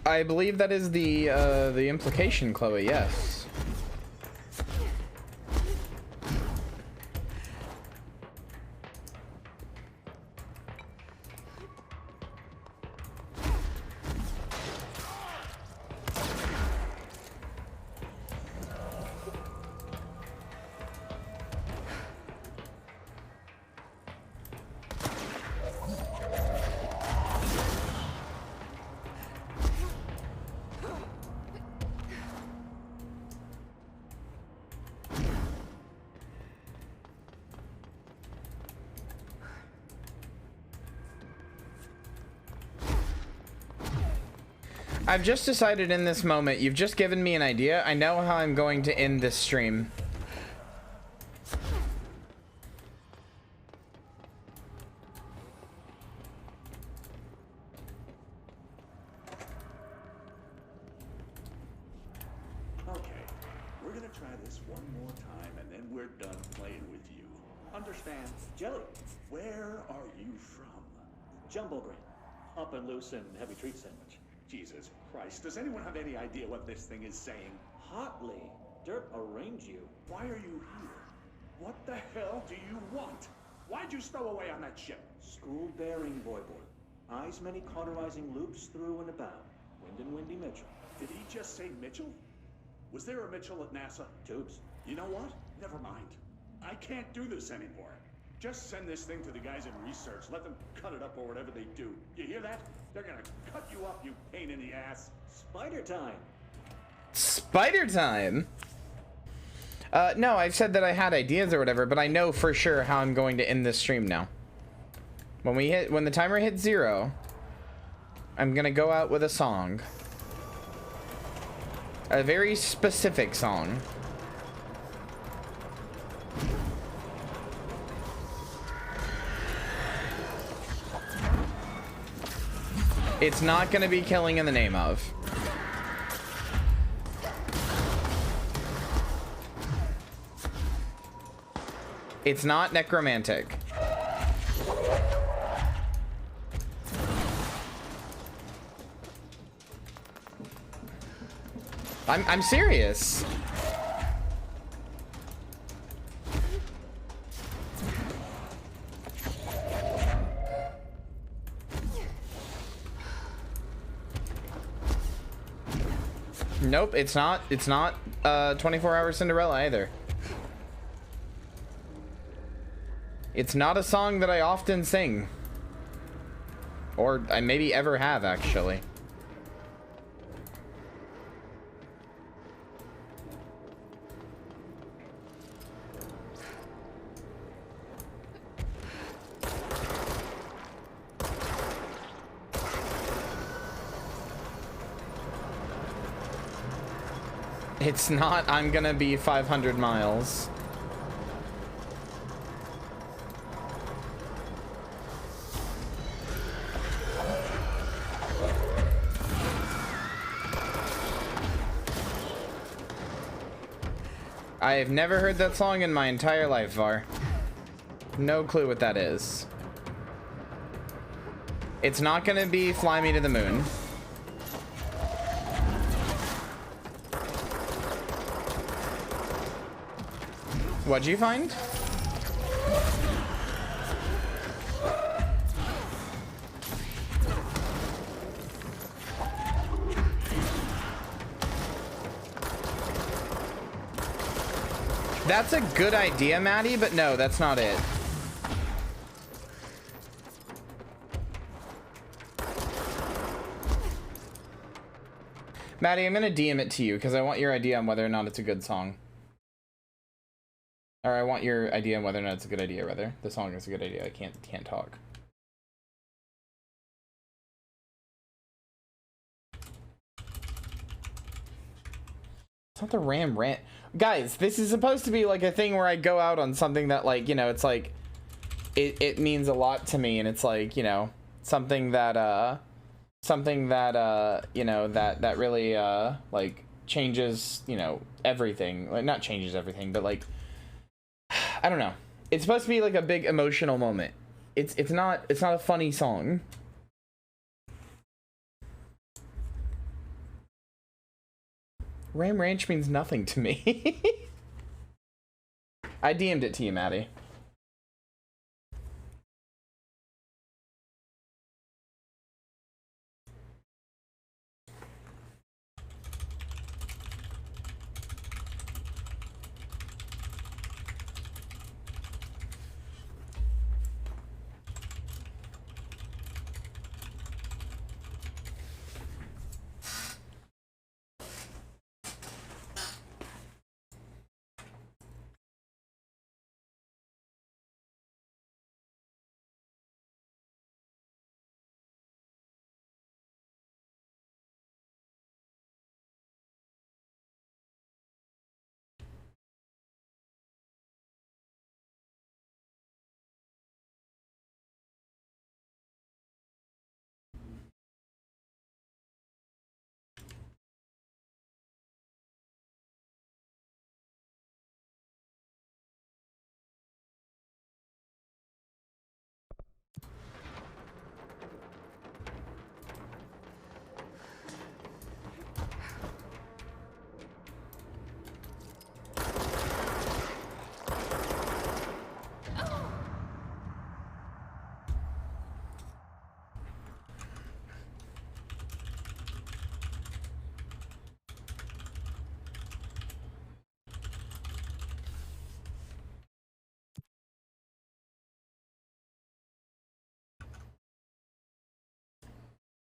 Speaker 1: I believe that is the implication, Chloe. Yes. I've just decided in this moment, you've just given me an idea. I know how I'm going to end this stream.
Speaker 7: Okay, we're gonna try this one more time and then we're done playing with you. Understand?
Speaker 14: Jelly.
Speaker 7: Where are you from?
Speaker 14: Jumbo grain. Up and loose and heavy treat sandwich.
Speaker 7: Jesus Christ, does anyone have any idea what this thing is saying?
Speaker 14: Hotly. Dirt arrange you.
Speaker 7: Why are you here? What the hell do you want? Why'd you stow away on that ship?
Speaker 14: School bearing, boy. Eyes many cauterizing loops through and about. Wind and Windy Mitchell.
Speaker 7: Did he just say Mitchell? Was there a Mitchell at NASA?
Speaker 14: Tubes.
Speaker 7: You know what? Never mind. I can't do this anymore. Just send this thing to the guys in research. Let them cut it up or whatever they do. You hear that? They're gonna cut you up, you pain in the ass.
Speaker 14: Spider time.
Speaker 1: Spider time? No, I said that I had ideas or whatever, but I know for sure how I'm going to end this stream now. When the timer hits 0, I'm gonna go out with a song. A very specific song. It's not gonna be Killing in the Name of. It's not Necromantic. I'm serious. Nope, it's not 24-Hour Cinderella either. It's not a song that I often sing. Or I maybe ever have, actually. It's not I'm gonna be 500 miles. I have never heard that song in my entire life, Var. No clue what that is. It's not gonna be Fly Me to the Moon. What'd you find? That's a good idea, Maddie, but no, that's not it. Maddie, I'm gonna DM it to you because I want your idea on whether or not it's a good song. Or I want your idea on whether or not it's a good idea, rather. The song is a good idea. I can't talk. It's not the Ram rant. Guys, this is supposed to be like a thing where I go out on something that, like, you know, it's like it means a lot to me, and it's like, you know, something that you know, that really like changes, you know, everything. Like, not changes everything, but like, I don't know. It's supposed to be like a big emotional moment. It's not a funny song. Ram Ranch means nothing to me. I DM'd it to you, Maddie.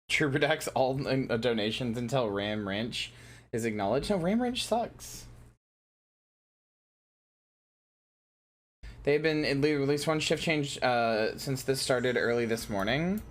Speaker 1: Trooper decks all donations until Ram Ranch is acknowledged. No, Ram Ranch sucks. They've been at least one shift change since this started early this morning.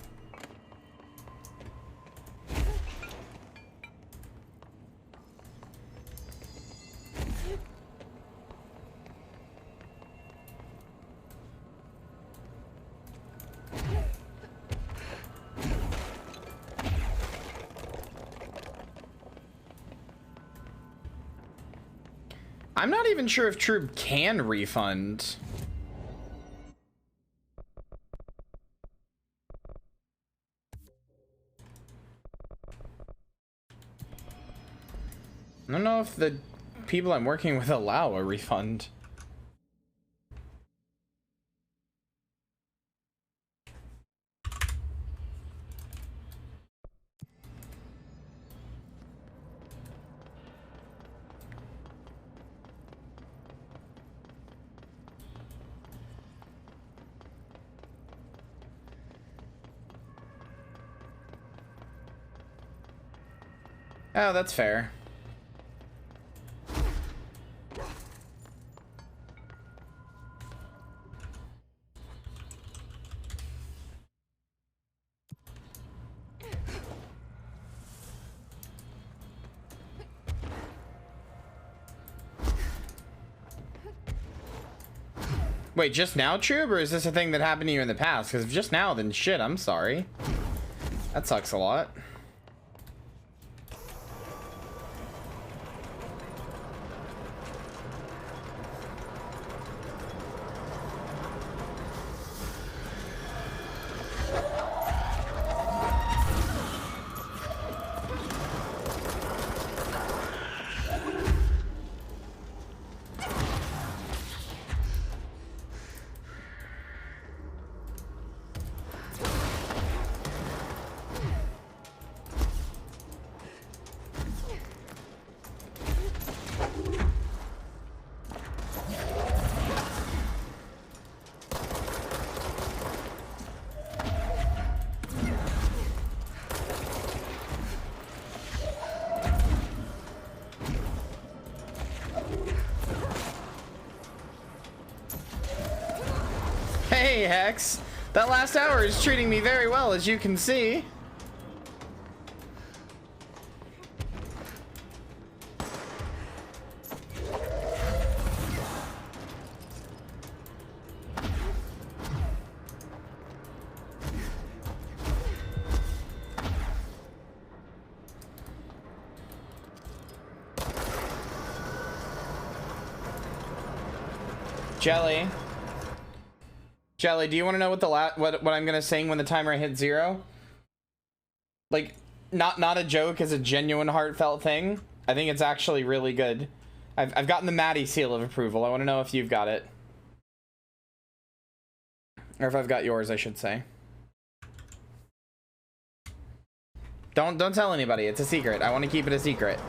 Speaker 1: I'm not even sure if Troop can refund. I don't know if the people I'm working with allow a refund. Oh, that's fair. Wait, just now, Trube, or is this a thing that happened to you in the past? Because if just now, then shit, I'm sorry. That sucks a lot. Hey, Hex. That last hour is treating me very well, as you can see. Jelly, do you want to know what the what I'm gonna sing when the timer hits 0? Like, not a joke, as a genuine heartfelt thing. I think it's actually really good. I've gotten the Maddie seal of approval. I want to know if you've got it. Or if I've got yours, I should say. Don't tell anybody. It's a secret. I want to keep it a secret.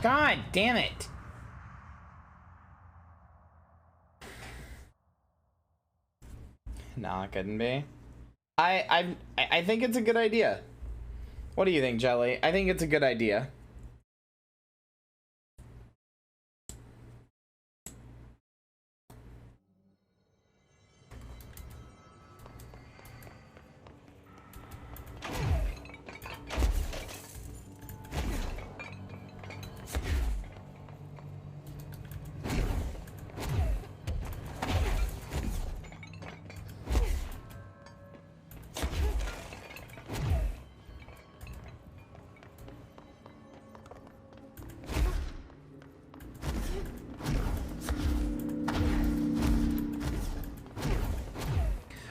Speaker 1: God damn it. No, it couldn't be. I think it's a good idea. What do you think, Jelly? I think it's a good idea.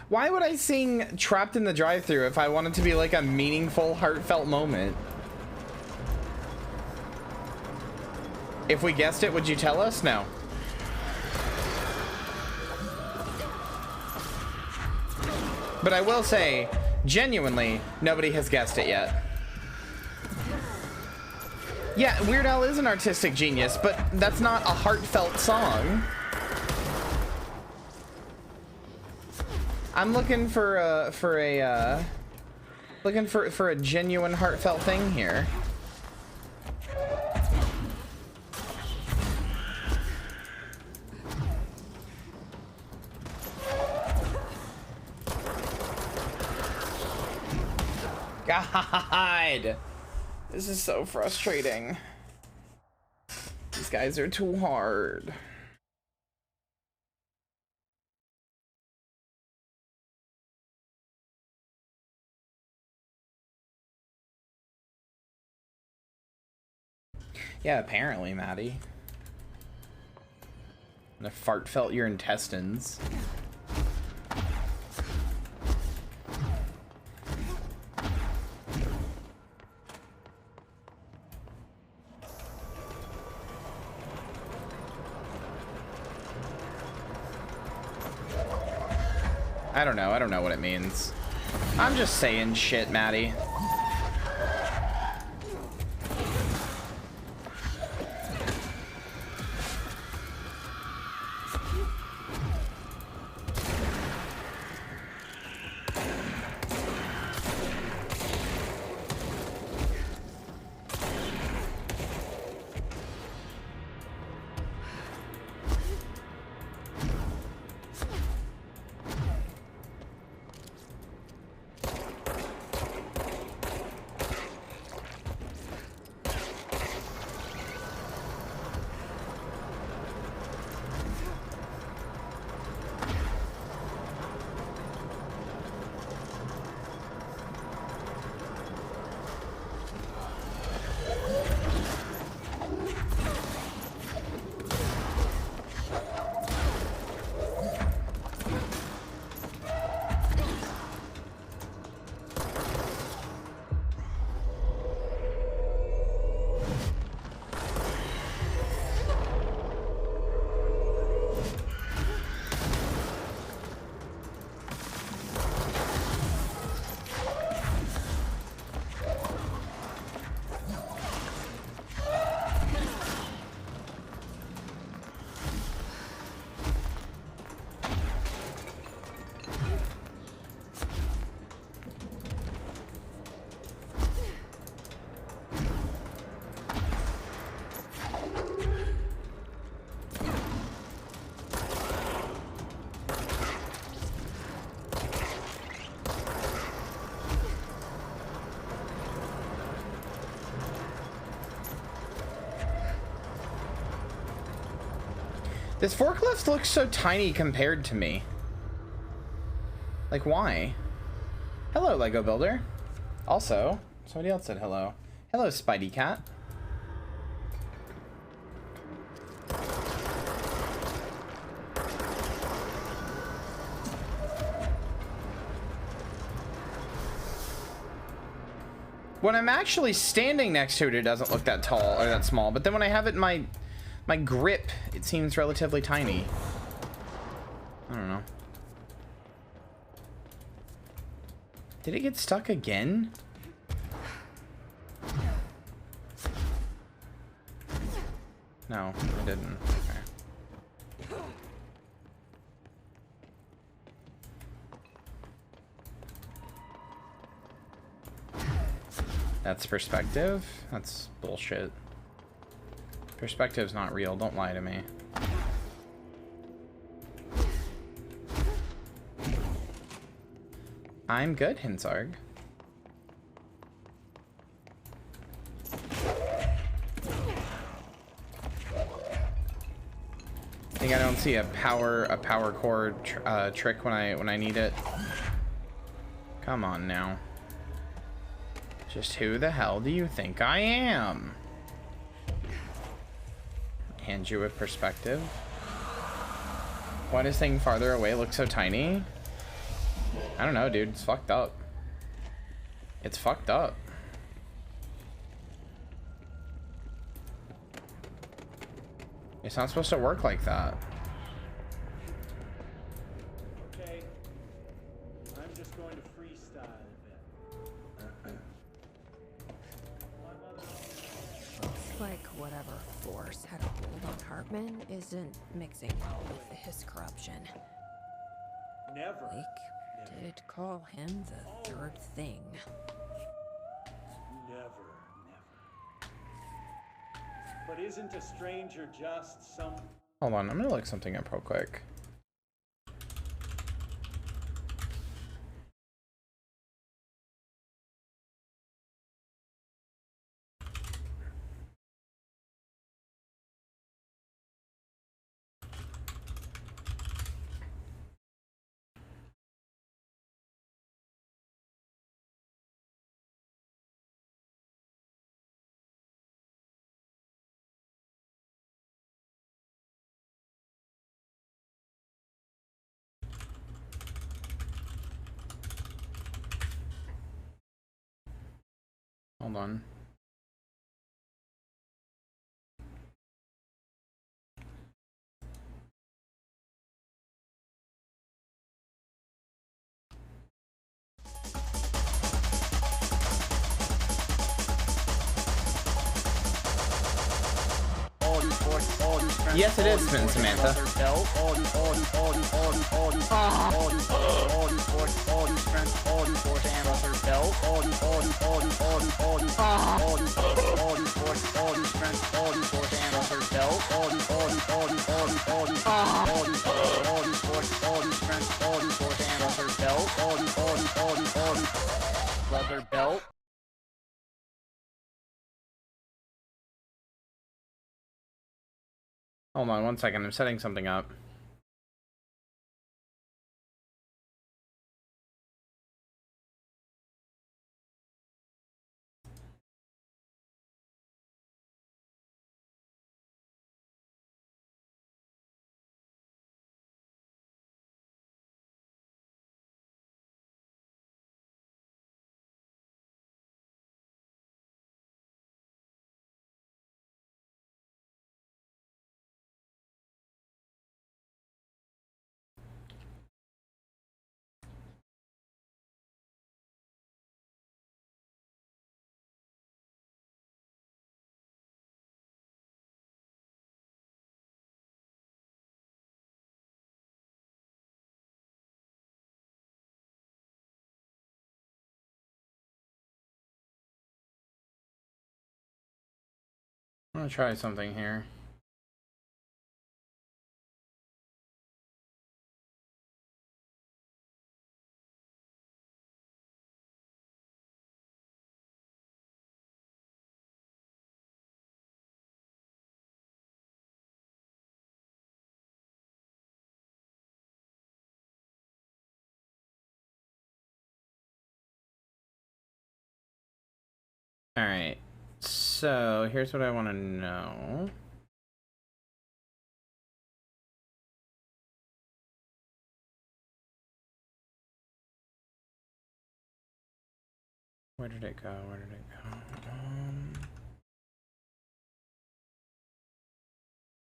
Speaker 1: Why would I sing Trapped in the Drive-Thru if I want it to be like a meaningful, heartfelt moment? If we guessed it, would you tell us? No. But I will say, genuinely, nobody has guessed it yet. Yeah, Weird Al is an artistic genius, but that's not a heartfelt song. I'm looking for a genuine heartfelt thing here. God, this is so frustrating. These guys are too hard. Yeah, apparently, Maddie. The fart felt your intestines. I don't know what it means. I'm just saying shit, Maddie. This forklift looks so tiny compared to me. Like, why? Hello, Lego Builder. Also, somebody else said hello. Hello, Spidey Cat. When I'm actually standing next to it, it doesn't look that tall or that small. But then when I have it in my grip, it seems relatively tiny. I don't know. Did it get stuck again? No, it didn't. Okay. That's perspective? That's bullshit. Perspective's not real. Don't lie to me. I'm good, Hinsarg. Think I don't see a power cord trick when I need it. Come on now. Just who the hell do you think I am? Hand you a perspective. Why does thing farther away look so tiny? I don't know, dude. It's fucked up. It's fucked up. It's not supposed to work like that.
Speaker 14: Okay. I'm just going to freestyle a bit.
Speaker 3: Looks like whatever force had a hold on Hartman isn't mixing well with his corruption.
Speaker 14: Never.
Speaker 3: Blake did call him the third thing.
Speaker 14: Never. But isn't a stranger just some...
Speaker 1: Hold on, I'm gonna look something up real quick. Hold on. Yes, it is, Samantha.
Speaker 11: Leather belt.
Speaker 1: Hold on one second. I'm setting something up. I'm gonna try something here. Alright. So, here's what I want to know. Where did it go? Where did it go?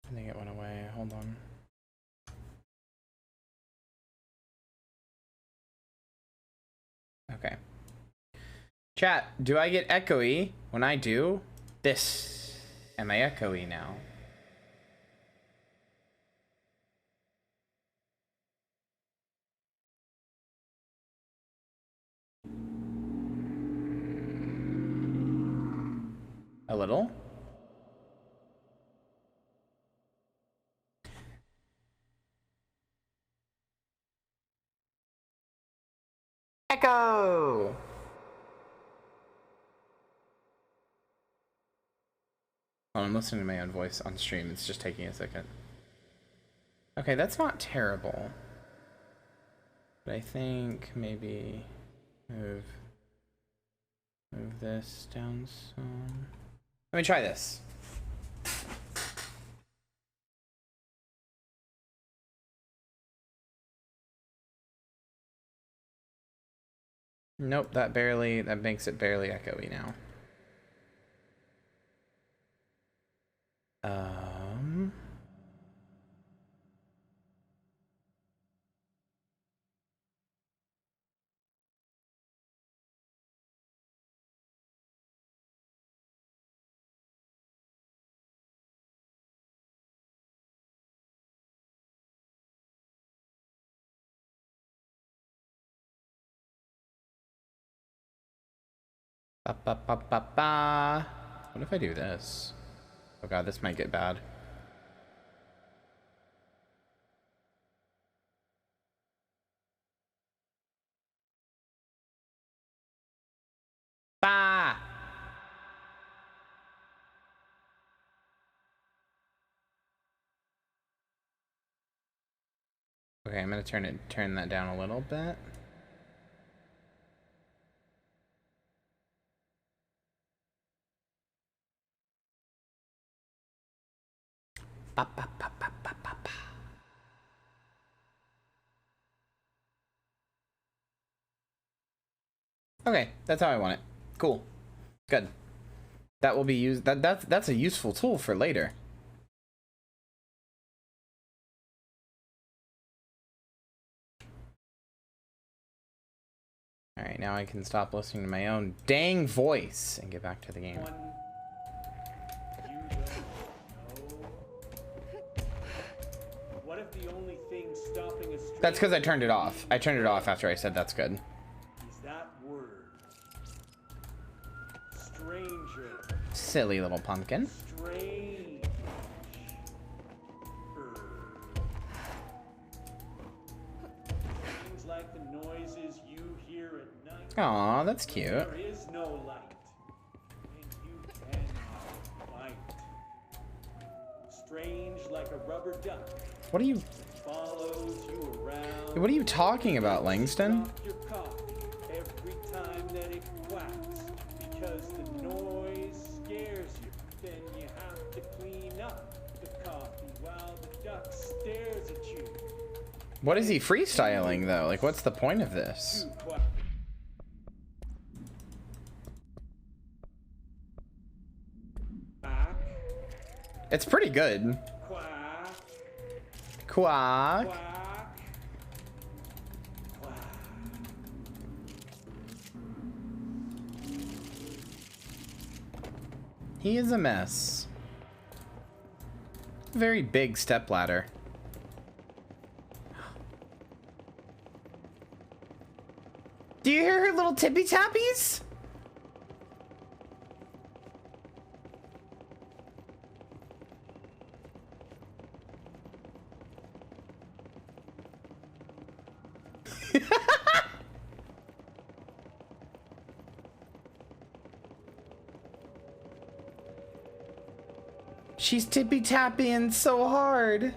Speaker 1: I think it went away. Hold on. Okay. Chat, do I get echoey? When I do, this. Am I echoey now? A little? Echo! Oh, I'm listening to my own voice on stream. It's just taking a second. Okay, that's not terrible. But I think maybe move this down some. Let me try this. Nope, that makes it barely echoey now. Ba, ba, ba, ba, ba. What if I do this? Oh god, this might get bad. Ba! Okay, I'm gonna turn that down a little bit. Ba, ba, ba, ba, ba, ba, ba. Okay, that's how I want it. Cool. Good. That will be used. That's a useful tool for later. All right, now I can stop listening to my own dang voice and get back to the game.
Speaker 15: What if the only thing stopping a stranger?
Speaker 1: That's because I turned it off. I turned it off after I said that's good.
Speaker 15: Is that word? Stranger.
Speaker 1: Silly little pumpkin.
Speaker 15: Strange. Things like the noises you hear at night.
Speaker 1: Aw, that's cute.
Speaker 15: There is no light, and you cannot fight. Strange like a rubber duck.
Speaker 1: What are you?
Speaker 15: Follows you around.
Speaker 1: What are you talking about, Langston?
Speaker 15: Drop your coffee every time that it quacks, because the noise scares you. Then you have to clean up the coffee while the duck stares at you.
Speaker 1: What is he freestyling though? Like, what's the point of this? It's pretty good. Quack. He is a mess. Very big stepladder. Do you hear her little tippy tappies? She's tippy tapping so hard.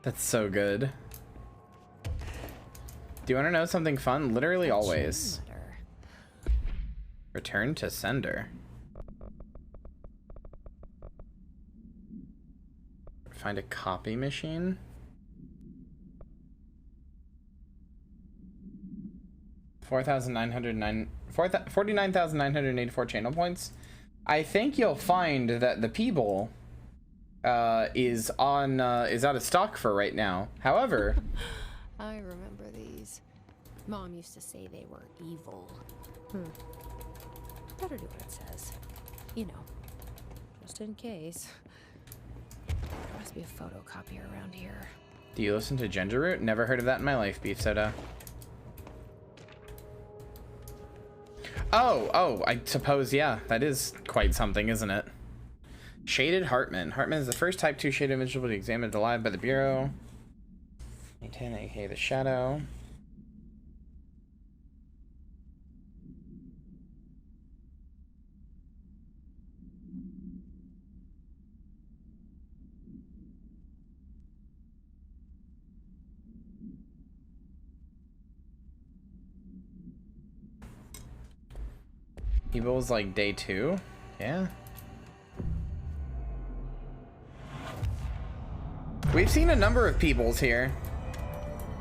Speaker 1: That's so good. Do you want to know something fun? Literally always. Return to sender. Find a copy machine. 49,984 channel points. I think you'll find that the people is out of stock for right now. However,
Speaker 3: I remember these. Mom used to say they were evil. Better do what it says. You know, just in case. There must be a photocopier around here.
Speaker 1: do you listen to Ginger Root? Never heard of that in my life, Beef Soda. Oh, I suppose, yeah, that is quite something, isn't it? Shaded Hartman. Hartman is the first Type 2 shaded individual to be examined alive by the Bureau. Maintain aka the Shadow. Evil was like day 2? Yeah. We've seen a number of peoples here.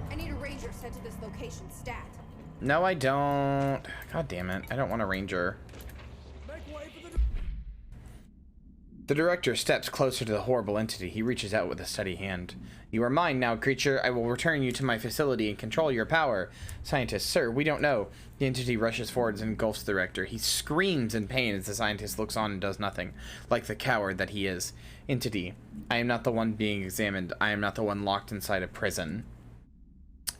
Speaker 16: I need a ranger sent to this location stat.
Speaker 1: No, I don't. God damn it. I don't want a ranger. The director steps closer to the horrible entity. He reaches out with a steady hand. You are mine now, creature. I will return you to my facility and control your power. Scientist, sir, we don't know. The entity rushes forwards and engulfs the director. He screams in pain as the scientist looks on and does nothing, like the coward that he is. Entity, I am not the one being examined. I am not the one locked inside a prison.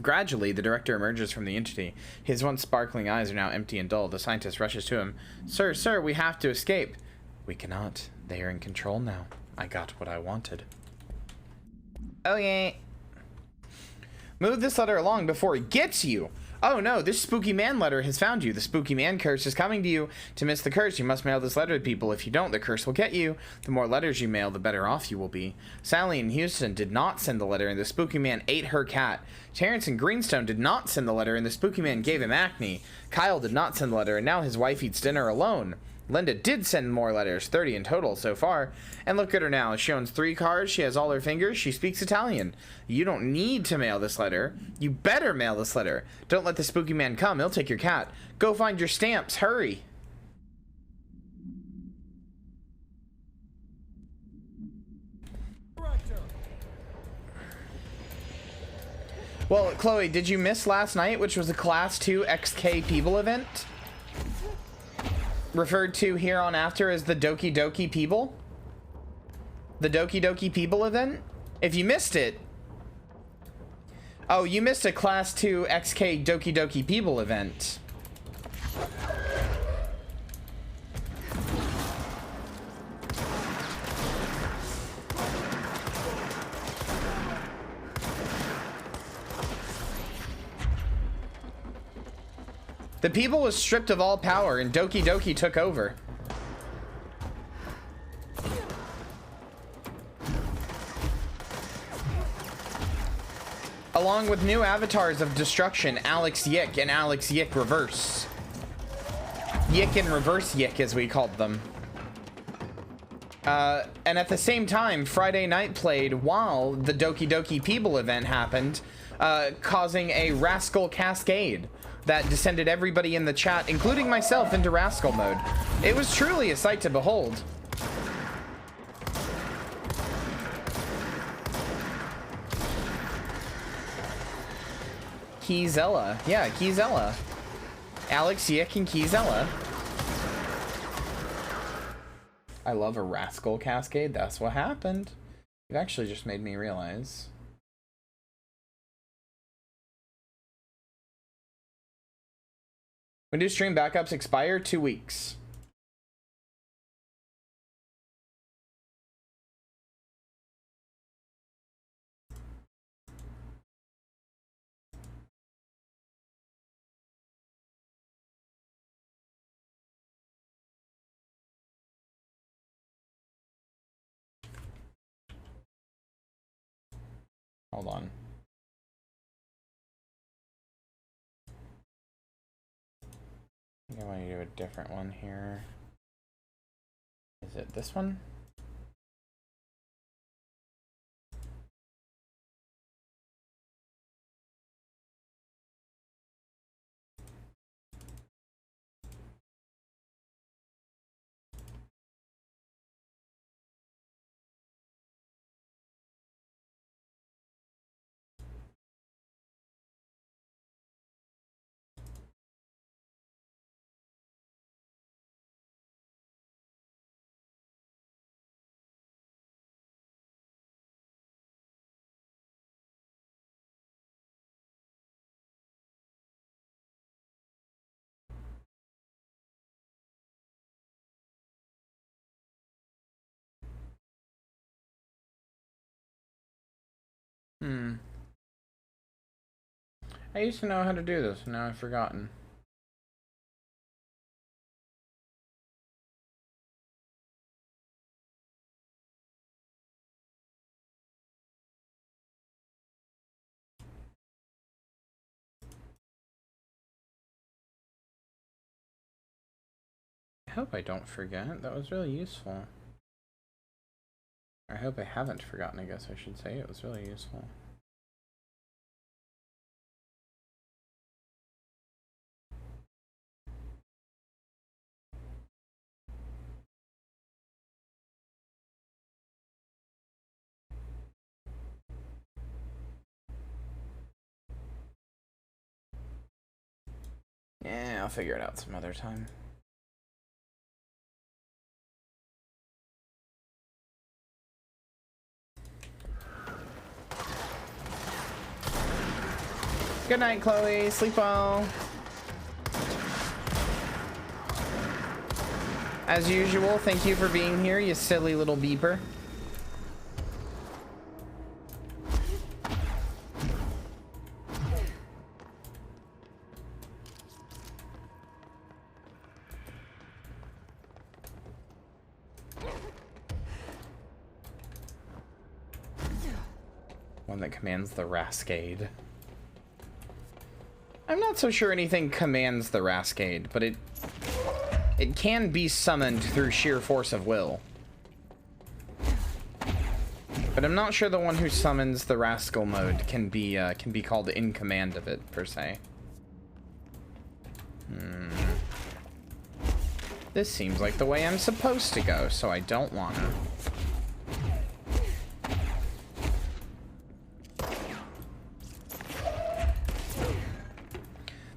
Speaker 1: Gradually, the director emerges from the entity. His once sparkling eyes are now empty and dull. The scientist rushes to him. Sir, we have to escape. We cannot. They are in control now. I got what I wanted. Okay. Move this letter along before he gets you. Oh no, this spooky man letter has found you. The spooky man curse is coming to you. To miss the curse, you must mail this letter to people. If you don't, the curse will get you. The more letters you mail, the better off you will be. Sally in Houston did not send the letter, and the spooky man ate her cat. Terrence in Greenstone did not send the letter, and the spooky man gave him acne. Kyle did not send the letter, and now his wife eats dinner alone. Linda did send more letters, 30 in total so far. And look at her now. She owns 3 cars. She has all her fingers. She speaks Italian. You don't need to mail this letter. You better mail this letter. Don't let the spooky man come. He'll take your cat. Go find your stamps. Hurry. Well, Chloe, did you miss last night, which was a Class 2 XK People event? Referred to here on after as the Doki Doki People? The Doki Doki People event? If you missed it... Oh, you missed a Class 2 XK Doki Doki People event. The people was stripped of all power and Doki Doki took over. Along with new avatars of destruction, Alex Yik and Alex Yik Reverse. Yik and Reverse Yik, as we called them. And at the same time, Friday Night played while the Doki Doki People event happened, causing a Rascal Cascade that descended everybody in the chat, including myself, into Rascal mode. It was truly a sight to behold. Keyzella. Yeah, Keyzella. Alex Yik and Keyzella. I love a Rascal Cascade. That's what happened. It actually just made me realize. When do stream backups expire? 2 weeks. Hold on. I think I want to do a different one here. Is it this one? I used to know how to do this, and now I've forgotten. I hope I don't forget. That was really useful. I hope I haven't forgotten, I guess I should say. It was really useful. Yeah, I'll figure it out some other time. Good night, Chloe. Sleep well. As usual, thank you for being here, you silly little beeper. One that commands the Rascade. I'm not so sure anything commands the Rascade, but it can be summoned through sheer force of will. But I'm not sure the one who summons the Rascal mode can be called in command of it, per se. This seems like the way I'm supposed to go, so I don't wanna.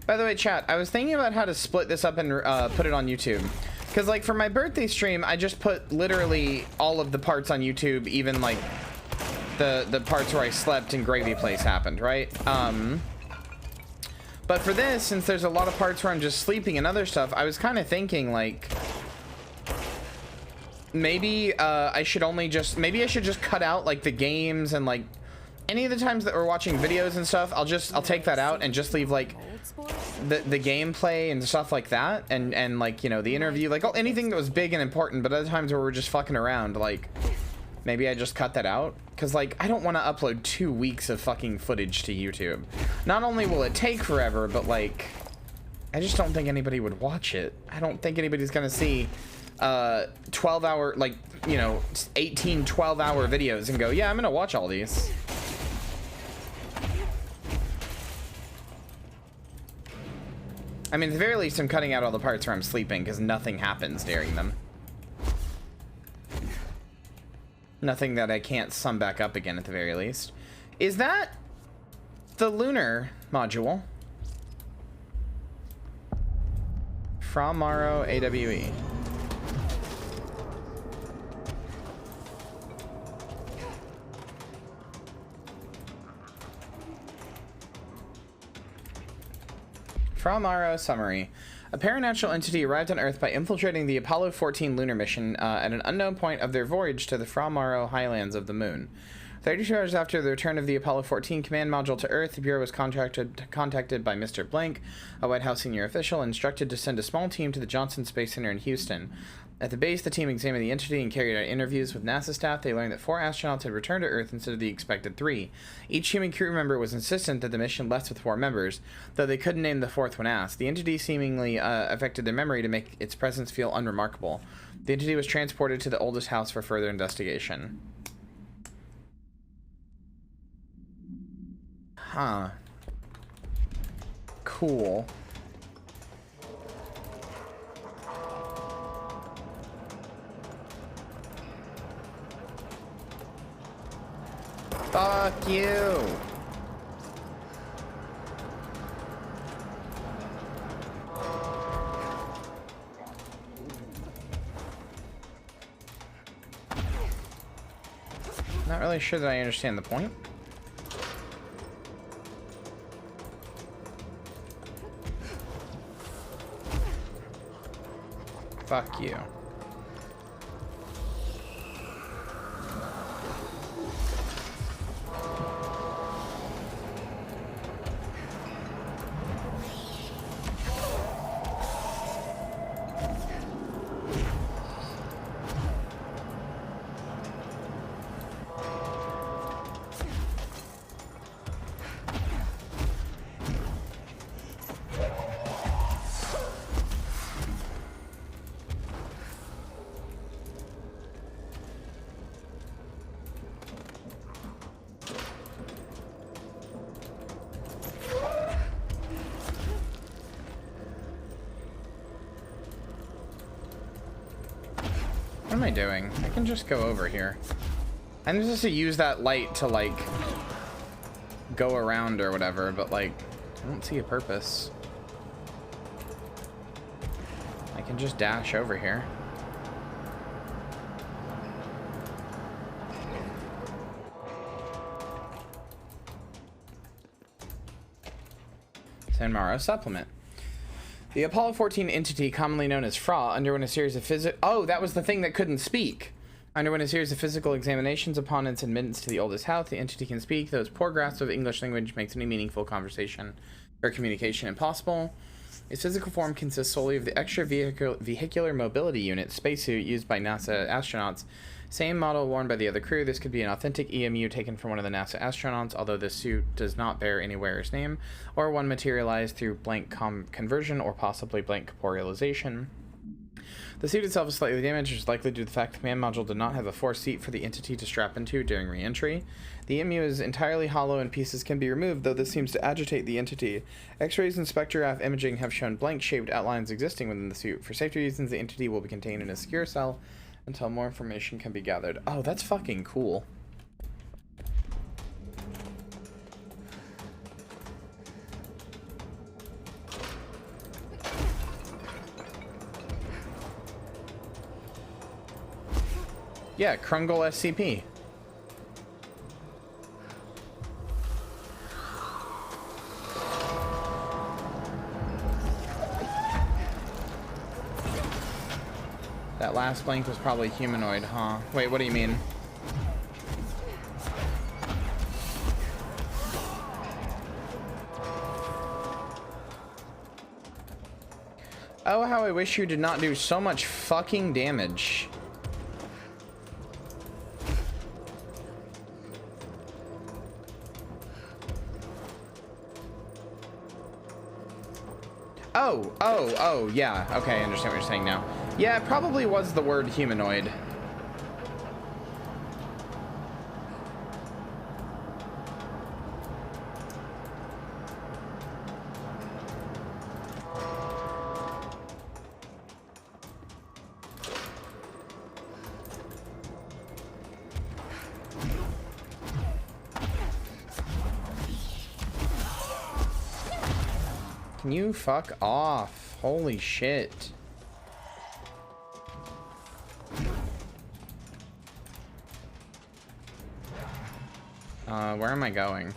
Speaker 1: By the way, chat, I was thinking about how to split this up and put it on YouTube. Because, like, for my birthday stream, I just put literally all of the parts on YouTube, even, like, the parts where I slept and Gravy Place happened, right? But for this, since there's a lot of parts where I'm just sleeping and other stuff, I was kind of thinking, like, maybe I should just cut out, like, the games and, like, any of the times that we're watching videos and stuff, I'll take that out and just leave, like, the gameplay and stuff like that, and like, you know, the interview, like, anything that was big and important. But other times where we're just fucking around, like, maybe I just cut that out, because, like, I don't want to upload 2 weeks of fucking footage to YouTube. Not only will it take forever, but, like, I just don't think anybody would watch it. I don't think anybody's gonna see 12-hour, like, you know, 18 12-hour videos and go, yeah, I'm gonna watch all these. I mean, at the very least, I'm cutting out all the parts where I'm sleeping, because nothing happens during them. Nothing that I can't sum back up again, at the very least. Is that the lunar module? From Morrow AWE. From Morrow summary. A paranatural entity arrived on Earth by infiltrating the Apollo 14 lunar mission at an unknown point of their voyage to the From Morrow highlands of the moon. 32 hours after the return of the Apollo 14 command module to Earth, the Bureau was contacted by Mr. Blank, a White House senior official, instructed to send a small team to the Johnson Space Center in Houston. At the base, the team examined the entity and carried out interviews with NASA staff. They learned that 4 astronauts had returned to Earth instead of the expected 3. Each human crew member was insistent that the mission left with 4 members, though they couldn't name the 4th when asked. The entity seemingly affected their memory to make its presence feel unremarkable. The entity was transported to the oldest house for further investigation. Huh. Cool. Fuck you. Not really sure that I understand the point. Fuck you. What am I doing? I can just go over here. I'm just to use that light to, like, go around or whatever, but, like, I don't see a purpose. I can just dash over here. Sanmaro supplement. The Apollo 14 entity, commonly known as Fra, underwent a series of Oh, that was the thing that couldn't speak. Underwent a series of physical examinations upon its admittance to the oldest house. The entity can speak, though its poor grasp of English language makes any meaningful conversation or communication impossible. Its physical form consists solely of the extra vehicular mobility unit, spacesuit, used by NASA astronauts. Same model worn by the other crew. This could be an authentic EMU taken from one of the NASA astronauts, although this suit does not bear any wearer's name, or one materialized through blank conversion or possibly blank corporealization. The suit itself is slightly damaged, which is likely due to the fact the command module did not have a force seat for the entity to strap into during re-entry. The EMU is entirely hollow and pieces can be removed, though this seems to agitate the entity. X-rays and spectrograph imaging have shown blank-shaped outlines existing within the suit. For safety reasons, the entity will be contained in a secure cell until more information can be gathered. Oh, that's fucking cool. Yeah, Krungle SCP. That last blank was probably humanoid, huh? Wait, what do you mean? Oh, how I wish you did not do so much fucking damage. Oh, yeah. Okay, I understand what you're saying now. Yeah, it probably was the word humanoid. Can you fuck off? Holy shit. Where am I going?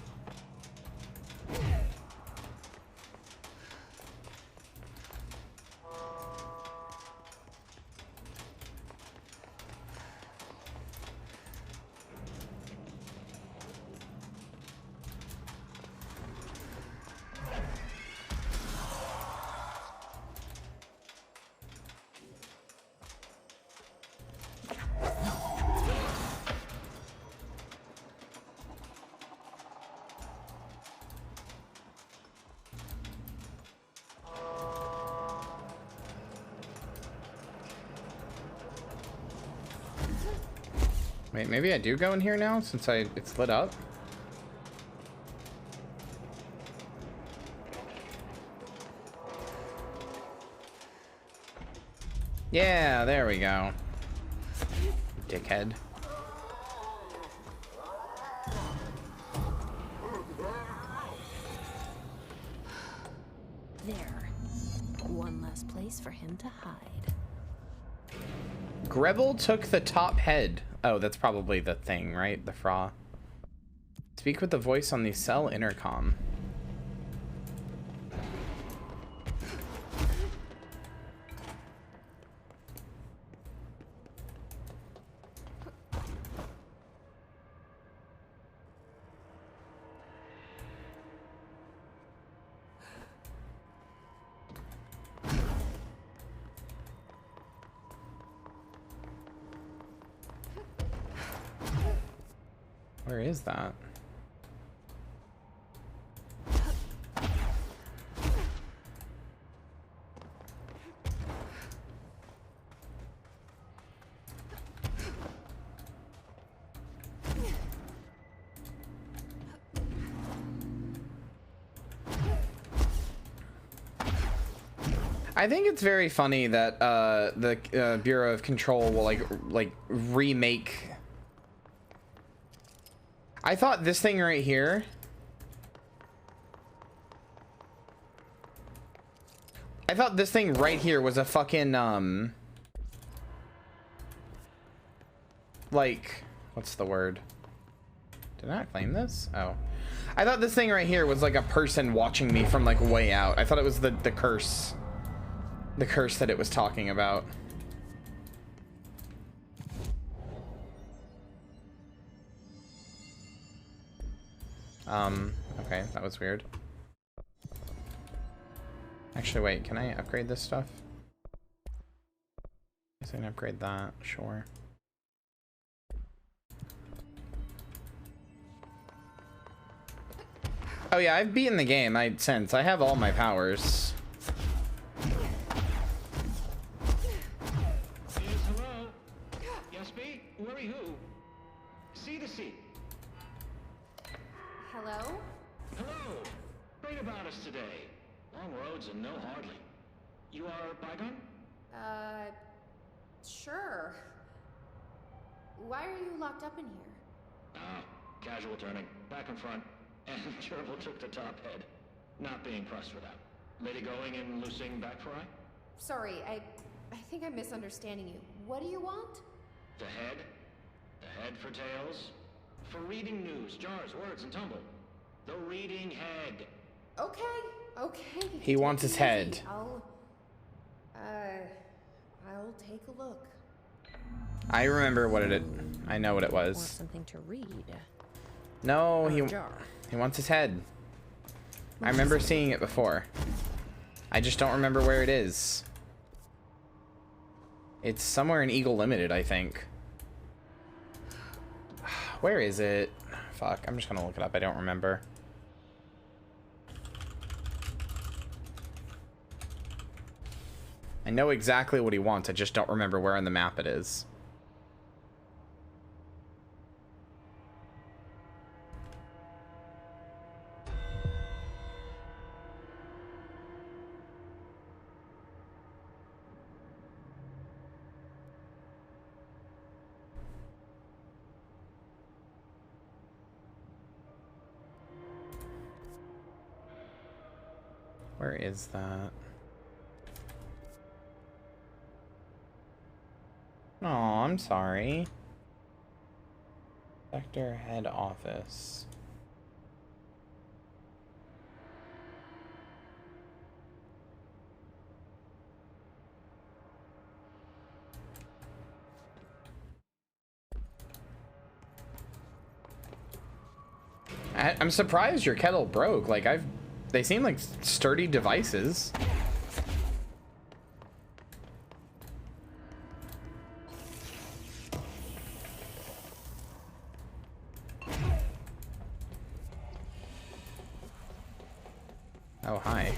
Speaker 1: Wait, maybe I do go in here now since it's lit up. Yeah, there we go. Dickhead.
Speaker 3: There. One less place for him to hide.
Speaker 1: Grevel took the top head. Oh, that's probably the thing, right? The Fra. Speak with the voice on the cell intercom. Where is that? I think it's very funny that the Bureau of Control will like remake. I thought this thing right here. I thought this thing right here was a fucking like, what's the word? Did I not claim this? Oh. I thought this thing right here was like a person watching me from like way out. I thought it was the curse. The curse that it was talking about. Okay, that was weird. Actually, wait, can I upgrade this stuff? I can upgrade that, sure. Oh yeah, I've beaten the game, since I have all my powers.
Speaker 10: Yes, hello? Yes, me? Worry who? See the seat.
Speaker 3: Hello?
Speaker 10: Hello. Great about us today. Long roads and no hardly. You are Bygone?
Speaker 3: Sure. Why are you locked up in here?
Speaker 10: Ah, casual turning. Back and front. And Gerbil took the top head. Not being pressed for that. Lady going and loosing back fry?
Speaker 3: Sorry, I think I'm misunderstanding you. What do you want?
Speaker 10: The head? The head for tails? For reading news, jars, words, and tumble. The reading head.
Speaker 3: Okay.
Speaker 1: He wants his head.
Speaker 3: I'll take a look.
Speaker 1: I remember what I know what it was.
Speaker 3: Want something to read?
Speaker 1: No, he wants his head. I remember seeing it before. I just don't remember where it is. It's somewhere in Eagle Limited, I think. Where is it? Fuck, I'm just gonna look it up. I don't remember. I know exactly what he wants. I just don't remember where on the map it is. Where is that? Oh, I'm sorry. Sector head office. I'm surprised your kettle broke. Like they seem like sturdy devices. Oh, hi.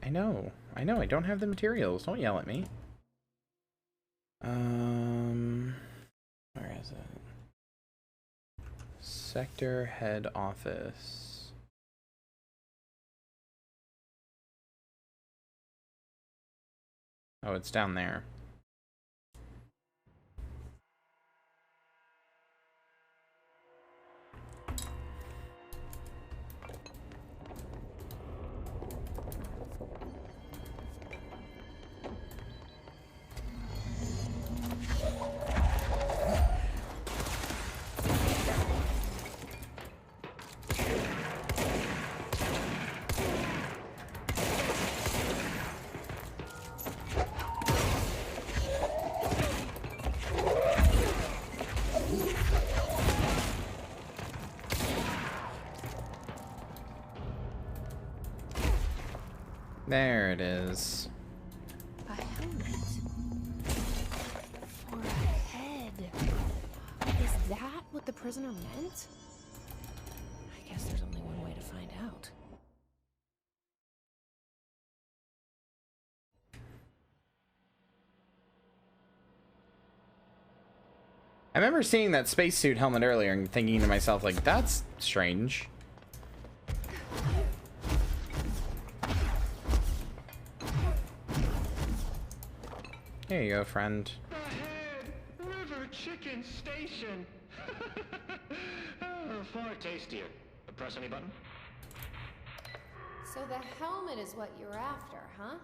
Speaker 1: I know. I don't have the materials. Don't yell at me. Where is it? Sector head office. Oh, it's down there. There it is.
Speaker 3: A helmet. For a head. Is that what the prisoner meant? I guess there's only one way to find out.
Speaker 1: I remember seeing that spacesuit helmet earlier and thinking to myself, like, that's strange. Here you go, friend.
Speaker 10: Ahead, River Chicken Station. Oh, far tastier. Press any button?
Speaker 16: So the helmet is what you're after, huh?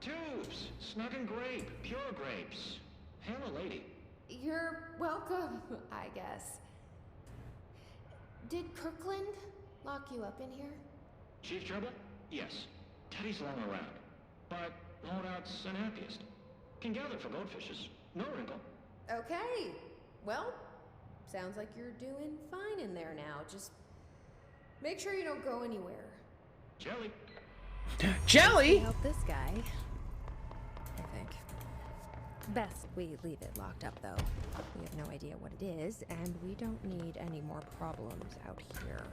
Speaker 10: Tubes, snug and grape, pure grapes. Hail a lady.
Speaker 16: You're welcome, I guess. Did Kirkland lock you up in here?
Speaker 10: Chief Trouble? Yes. Teddy's long around, but holdout's an happiest. Can gather for goldfishes. No wrinkle.
Speaker 16: Okay. Well, sounds like you're doing fine in there now. Just make sure you don't go anywhere.
Speaker 10: Jelly.
Speaker 1: Jelly?
Speaker 3: Help this guy. I think. Best we leave it locked up, though. We have no idea what it is, and we don't need any more problems out here.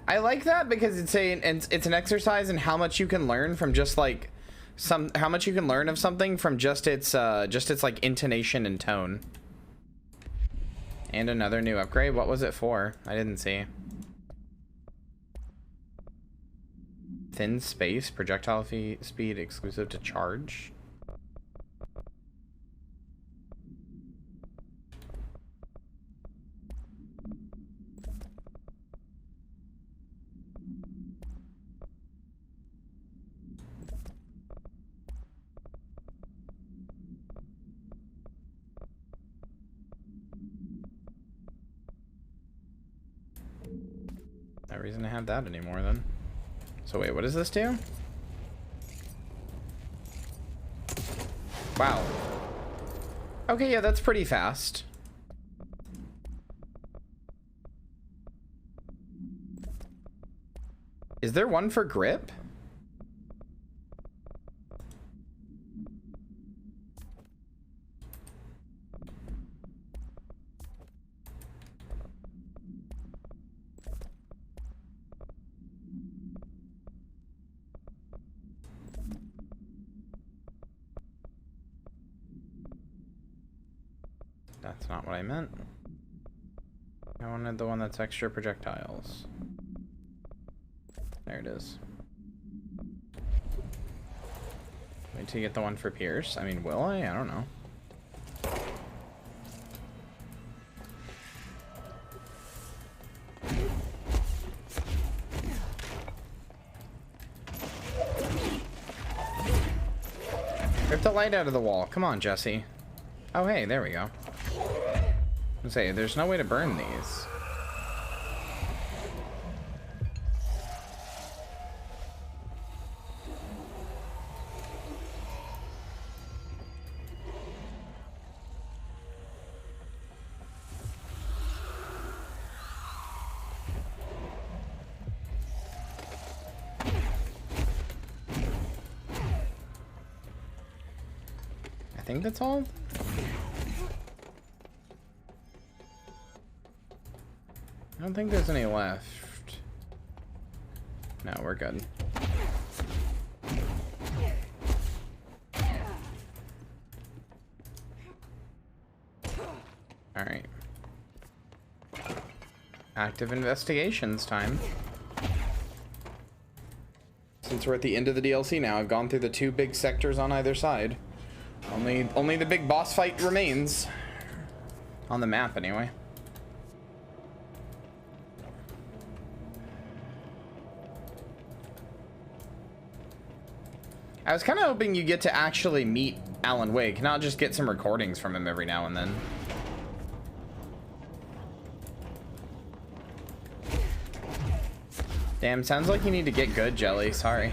Speaker 1: I like that because it's an exercise in how much you can learn from just like how much you can learn of something from just its like intonation and tone. And another new upgrade. What was it for? I didn't see. Thin space, projectile speed exclusive to charge. No reason to have that anymore then. So wait, what does this do? Wow. Okay, yeah, that's pretty fast. Is there one for grip? That's not what I meant. I wanted the one that's extra projectiles. There it is. Wait till you get the one for Pierce. I mean, will I? I don't know. Rip the light out of the wall. Come on, Jesse. Oh, hey, there we go. Let's say there's no way to burn these. I think that's all. don't think there's any left. No, we're good. Alright. Active investigations time. Since we're at the end of the DLC now, I've gone through the 2 big sectors on either side. Only the big boss fight remains. On the map, anyway. I was kind of hoping you get to actually meet Alan Wake, not just get some recordings from him every now and then. Damn, sounds like you need to get good, Jelly. Sorry.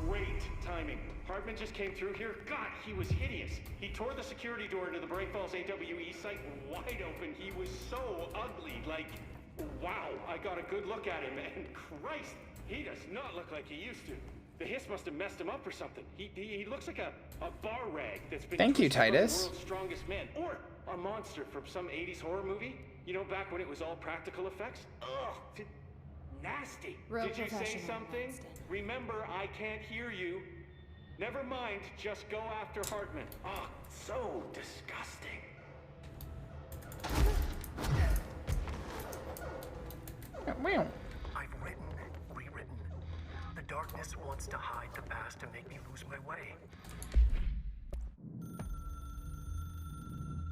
Speaker 14: Great timing. Hartman just came through here. God, he was hideous. He tore the security door into the Bright Falls AWE site wide open. He was so ugly. Like, wow. I got a good look at him, and Christ, he does not look like he used to. The hiss must have messed him up or something. He looks like a bar rag that's been
Speaker 1: Thank you,
Speaker 14: twisted by the
Speaker 1: Titus.
Speaker 14: world's strongest man, or a monster from some 80s horror movie. You know, back when it was all practical effects. Ugh, nasty.
Speaker 16: Real
Speaker 14: Did you say
Speaker 16: professional,
Speaker 14: something?
Speaker 16: Winston.
Speaker 14: Remember, I can't hear you. Never mind. Just go after Hartman. Ah, so disgusting.
Speaker 1: Wow.
Speaker 4: I've written, rewritten. The darkness wants to hide the past to make me lose my way.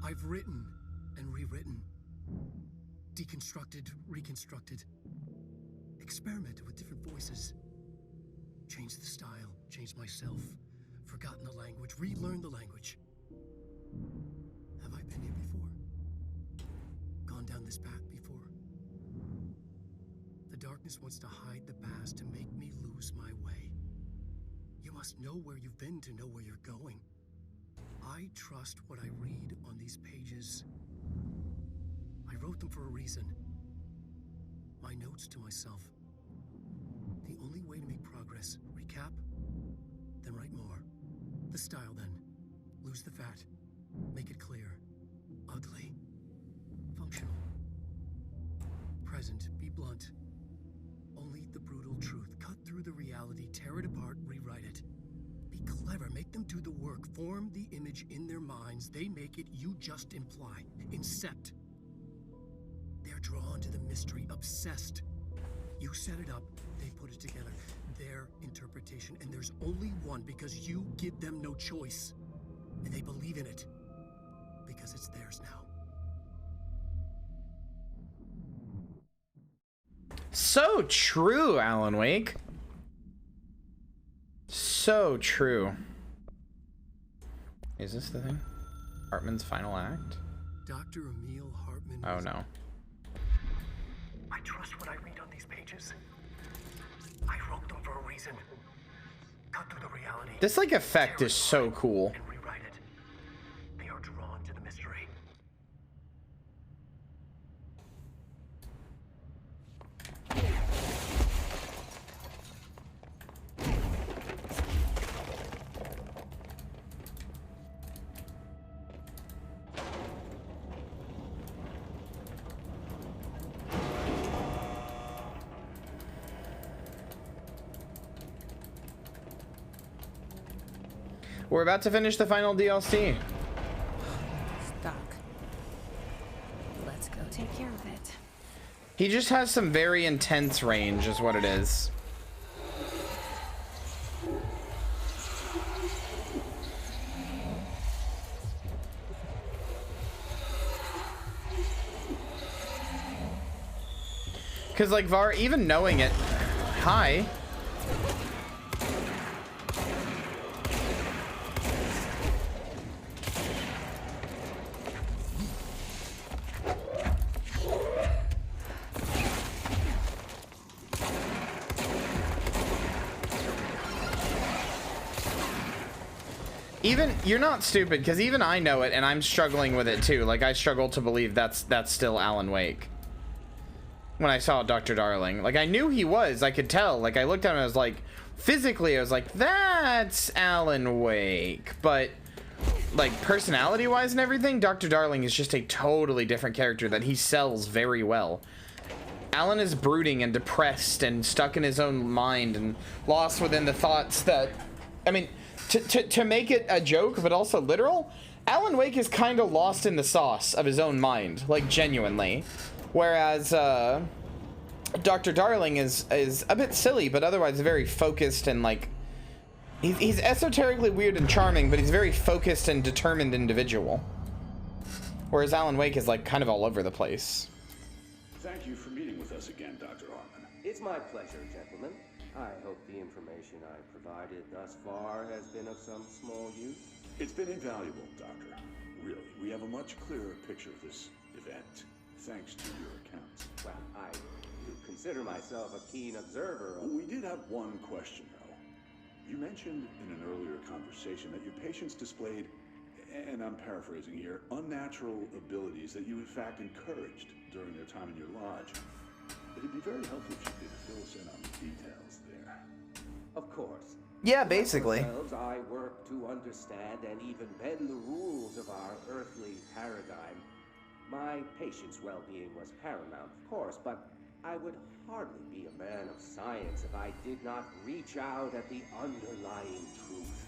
Speaker 4: I've written and rewritten. Deconstructed, reconstructed. Experimented with different voices. Changed the style, changed myself. Forgotten the language, relearned the language. Have I been here before? Gone down this path before? The darkness wants to hide the past to make me lose my way. You must know where you've been to know where you're going. I trust what I read on these pages. I wrote them for a reason. My notes to myself. The only way to make progress, recap, then write more. The style then. Lose the fat. Make it clear. Ugly. Functional. Present. Be blunt. Only the brutal truth. Cut through the reality, tear it apart, rewrite it. Be clever, make them do the work, form the image in their minds. They make it, you just imply. Incept. They're drawn to the mystery, obsessed. You set it up, they put it together. Their interpretation, and there's only one because you give them no choice. And they believe in it. Because it's theirs now.
Speaker 1: So true, Alan Wake. So true. Is this the thing? Hartman's final act?
Speaker 4: Dr. Emil Hartman.
Speaker 1: Oh no.
Speaker 4: I trust what I read on these pages. I wrote them for a reason. Cut through the reality.
Speaker 1: This like effect is so cool.
Speaker 4: And rewrite it. They are drawn to the mystery.
Speaker 1: We're about to finish the final DLC.
Speaker 3: Stuck. Let's go take care of it.
Speaker 1: He just has some very intense range is what it is. Cause like Var, even knowing it, hi. Even you're not stupid because even I know it and I'm struggling with it too. Like I struggle to believe that's still Alan Wake. When I saw Dr. Darling, like I knew he was, I could tell. Like I looked at him and I was like, physically I was like, that's Alan Wake. But like personality wise and everything, Dr. Darling is just a totally different character that he sells very well. Alan is brooding and depressed and stuck in his own mind and lost within the thoughts that, I mean, to make it a joke but also literal, Alan Wake is kind of lost in the sauce of his own mind, like genuinely, whereas Dr. Darling is a bit silly but otherwise very focused and like he's esoterically weird and charming, but he's very focused and determined individual, whereas Alan Wake is like kind of all over the place.
Speaker 7: Thank you for meeting with us again, Dr. Hartman.
Speaker 5: It's my pleasure, gentlemen. I hope the information I provided thus far has been of some small use.
Speaker 7: It's been invaluable, Doctor. Really, we have a much clearer picture of this event, thanks to your accounts.
Speaker 5: Well, I do consider myself a keen observer of...
Speaker 7: We did have one question, though. You mentioned in an earlier conversation that your patients displayed, and I'm paraphrasing here, unnatural abilities that you in fact encouraged during their time in your lodge. It'd be very helpful if you could fill us in on the details there.
Speaker 5: Of course.
Speaker 1: Yeah, basically.
Speaker 5: I work to understand and even bend the rules of our earthly paradigm. My patient's well-being was paramount, of course, but I would hardly be a man of science if I did not reach out at the underlying truth.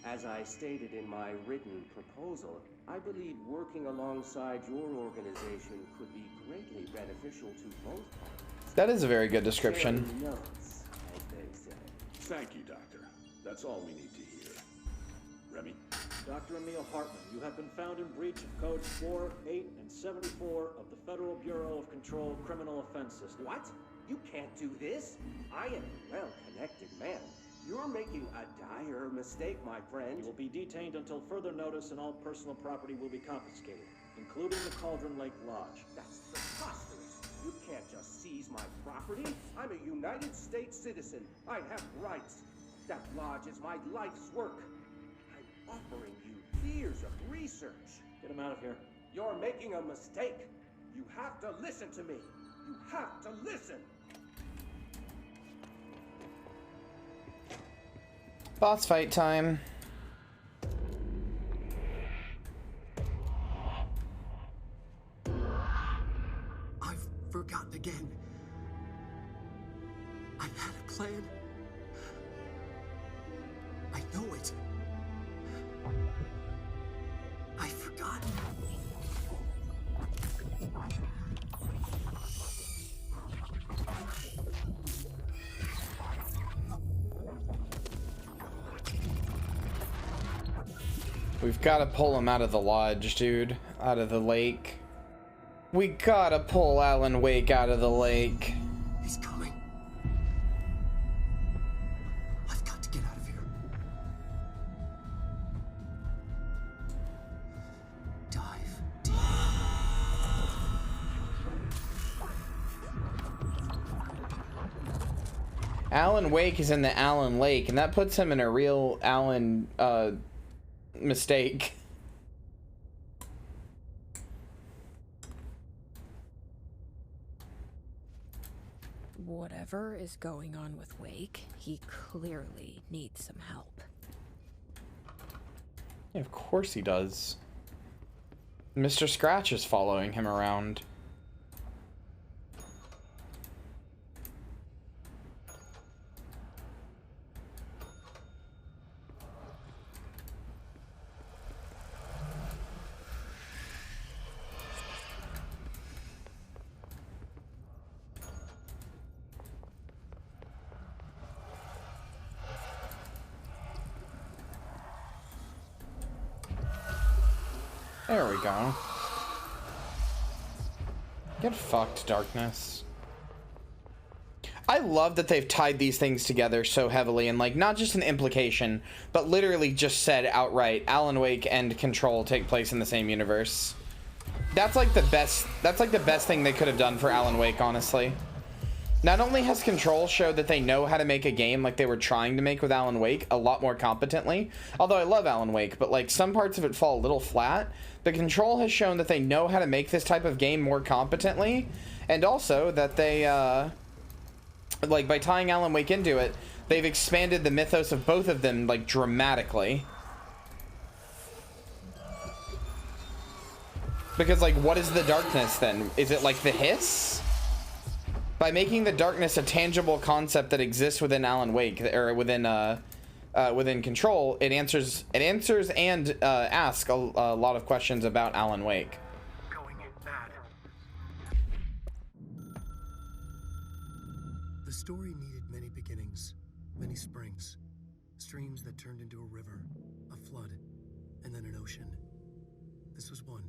Speaker 5: As I stated in my written proposal, I believe working alongside your organization could be greatly beneficial to both parties.
Speaker 1: That is a very good description.
Speaker 5: Notes, as they say.
Speaker 7: Thank you, Doctor. That's all we need to hear. Remy?
Speaker 17: Dr. Emil Hartman, you have been found in breach of Codes 4, 8, and 74 of the Federal Bureau of Control Criminal Offense System.
Speaker 5: What? You can't do this. I am a well-connected man. You're making a dire mistake, my friend.
Speaker 17: You will be detained until further notice, and all personal property will be confiscated, including the Cauldron Lake Lodge.
Speaker 5: That's preposterous. You can't just seize my property. I'm a United States citizen. I have rights. That lodge is my life's work. I'm offering you years of research.
Speaker 17: Get him out of here.
Speaker 5: You're making a mistake. You have to listen to me. You have to listen.
Speaker 1: Boss fight time.
Speaker 4: I've forgotten again. I had a plan. I know it. I've forgotten.
Speaker 1: We've got to pull him out of the lodge, dude. Out of the lake. We gotta pull Alan Wake out of the lake.
Speaker 4: He's coming. I've got to get out of here. Dive deep.
Speaker 1: Alan Wake is in the Alan Lake, and that puts him in a real Alan, mistake.
Speaker 3: Whatever is going on with Wake, he clearly needs some help.
Speaker 1: Yeah, of course he does. Mr. Scratch is following him around. There we go. Get fucked, darkness. I love that they've tied these things together so heavily and, like, not just an implication, but literally just said outright, Alan Wake and Control take place in the same universe. That's like the best thing they could have done for Alan Wake, honestly. Not only has Control showed that they know how to make a game like they were trying to make with Alan Wake a lot more competently, although I love Alan Wake, but like some parts of it fall a little flat, but Control has shown that they know how to make this type of game more competently, and also that they, like by tying Alan Wake into it, they've expanded the mythos of both of them like dramatically. Because like, what is the darkness then? Is it like the hiss? By making the darkness a tangible concept that exists within Alan Wake, or within Control, it answers and asks a lot of questions about Alan Wake.
Speaker 4: The story needed many beginnings, many springs, streams that turned into a river, a flood, and then an ocean. This was one.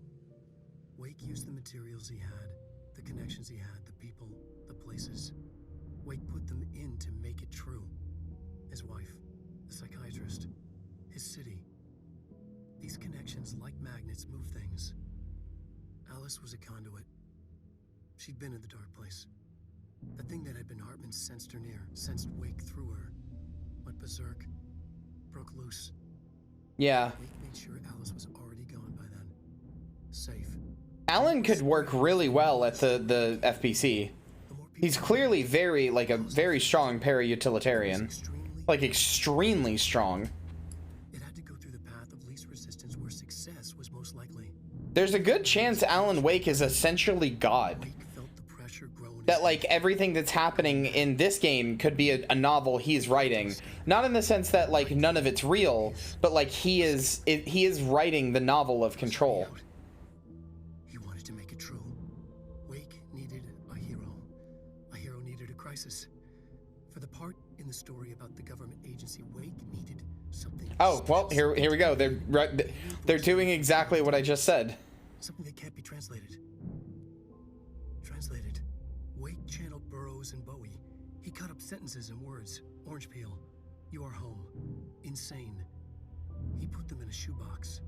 Speaker 4: Wake used the materials he had, the connections he had, the people, the places. Wake put them in to make it true. His wife, the psychiatrist, his city. These connections, like magnets, move things. Alice was a conduit. She'd been in the dark place. The thing that had been Hartman sensed her near, sensed Wake through her. Went berserk, broke loose.
Speaker 1: Yeah.
Speaker 4: Wake made sure Alice was already gone by then. Safe.
Speaker 1: Alan could work really well at the FPC. He's clearly a very strong para-utilitarian. Like, extremely strong.
Speaker 4: It had to go through the path of least resistance where success was most likely.
Speaker 1: There's a good chance Alan Wake is essentially God. That, like, everything that's happening in this game could be a novel he's writing. Not in the sense that, like, none of it's real, but, like, he is writing the novel of Control.
Speaker 4: He wanted to make it true. Wake needed a hero. A hero needed a crisis. For the part in the story about the government agency, Wake needed something.
Speaker 1: Oh, well, here we go. They're doing exactly what I just said.
Speaker 4: Something that can't be translated. Translated. Wake channeled Burroughs and Bowie. He cut up sentences and words. Orange peel. You are home. Insane. He put them in a shoebox.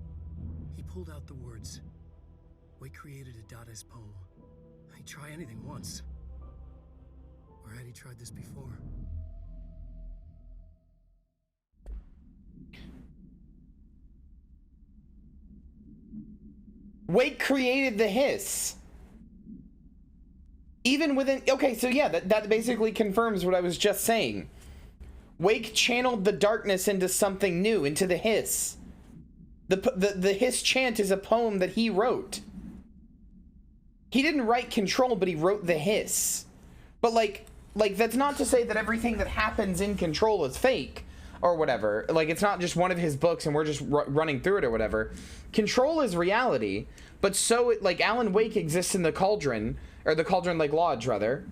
Speaker 4: He pulled out the words. Wake created a Dadaist poem. He'd try anything once. Or had he tried this before?
Speaker 1: Wake created the hiss. Even within... Okay, so yeah, that basically confirms what I was just saying. Wake channeled the darkness into something new, into the hiss. The hiss chant is a poem that he wrote. He didn't write Control, but he wrote the hiss. But like that's not to say that everything that happens in Control is fake or whatever. Like, it's not just one of his books and we're just running through it or whatever. Control is reality, but so like Alan Wake exists in the Cauldron, or the Cauldron Lake Lodge rather.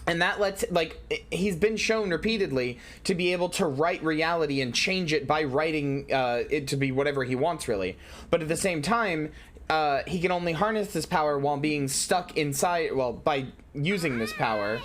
Speaker 1: And that lets, like, he's been shown repeatedly to be able to write reality and change it by writing it to be whatever he wants, really. But at the same time, he can only harness this power while being stuck inside, well, by using this power.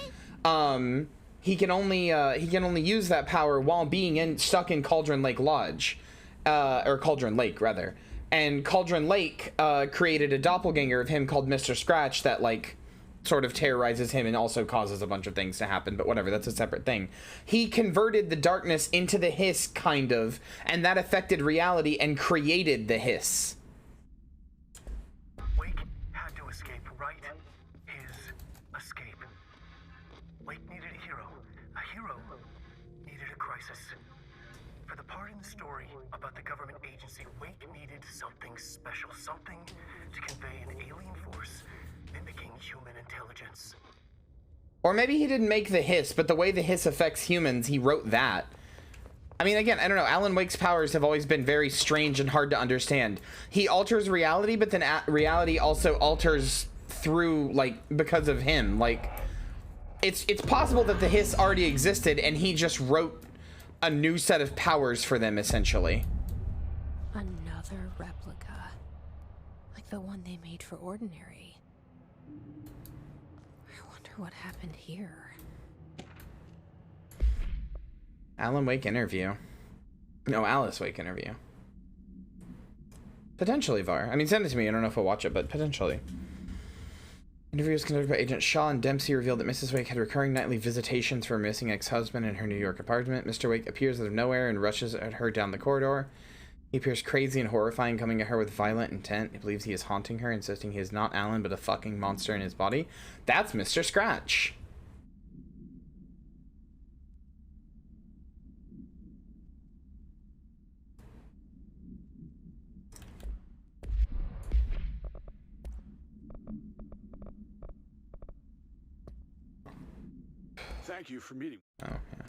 Speaker 1: He can only use that power while being stuck in Cauldron Lake Lodge, or Cauldron Lake, rather. And Cauldron Lake created a doppelganger of him called Mr. Scratch that, like, sort of terrorizes him and also causes a bunch of things to happen, but whatever, that's a separate thing. He converted the darkness into the hiss, kind of, and that affected reality and created the hiss.
Speaker 4: Wake had to escape, right? His escape. Wake needed a hero. A hero needed a crisis. For the part in the story about the government agency, Wake needed something special, something to convey an alien force mimicking human intelligence.
Speaker 1: Or maybe he didn't make the hiss, but the way the hiss affects humans, he wrote that. I mean, again, I don't know. Alan Wake's powers have always been very strange and hard to understand. He alters reality, but then reality also alters through, like, because of him. Like, it's possible that the hiss already existed and he just wrote a new set of powers for them, essentially.
Speaker 3: Another replica. Like the one they made for Ordinary. I wonder what happened here.
Speaker 1: Alan Wake interview. No, Alice Wake interview. Potentially, Var. I mean, send it to me. I don't know if I'll watch it, but potentially. Interview was conducted by Agent Shaw, and Dempsey revealed that Mrs. Wake had recurring nightly visitations from her missing ex-husband in her New York apartment. Mr. Wake appears out of nowhere and rushes at her down the corridor. He appears crazy and horrifying, coming at her with violent intent. He believes he is haunting her, insisting he is not Alan, but a fucking monster in his body. That's Mr. Scratch.
Speaker 7: Thank you for meeting.
Speaker 1: Oh, yeah.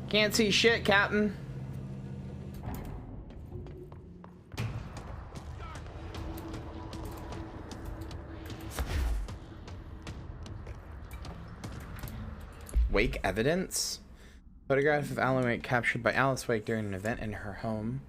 Speaker 1: Can't see shit, Captain. Wake evidence? Photograph of Alan Wake captured by Alice Wake during an event in her home.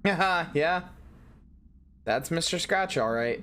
Speaker 1: Haha, yeah. That's Mr. Scratch, all right.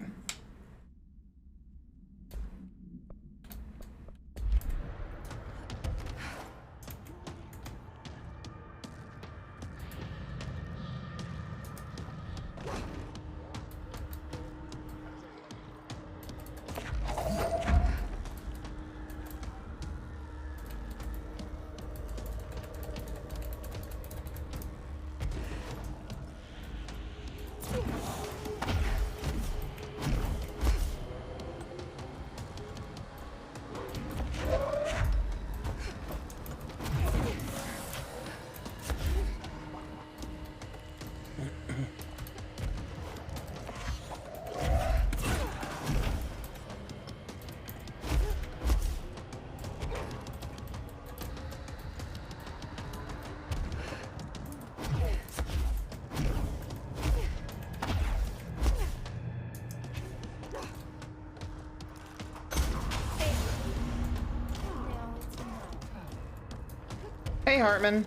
Speaker 1: Hey, Hartman.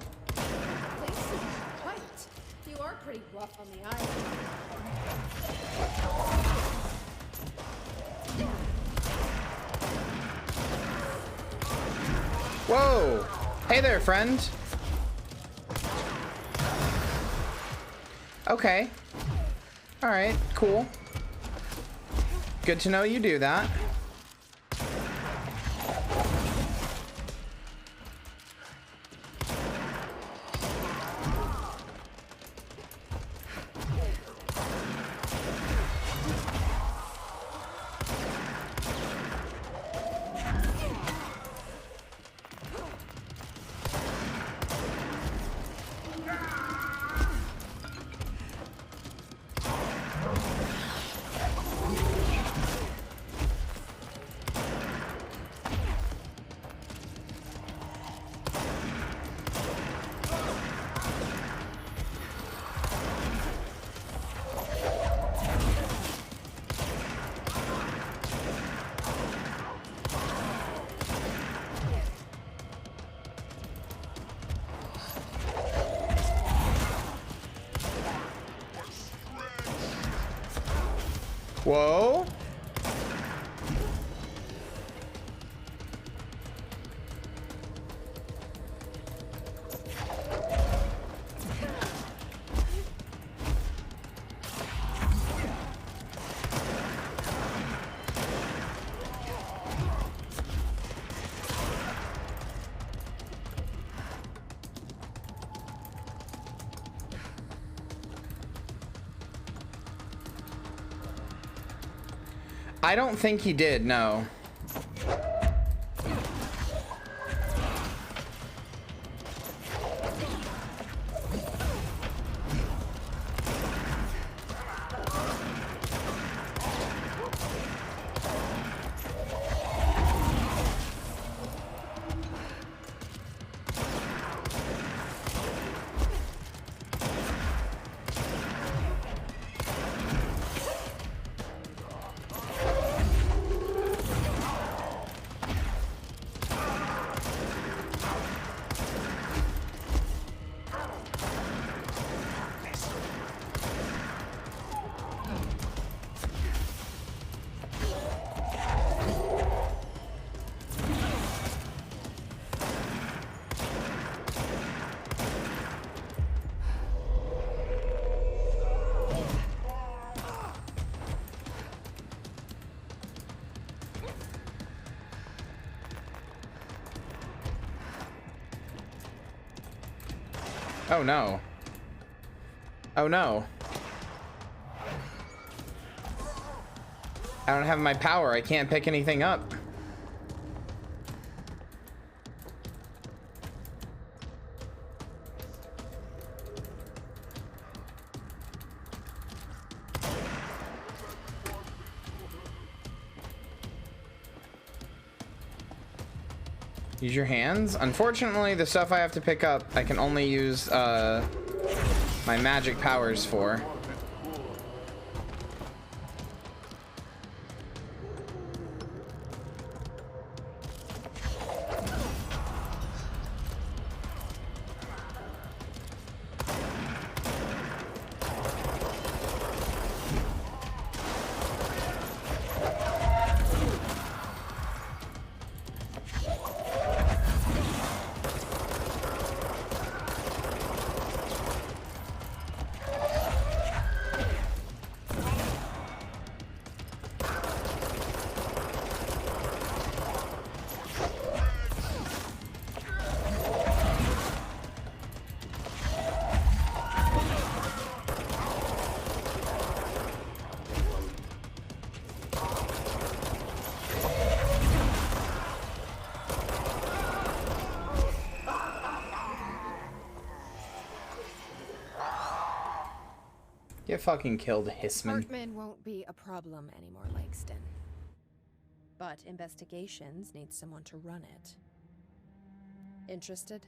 Speaker 16: What? You are pretty rough on the eye.
Speaker 1: Whoa! Hey there, friend. Okay. Alright, cool. Good to know you do that. Whoa. I don't think he did, no. Oh no. Oh no. I don't have my power. I can't pick anything up. Use your hands. Unfortunately, the stuff I have to pick up, I can only use my magic powers for. Get fucking killed, Hissman.
Speaker 3: Hartman won't be a problem anymore, Langston. But investigations need someone to run it. Interested?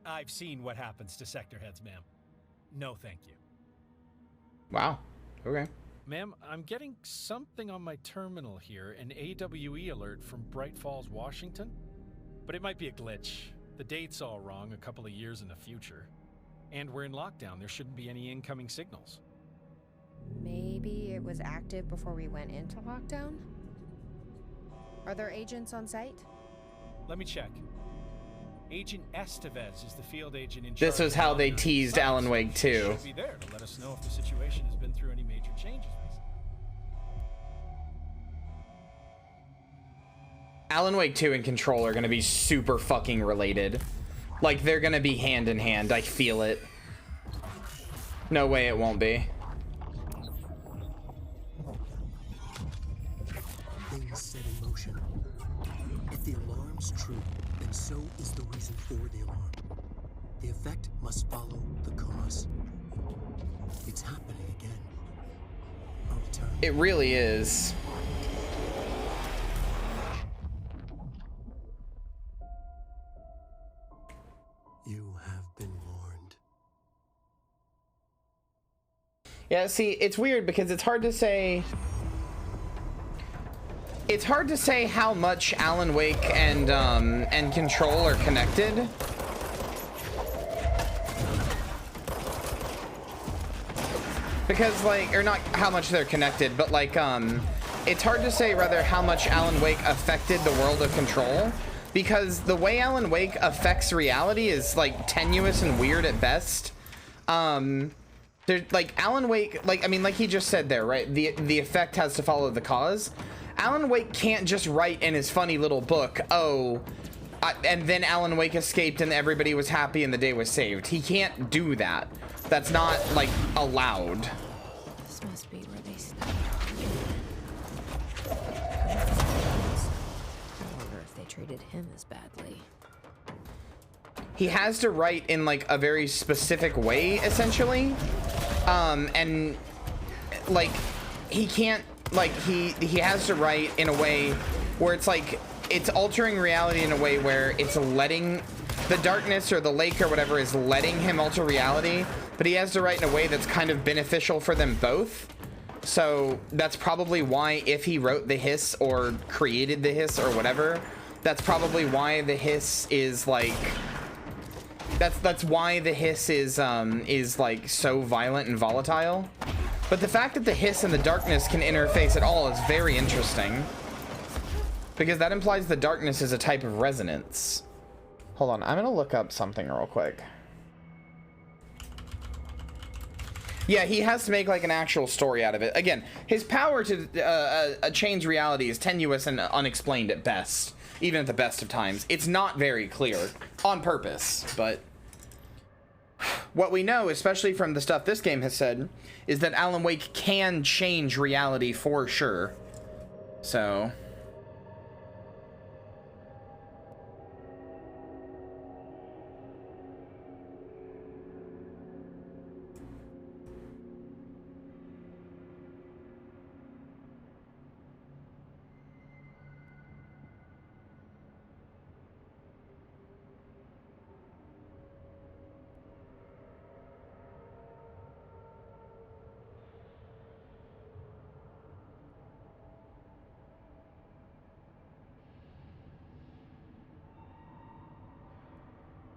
Speaker 18: I've seen what happens to sector heads, ma'am. No, thank you.
Speaker 1: Wow. Okay.
Speaker 18: Ma'am, I'm getting something on my terminal here, an AWE alert from Bright Falls, Washington. But it might be a glitch. The date's all wrong, a couple of years in the future. And we're in lockdown. There shouldn't be any incoming signals.
Speaker 3: Maybe it was active before we went into lockdown? Are there agents on site?
Speaker 18: Let me check. Agent Estevez is the field agent in charge.
Speaker 1: This was how they teased Alan Wake 2.
Speaker 18: Should be there to let us know if the situation has been through any major changes.
Speaker 1: Alan Wake 2 and Control are gonna be super fucking related. Like, they're gonna be hand in hand. I feel it. No way it won't be.
Speaker 4: Things set in motion. If the alarm's true, then so is the reason for the alarm. The effect must follow the cause. It's happening again. A return.
Speaker 1: It really is.
Speaker 4: You have been warned.
Speaker 1: Yeah, see, it's weird because it's hard to say. It's hard to say how much Alan Wake and Control are connected. Because, like, or not how much they're connected, but like, it's hard to say rather how much Alan Wake affected the world of Control. Because the way Alan Wake affects reality is, like, tenuous and weird at best. There's, like, Alan Wake, like, I mean, like he just said there, right? The effect has to follow the cause. Alan Wake can't just write in his funny little book, and then Alan Wake escaped and everybody was happy and the day was saved. He can't do that. That's not, like, allowed.
Speaker 3: This must be where they studied. I wonder if they treated him as badly.
Speaker 1: He has to write in, like, a very specific way, essentially. And, like, he can't, like, he has to write in a way where it's, like, it's altering reality in a way where it's letting the darkness or the lake or whatever is letting him alter reality, but he has to write in a way that's kind of beneficial for them both. So that's probably why, if he wrote the hiss or created the hiss or whatever, that's probably why the hiss is, like, that's why the hiss is like so violent and volatile. But the fact that the hiss and the darkness can interface at all is very interesting, because that implies the darkness is a type of resonance. Hold on, I'm gonna look up something real quick. Yeah, he has to make, like, an actual story out of it. Again, his power to change reality is tenuous and unexplained at best, even at the best of times. It's not very clear on purpose, but what we know, especially from the stuff this game has said, is that Alan Wake can change reality for sure. So...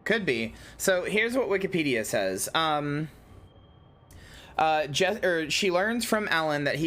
Speaker 1: Could be. So here's what Wikipedia says. She learns from Alan that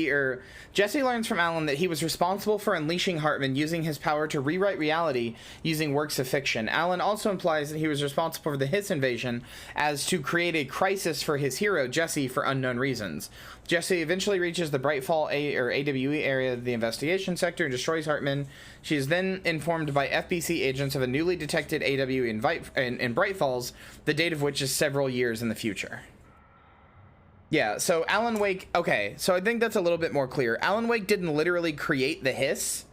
Speaker 1: Jesse learns from Alan that he was responsible for unleashing Hartman using his power to rewrite reality using works of fiction. Alan also implies that he was responsible for the Hiss invasion as to create a crisis for his hero, Jesse, for unknown reasons. Jesse eventually reaches the Brightfall AWE area of the investigation sector and destroys Hartman. She is then informed by FBC agents of a newly detected AWE in Bright Falls, the date of which is several years in the future. Yeah, so Alan Wake... Okay, so I think that's a little bit more clear. Alan Wake didn't literally create the Hiss,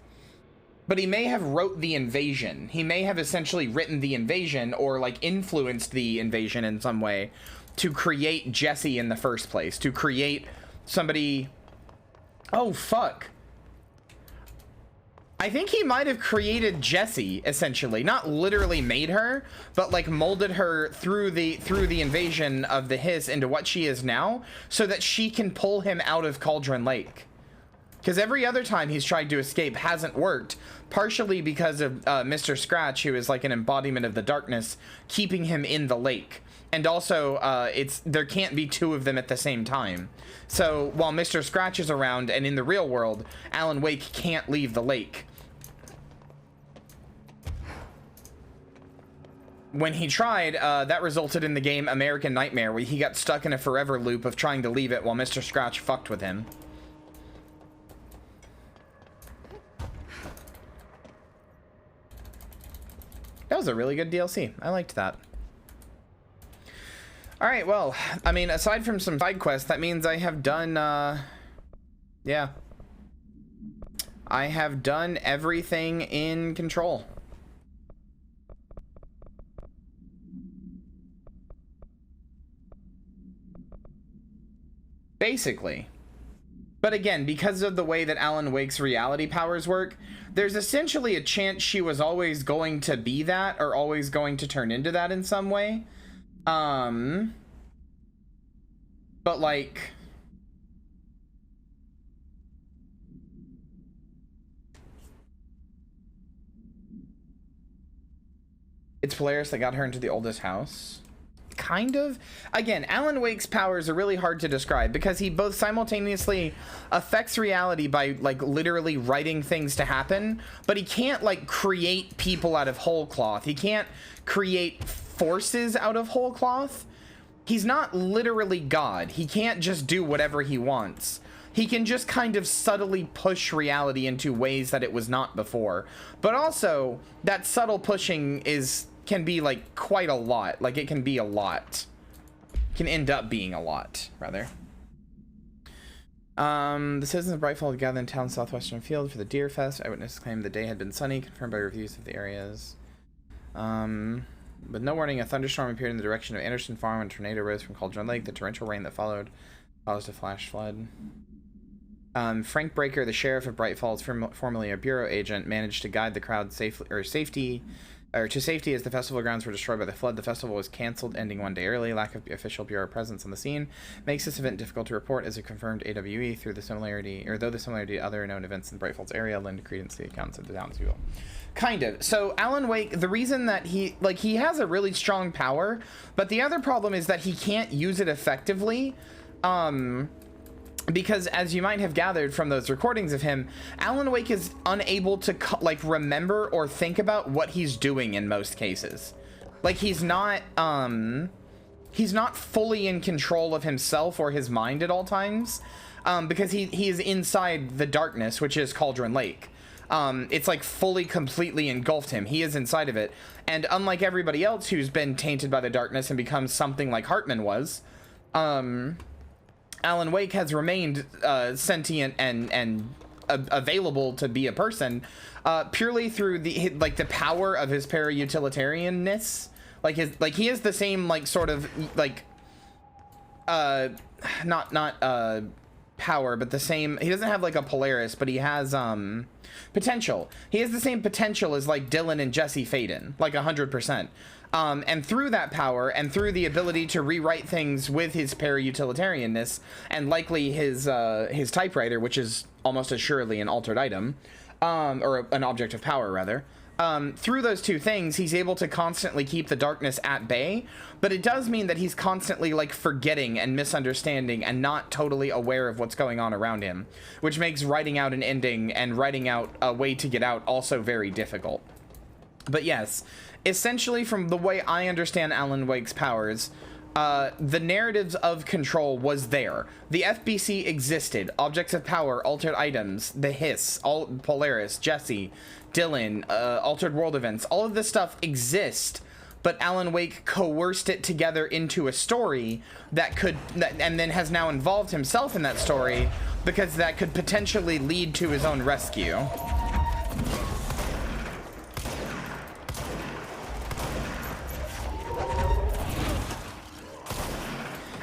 Speaker 1: but he may have wrote the invasion. He may have essentially written the invasion or, like, influenced the invasion in some way to create Jesse in the first place, to create somebody... Oh, fuck. I think he might have created Jessie, essentially. Not literally made her, but like molded her through the invasion of the Hiss into what she is now, so that she can pull him out of Cauldron Lake. Because every other time he's tried to escape hasn't worked, partially because of Mr. Scratch, who is like an embodiment of the darkness, keeping him in the lake. And also, there can't be two of them at the same time. So while Mr. Scratch is around and in the real world, Alan Wake can't leave the lake. When he tried, that resulted in the game American Nightmare, where he got stuck in a forever loop of trying to leave it while Mr. Scratch fucked with him. That was a really good DLC. I liked that. Alright, well, I mean, aside from some side quests, that means I have done, yeah. I have done everything in Control. Basically. But again, because of the way that Alan Wake's reality powers work, there's essentially a chance she was always going to be that, or always going to turn into that in some way. But like... It's Polaris that got her into the oldest house. Kind of. Again, Alan Wake's powers are really hard to describe because he both simultaneously affects reality by like literally writing things to happen, but he can't like create people out of whole cloth. He can't create forces out of whole cloth. He's not literally God. He can't just do whatever he wants. He can just kind of subtly push reality into ways that it was not before. But also, that subtle pushing can be like quite a lot. Like it can be a lot. Can end up being a lot, rather. The citizens of Brightfall gathered in town's southwestern field for the Deer Fest. Eyewitnesses claimed the day had been sunny, confirmed by reviews of the areas. With no warning, a thunderstorm appeared in the direction of Anderson Farm and a tornado rose from Cauldron Lake. The torrential rain that followed caused a flash flood. Frank Breaker, the sheriff of Bright Falls, formerly a bureau agent, managed to guide the crowd to safety as the festival grounds were destroyed by the flood. The festival was canceled, ending one day early. Lack of official bureau presence on the scene makes this event difficult to report as a confirmed AWE though the similarity to other known events in Bright Falls area lend credence to the accounts of the townspeople. Kind of. So Alan Wake, the reason that he has a really strong power, but the other problem is that he can't use it effectively. Because as you might have gathered from those recordings of him, Alan Wake is unable to remember or think about what he's doing in most cases. Like he's not fully in control of himself or his mind at all times, because he is inside the darkness, which is Cauldron Lake. It's like fully, completely engulfed him. He is inside of it. And unlike everybody else who's been tainted by the darkness and become something like Hartman was, Alan Wake has remained sentient and available to be a person purely through the power of his para-utilitarianness. He is the same sort of not power, but the same. He doesn't have a Polaris, but he has potential. He has the same potential as Dylan and Jesse Faden, 100%. And through that power and through the ability to rewrite things with his para-utilitarianness and likely his typewriter, which is almost assuredly an altered item, or an object of power rather. Through those two things, he's able to constantly keep the darkness at bay, but it does mean that he's constantly forgetting and misunderstanding and not totally aware of what's going on around him, which makes writing out an ending and writing out a way to get out also very difficult. But yes, essentially from the way I understand Alan Wake's powers, the narratives of Control was there. The FBC existed. Objects of power, altered items, the Hiss, Polaris, Jesse, Dylan, altered world events, all of this stuff exists, but Alan Wake coerced it together into a story and then has now involved himself in that story because that could potentially lead to his own rescue.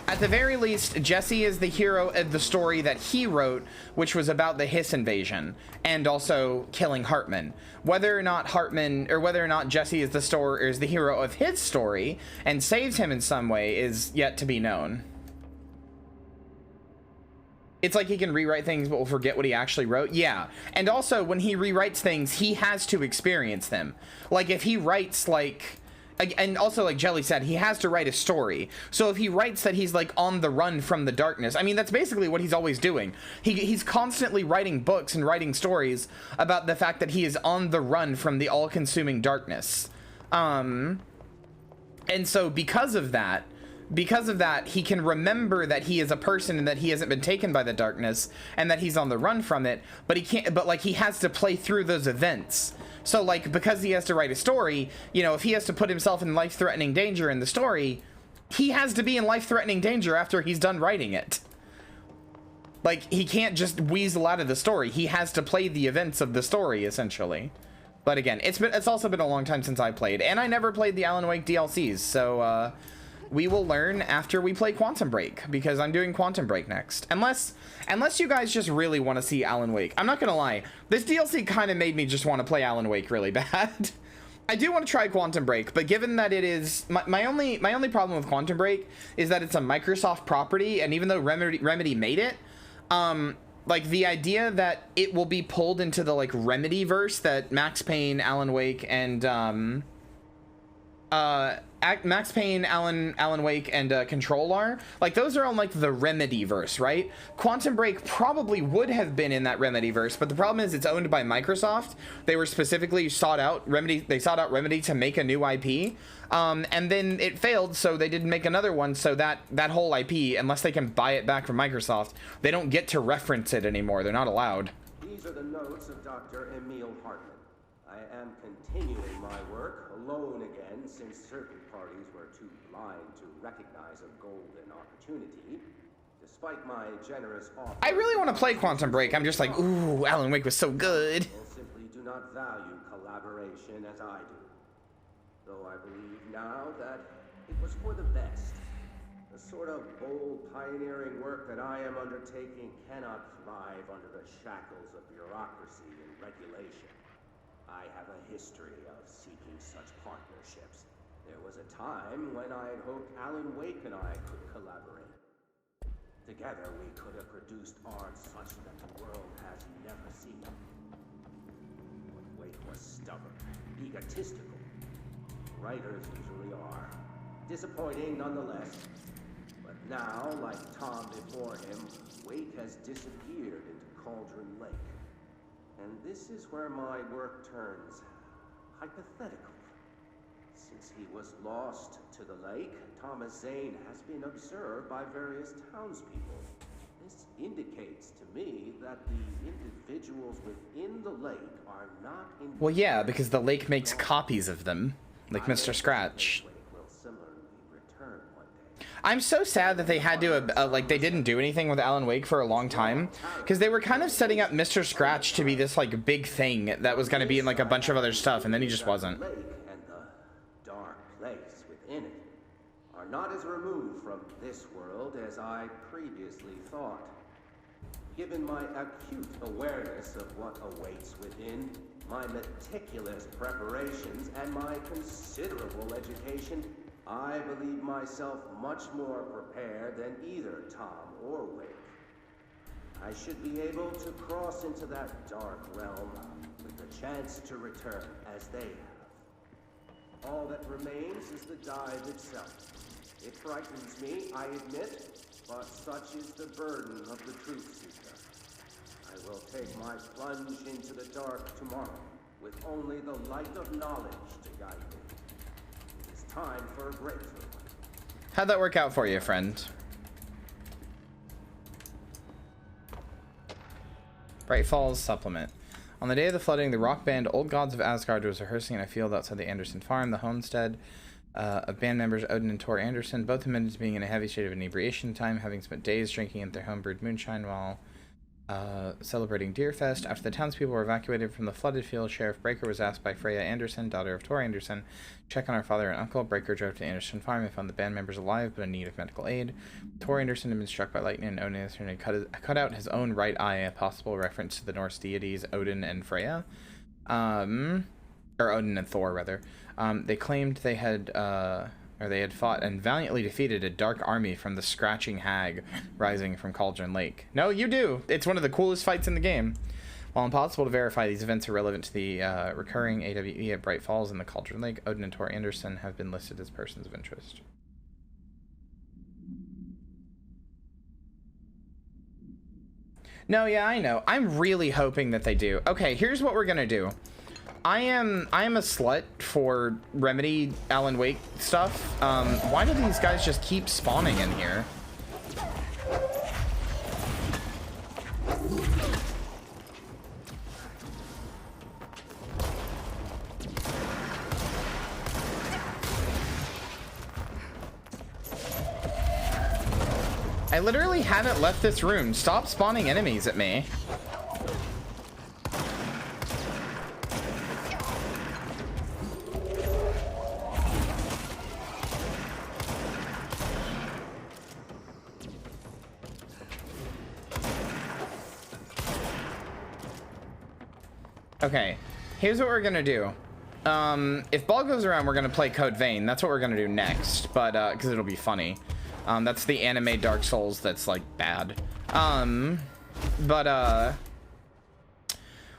Speaker 1: At the very least, Jesse is the hero of the story that he wrote, which was about the Hiss invasion and also killing Hartman. Whether or not Jesse is the hero of his story and saves him in some way is yet to be known. It's like he can rewrite things but will forget what he actually wrote. Yeah. And also when he rewrites things, he has to experience them. If he writes and also like Jelly said, he has to write a story. So if he writes that he's on the run from the darkness, I mean, that's basically what he's always doing. He's constantly writing books and writing stories about the fact that he is on the run from the all-consuming darkness. And so because of that, he can remember that he is a person and that he hasn't been taken by the darkness and that he's on the run from it, but he has to play through those events. So because he has to write a story, if he has to put himself in life-threatening danger in the story, he has to be in life-threatening danger after he's done writing it. He can't just weasel out of the story. He has to play the events of the story, essentially. But again, it's also been a long time since I played, and I never played the Alan Wake DLCs, so we will learn after we play Quantum Break, because I'm doing Quantum Break next. Unless you guys just really want to see Alan Wake. I'm not gonna lie, this DLC kind of made me just want to play Alan Wake really bad. I do want to try Quantum Break, but given that it is my only problem with Quantum Break is that it's a Microsoft property, and even though Remedy made it, the idea that it will be pulled into the Remedy verse that Max Payne, Alan Wake, and Max Payne, Alan Wake, and Control are, those are on the Remedy verse, right? Quantum Break probably would have been in that Remedy verse, but the problem is it's owned by Microsoft. They were specifically sought out Remedy to make a new IP, and then it failed, so they didn't make another one. So that whole IP, unless they can buy it back from Microsoft, they don't get to reference it anymore. They're not allowed.
Speaker 5: These are the notes of Dr. Emil Hartman. I am continuing my work alone again, since certain parties were too blind to recognize a golden opportunity. Despite my generous offer,
Speaker 1: I really want to play Quantum Break. I'm just ooh, Alan Wake was so good.
Speaker 5: People simply do not value collaboration as I do. Though I believe now that it was for the best. The sort of bold, pioneering work that I am undertaking cannot thrive under the shackles of bureaucracy and regulation. I have a history of seeking such partnerships. There was a time when I had hoped Alan Wake and I could collaborate. Together we could have produced art such that the world has never seen them. But Wake was stubborn, egotistical. Writers usually are. Disappointing nonetheless. But now, like Tom before him, Wake has disappeared into Cauldron Lake. And this is where my work turns hypothetical. Since he was lost to the lake, Thomas Zane has been observed by various townspeople. This indicates to me that the individuals within the lake are not in.
Speaker 1: Well, yeah, because the lake makes copies of them, like Mr. Scratch. I'm so sad that they had to, like, they didn't do anything with Alan Wake for a long time, because they were kind of setting up Mr. Scratch to be this, like, big thing that was going to be in, like, a bunch of other stuff, and then he just wasn't.
Speaker 5: The lake and the dark place within it are not as removed from this world as I previously thought. Given my acute awareness of what awaits within, my meticulous preparations, and my considerable education, I believe myself much more prepared than either Tom or Wake. I should be able to cross into that dark realm with the chance to return as they have. All that remains is the dive itself. It frightens me, I admit, but such is the burden of the truth seeker. I will take my plunge into the dark tomorrow with only the light of knowledge to guide me. Time for a breakthrough.
Speaker 1: How'd that work out for you, friend? Bright Falls supplement. On the day of the flooding, the rock band Old Gods of Asgard was rehearsing in a field outside the Anderson farm, the homestead of band members Odin and Tor Anderson, both admitted to being in a heavy state of inebriation time, having spent days drinking at their homebrewed moonshine while celebrating Deerfest. After the townspeople were evacuated from the flooded field, Sheriff Breaker was asked by Freya Anderson, daughter of Tor Anderson, to check on her father and uncle. Breaker drove to the Anderson farm and found the band members alive but in need of medical aid. Tor Anderson had been struck by lightning, and Odin Anderson had cut out his own right eye, a possible reference to the Norse deities Odin and Freya. Or Odin and Thor, rather. They claimed they had fought and valiantly defeated a dark army from the Scratching Hag rising from Cauldron Lake. No, you do! It's one of the coolest fights in the game. While impossible to verify, these events are relevant to the recurring AWE at Bright Falls and the Cauldron Lake. Odin and Tor Anderson have been listed as persons of interest. No, yeah, I know. I'm really hoping that they do. Okay, here's what we're gonna do. I am a slut for Remedy Alan Wake stuff. Why do these guys just keep spawning in here? I literally haven't left this room. Stop spawning enemies at me. Okay, here's what we're gonna do. If Ball goes around, we're gonna play Code Vein. That's what we're gonna do next, but because it'll be funny. That's the anime Dark Souls that's like bad.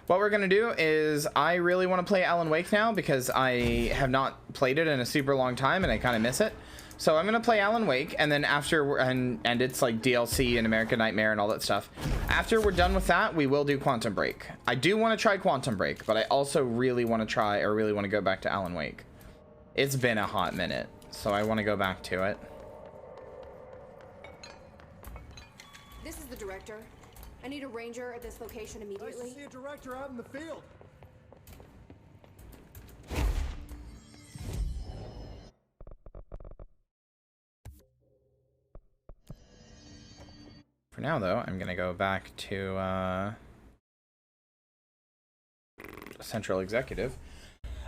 Speaker 1: What we're gonna do is I really want to play Alan Wake now because I have not played it in a super long time and I kind of miss it. So I'm gonna play Alan Wake, and then after and it's like DLC and American Nightmare and all that stuff. After we're done with that, we will do Quantum Break. I do want to try Quantum Break, but I also really want to try, or really want to go back to Alan Wake. It's been a hot minute, so I want to go back to it.
Speaker 16: This is the director. I need a ranger at this location immediately.
Speaker 4: Nice to see a director out in the field.
Speaker 1: For now, though, I'm going to go back to Central Executive.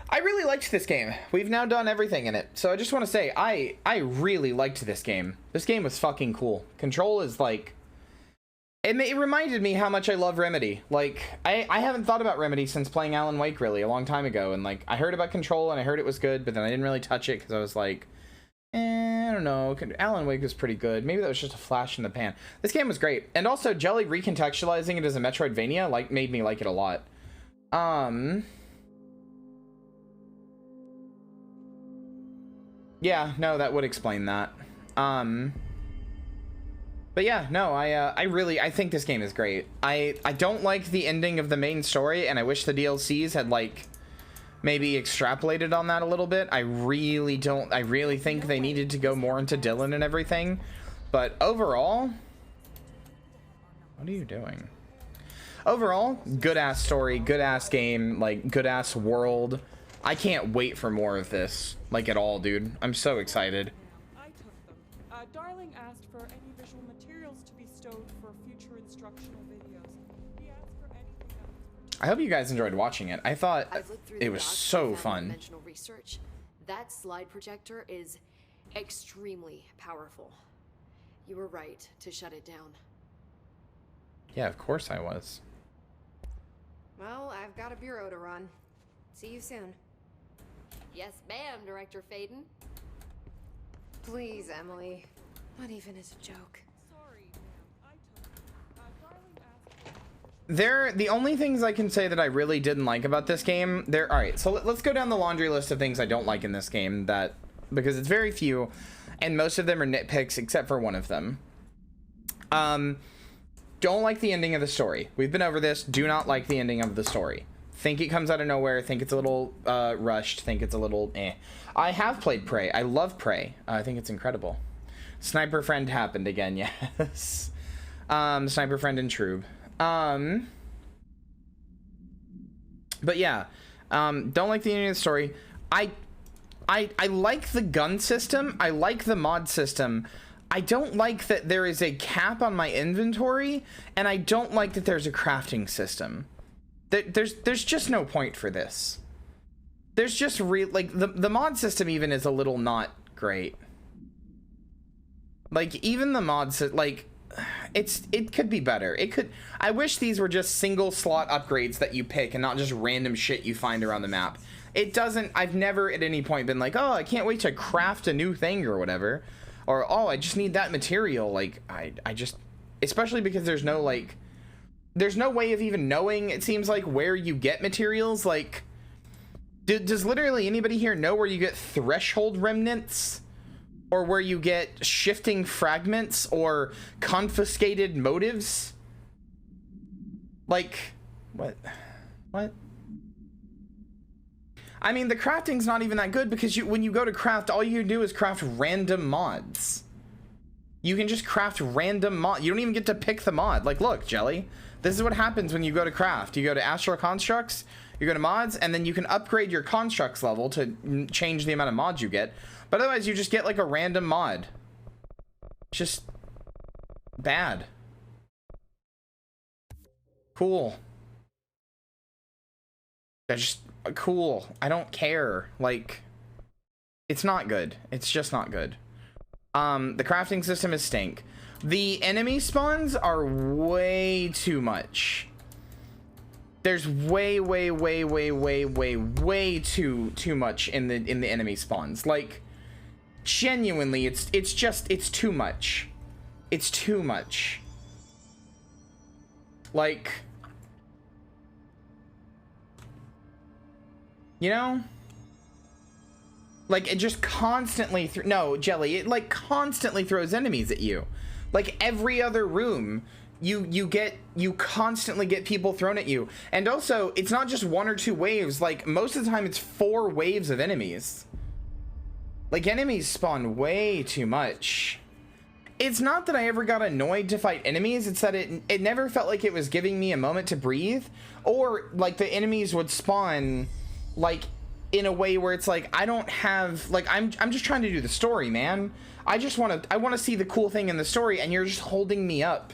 Speaker 1: I really liked this game. We've now done everything in it. So I just want to say, I really liked this game. This game was fucking cool. Control is like... It reminded me how much I love Remedy. Like, I haven't thought about Remedy since playing Alan Wake, really, a long time ago. And, like, I heard about Control, and I heard it was good, but then I didn't really touch it because I was like... I don't know. Alan Wake was pretty good. Maybe that was just a flash in the pan. This game was great. And also, Jelly recontextualizing it as a Metroidvania made me like it a lot. Yeah, no, that would explain that. But yeah, no, I think this game is great. I don't like the ending of the main story, and I wish the DLCs had, like, maybe extrapolated on that a little bit. I really think they needed to go more into Dylan and everything. But overall, What are you doing? Overall, good ass story, good ass game, like good ass world. I can't wait for more of this, like at all, dude. I'm so excited.
Speaker 19: I took them. Darling asked for any visual materials to be stowed for future instructional videos. He asked for anything else.
Speaker 1: I hope you guys enjoyed watching it. I thought it was so fun.
Speaker 20: Dimensional research. That slide projector is extremely powerful. You were right to shut it down.
Speaker 1: Yeah, of course I was.
Speaker 16: Well, I've got a bureau to run. See you soon.
Speaker 20: Yes, ma'am, Director Faden.
Speaker 16: Please, Emily. Not even as a joke.
Speaker 1: The only things I can say that I really didn't like about this game, alright, so let's go down the laundry list of things I don't like in this game, because it's very few, and most of them are nitpicks except for one of them. Don't like the ending of the story. We've been over this. Do not like the ending of the story. Think it comes out of nowhere. Think it's a little rushed. Think it's a little eh. I have played Prey. I love Prey. I think it's incredible. Sniper Friend happened again. Yes. Sniper Friend and Troob. But yeah. Don't like the ending of the story. I like the gun system. I like the mod system. I don't like that there is a cap on my inventory, and I don't like that there's a crafting system. There's just no point for this. There's just like the mod system even is a little not great. Like even the mods, like it could be better. I wish these were just single slot upgrades that you pick and not just random shit you find around the map. I've never at any point been like, oh, I can't wait to craft a new thing or whatever. Or, oh, I just need that material. Like, I just, especially because there's no way of even knowing, it seems like, where you get materials. Like, does literally anybody here know where you get threshold remnants? Or where you get shifting fragments or confiscated motives? Like, what? I mean, the crafting's not even that good because when you go to craft, all you do is craft random mods. You can just craft random mod. You don't even get to pick the mod. Like, look, Jelly, this is what happens when you go to craft. You go to Astral Constructs, you go to mods, and then you can upgrade your constructs level to change the amount of mods you get. But otherwise, you just get like a random mod. Just bad. Cool. They're just cool. I don't care. Like, it's not good. It's just not good. The crafting system is stink. The enemy spawns are way too much. There's way too much in the enemy spawns. Like, genuinely, it's too much. It's too much. Like, you know, like it just constantly Jelly, it like constantly throws enemies at you. Like every other room you constantly get people thrown at you. And also, it's not just 1 or 2 waves. Like most of the time it's 4 waves of enemies. Like enemies spawn way too much. It's not that I ever got annoyed to fight enemies, it's that it never felt like it was giving me a moment to breathe, or like the enemies would spawn like in a way where it's like I don't have, like I'm just trying to do the story, man. I want to see the cool thing in the story and you're just holding me up.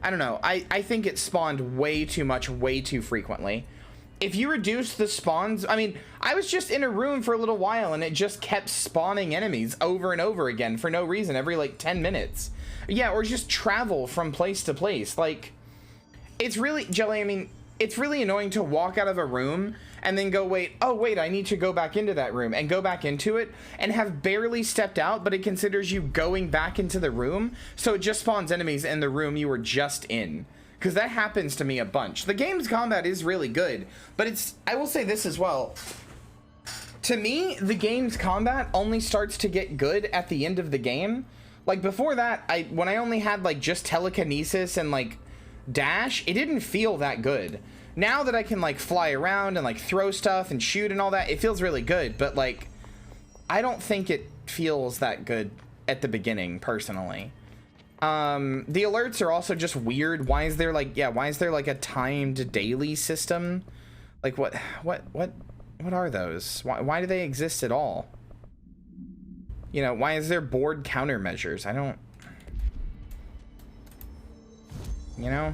Speaker 1: I don't know. I think it spawned way too much, way too frequently. If you reduce the spawns, I mean, I was just in a room for a little while and it just kept spawning enemies over and over again for no reason every like 10 minutes. Yeah, or just travel from place to place. Like, it's really, Jelly, I mean, it's really annoying to walk out of a room and then go, wait, I need to go back into that room and go back into it and have barely stepped out, but it considers you going back into the room. So it just spawns enemies in the room you were just in. Because that happens to me a bunch. The game's combat is really good, but I will say this as well. To me, the game's combat only starts to get good at the end of the game. Like before that, when I only had like just telekinesis and like dash, it didn't feel that good. Now that I can like fly around and like throw stuff and shoot and all that, it feels really good, but like I don't think it feels that good at the beginning personally. The alerts are also just weird. Why is there like, why is there like a timed daily system? Like what are those? Why do they exist at all? You know, why is there board countermeasures? I don't, you know?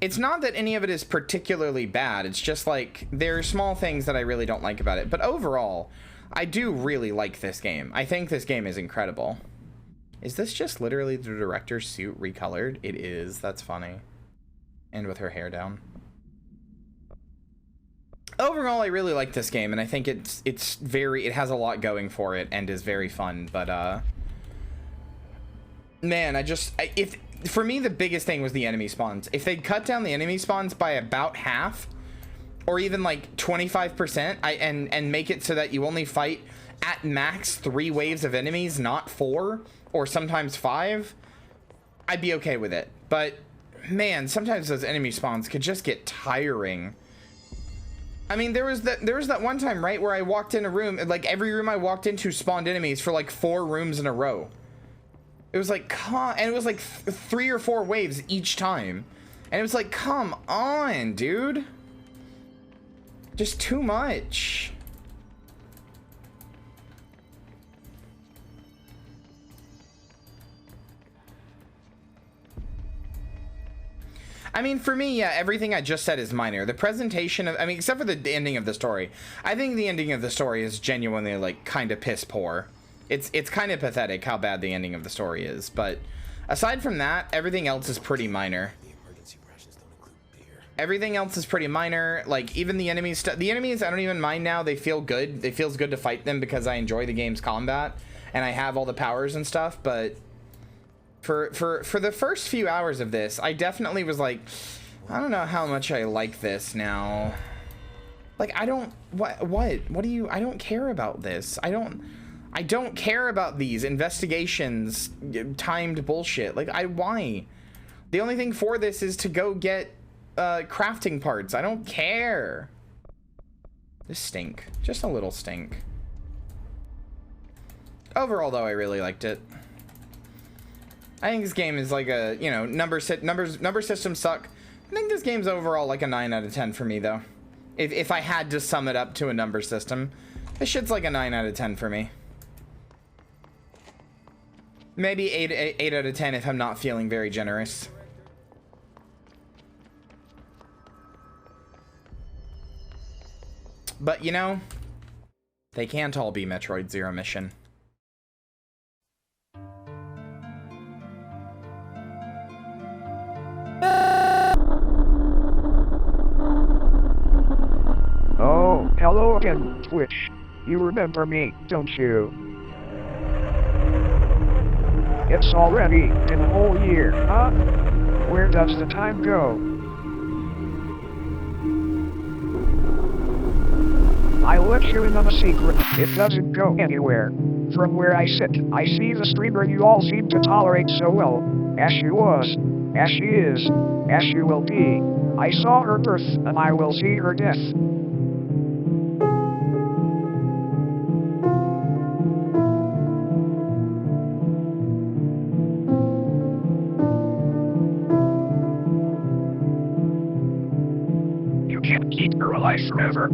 Speaker 1: It's not that any of it is particularly bad. It's just like, there are small things that I really don't like about it. But overall, I do really like this game. I think this game is incredible. Is this just literally the director's suit recolored? It is. That's funny. And with her hair down. Overall, I really like this game, and I think it has a lot going for it and is very fun. But man, for me, the biggest thing was the enemy spawns. If they'd cut down the enemy spawns by about half, or even like 25%, and make it so that you only fight at max 3 waves of enemies, not 4 or sometimes 5, I'd be okay with it. But man, sometimes those enemy spawns could just get tiring. I mean, there was that one time, right, where I walked in a room, and like every room I walked into spawned enemies for like 4 rooms in a row. It was like, and it was like 3 or 4 waves each time. And it was like, come on, dude. Just too much. I mean, for me, yeah, everything I just said is minor. The presentation of, I mean, except for the ending of the story. I think the ending of the story is genuinely, like, kind of piss poor. It's kind of pathetic how bad the ending of the story is. But aside from that, everything else is pretty minor. Everything else is pretty minor. Like, even the enemies, I don't even mind now. They feel good. It feels good to fight them because I enjoy the game's combat. And I have all the powers and stuff, but for the first few hours of this, I definitely was like, I don't know how much I like this now. Like, I don't, what do you, I don't care about this. I don't care about these investigations, timed bullshit. Like, why? The only thing for this is to go get crafting parts. I don't care. This stink. Just a little stink. Overall, though, I really liked it. I think this game is like a, you know, number systems suck. I think this game's overall like a 9 out of 10 for me, though. If I had to sum it up to a number system, this shit's like a 9 out of 10 for me. Maybe 8 out of 10 if I'm not feeling very generous. But, you know, they can't all be Metroid Zero Mission.
Speaker 21: Oh, hello again, Twitch. You remember me, don't you? It's already been a whole year, huh? Where does the time go? I'll let you in on a secret. It doesn't go anywhere. From where I sit, I see the streamer you all seem to tolerate so well. As she was, as she is, as she will be. I saw her birth, and I will see her death. You can't keep her alive forever.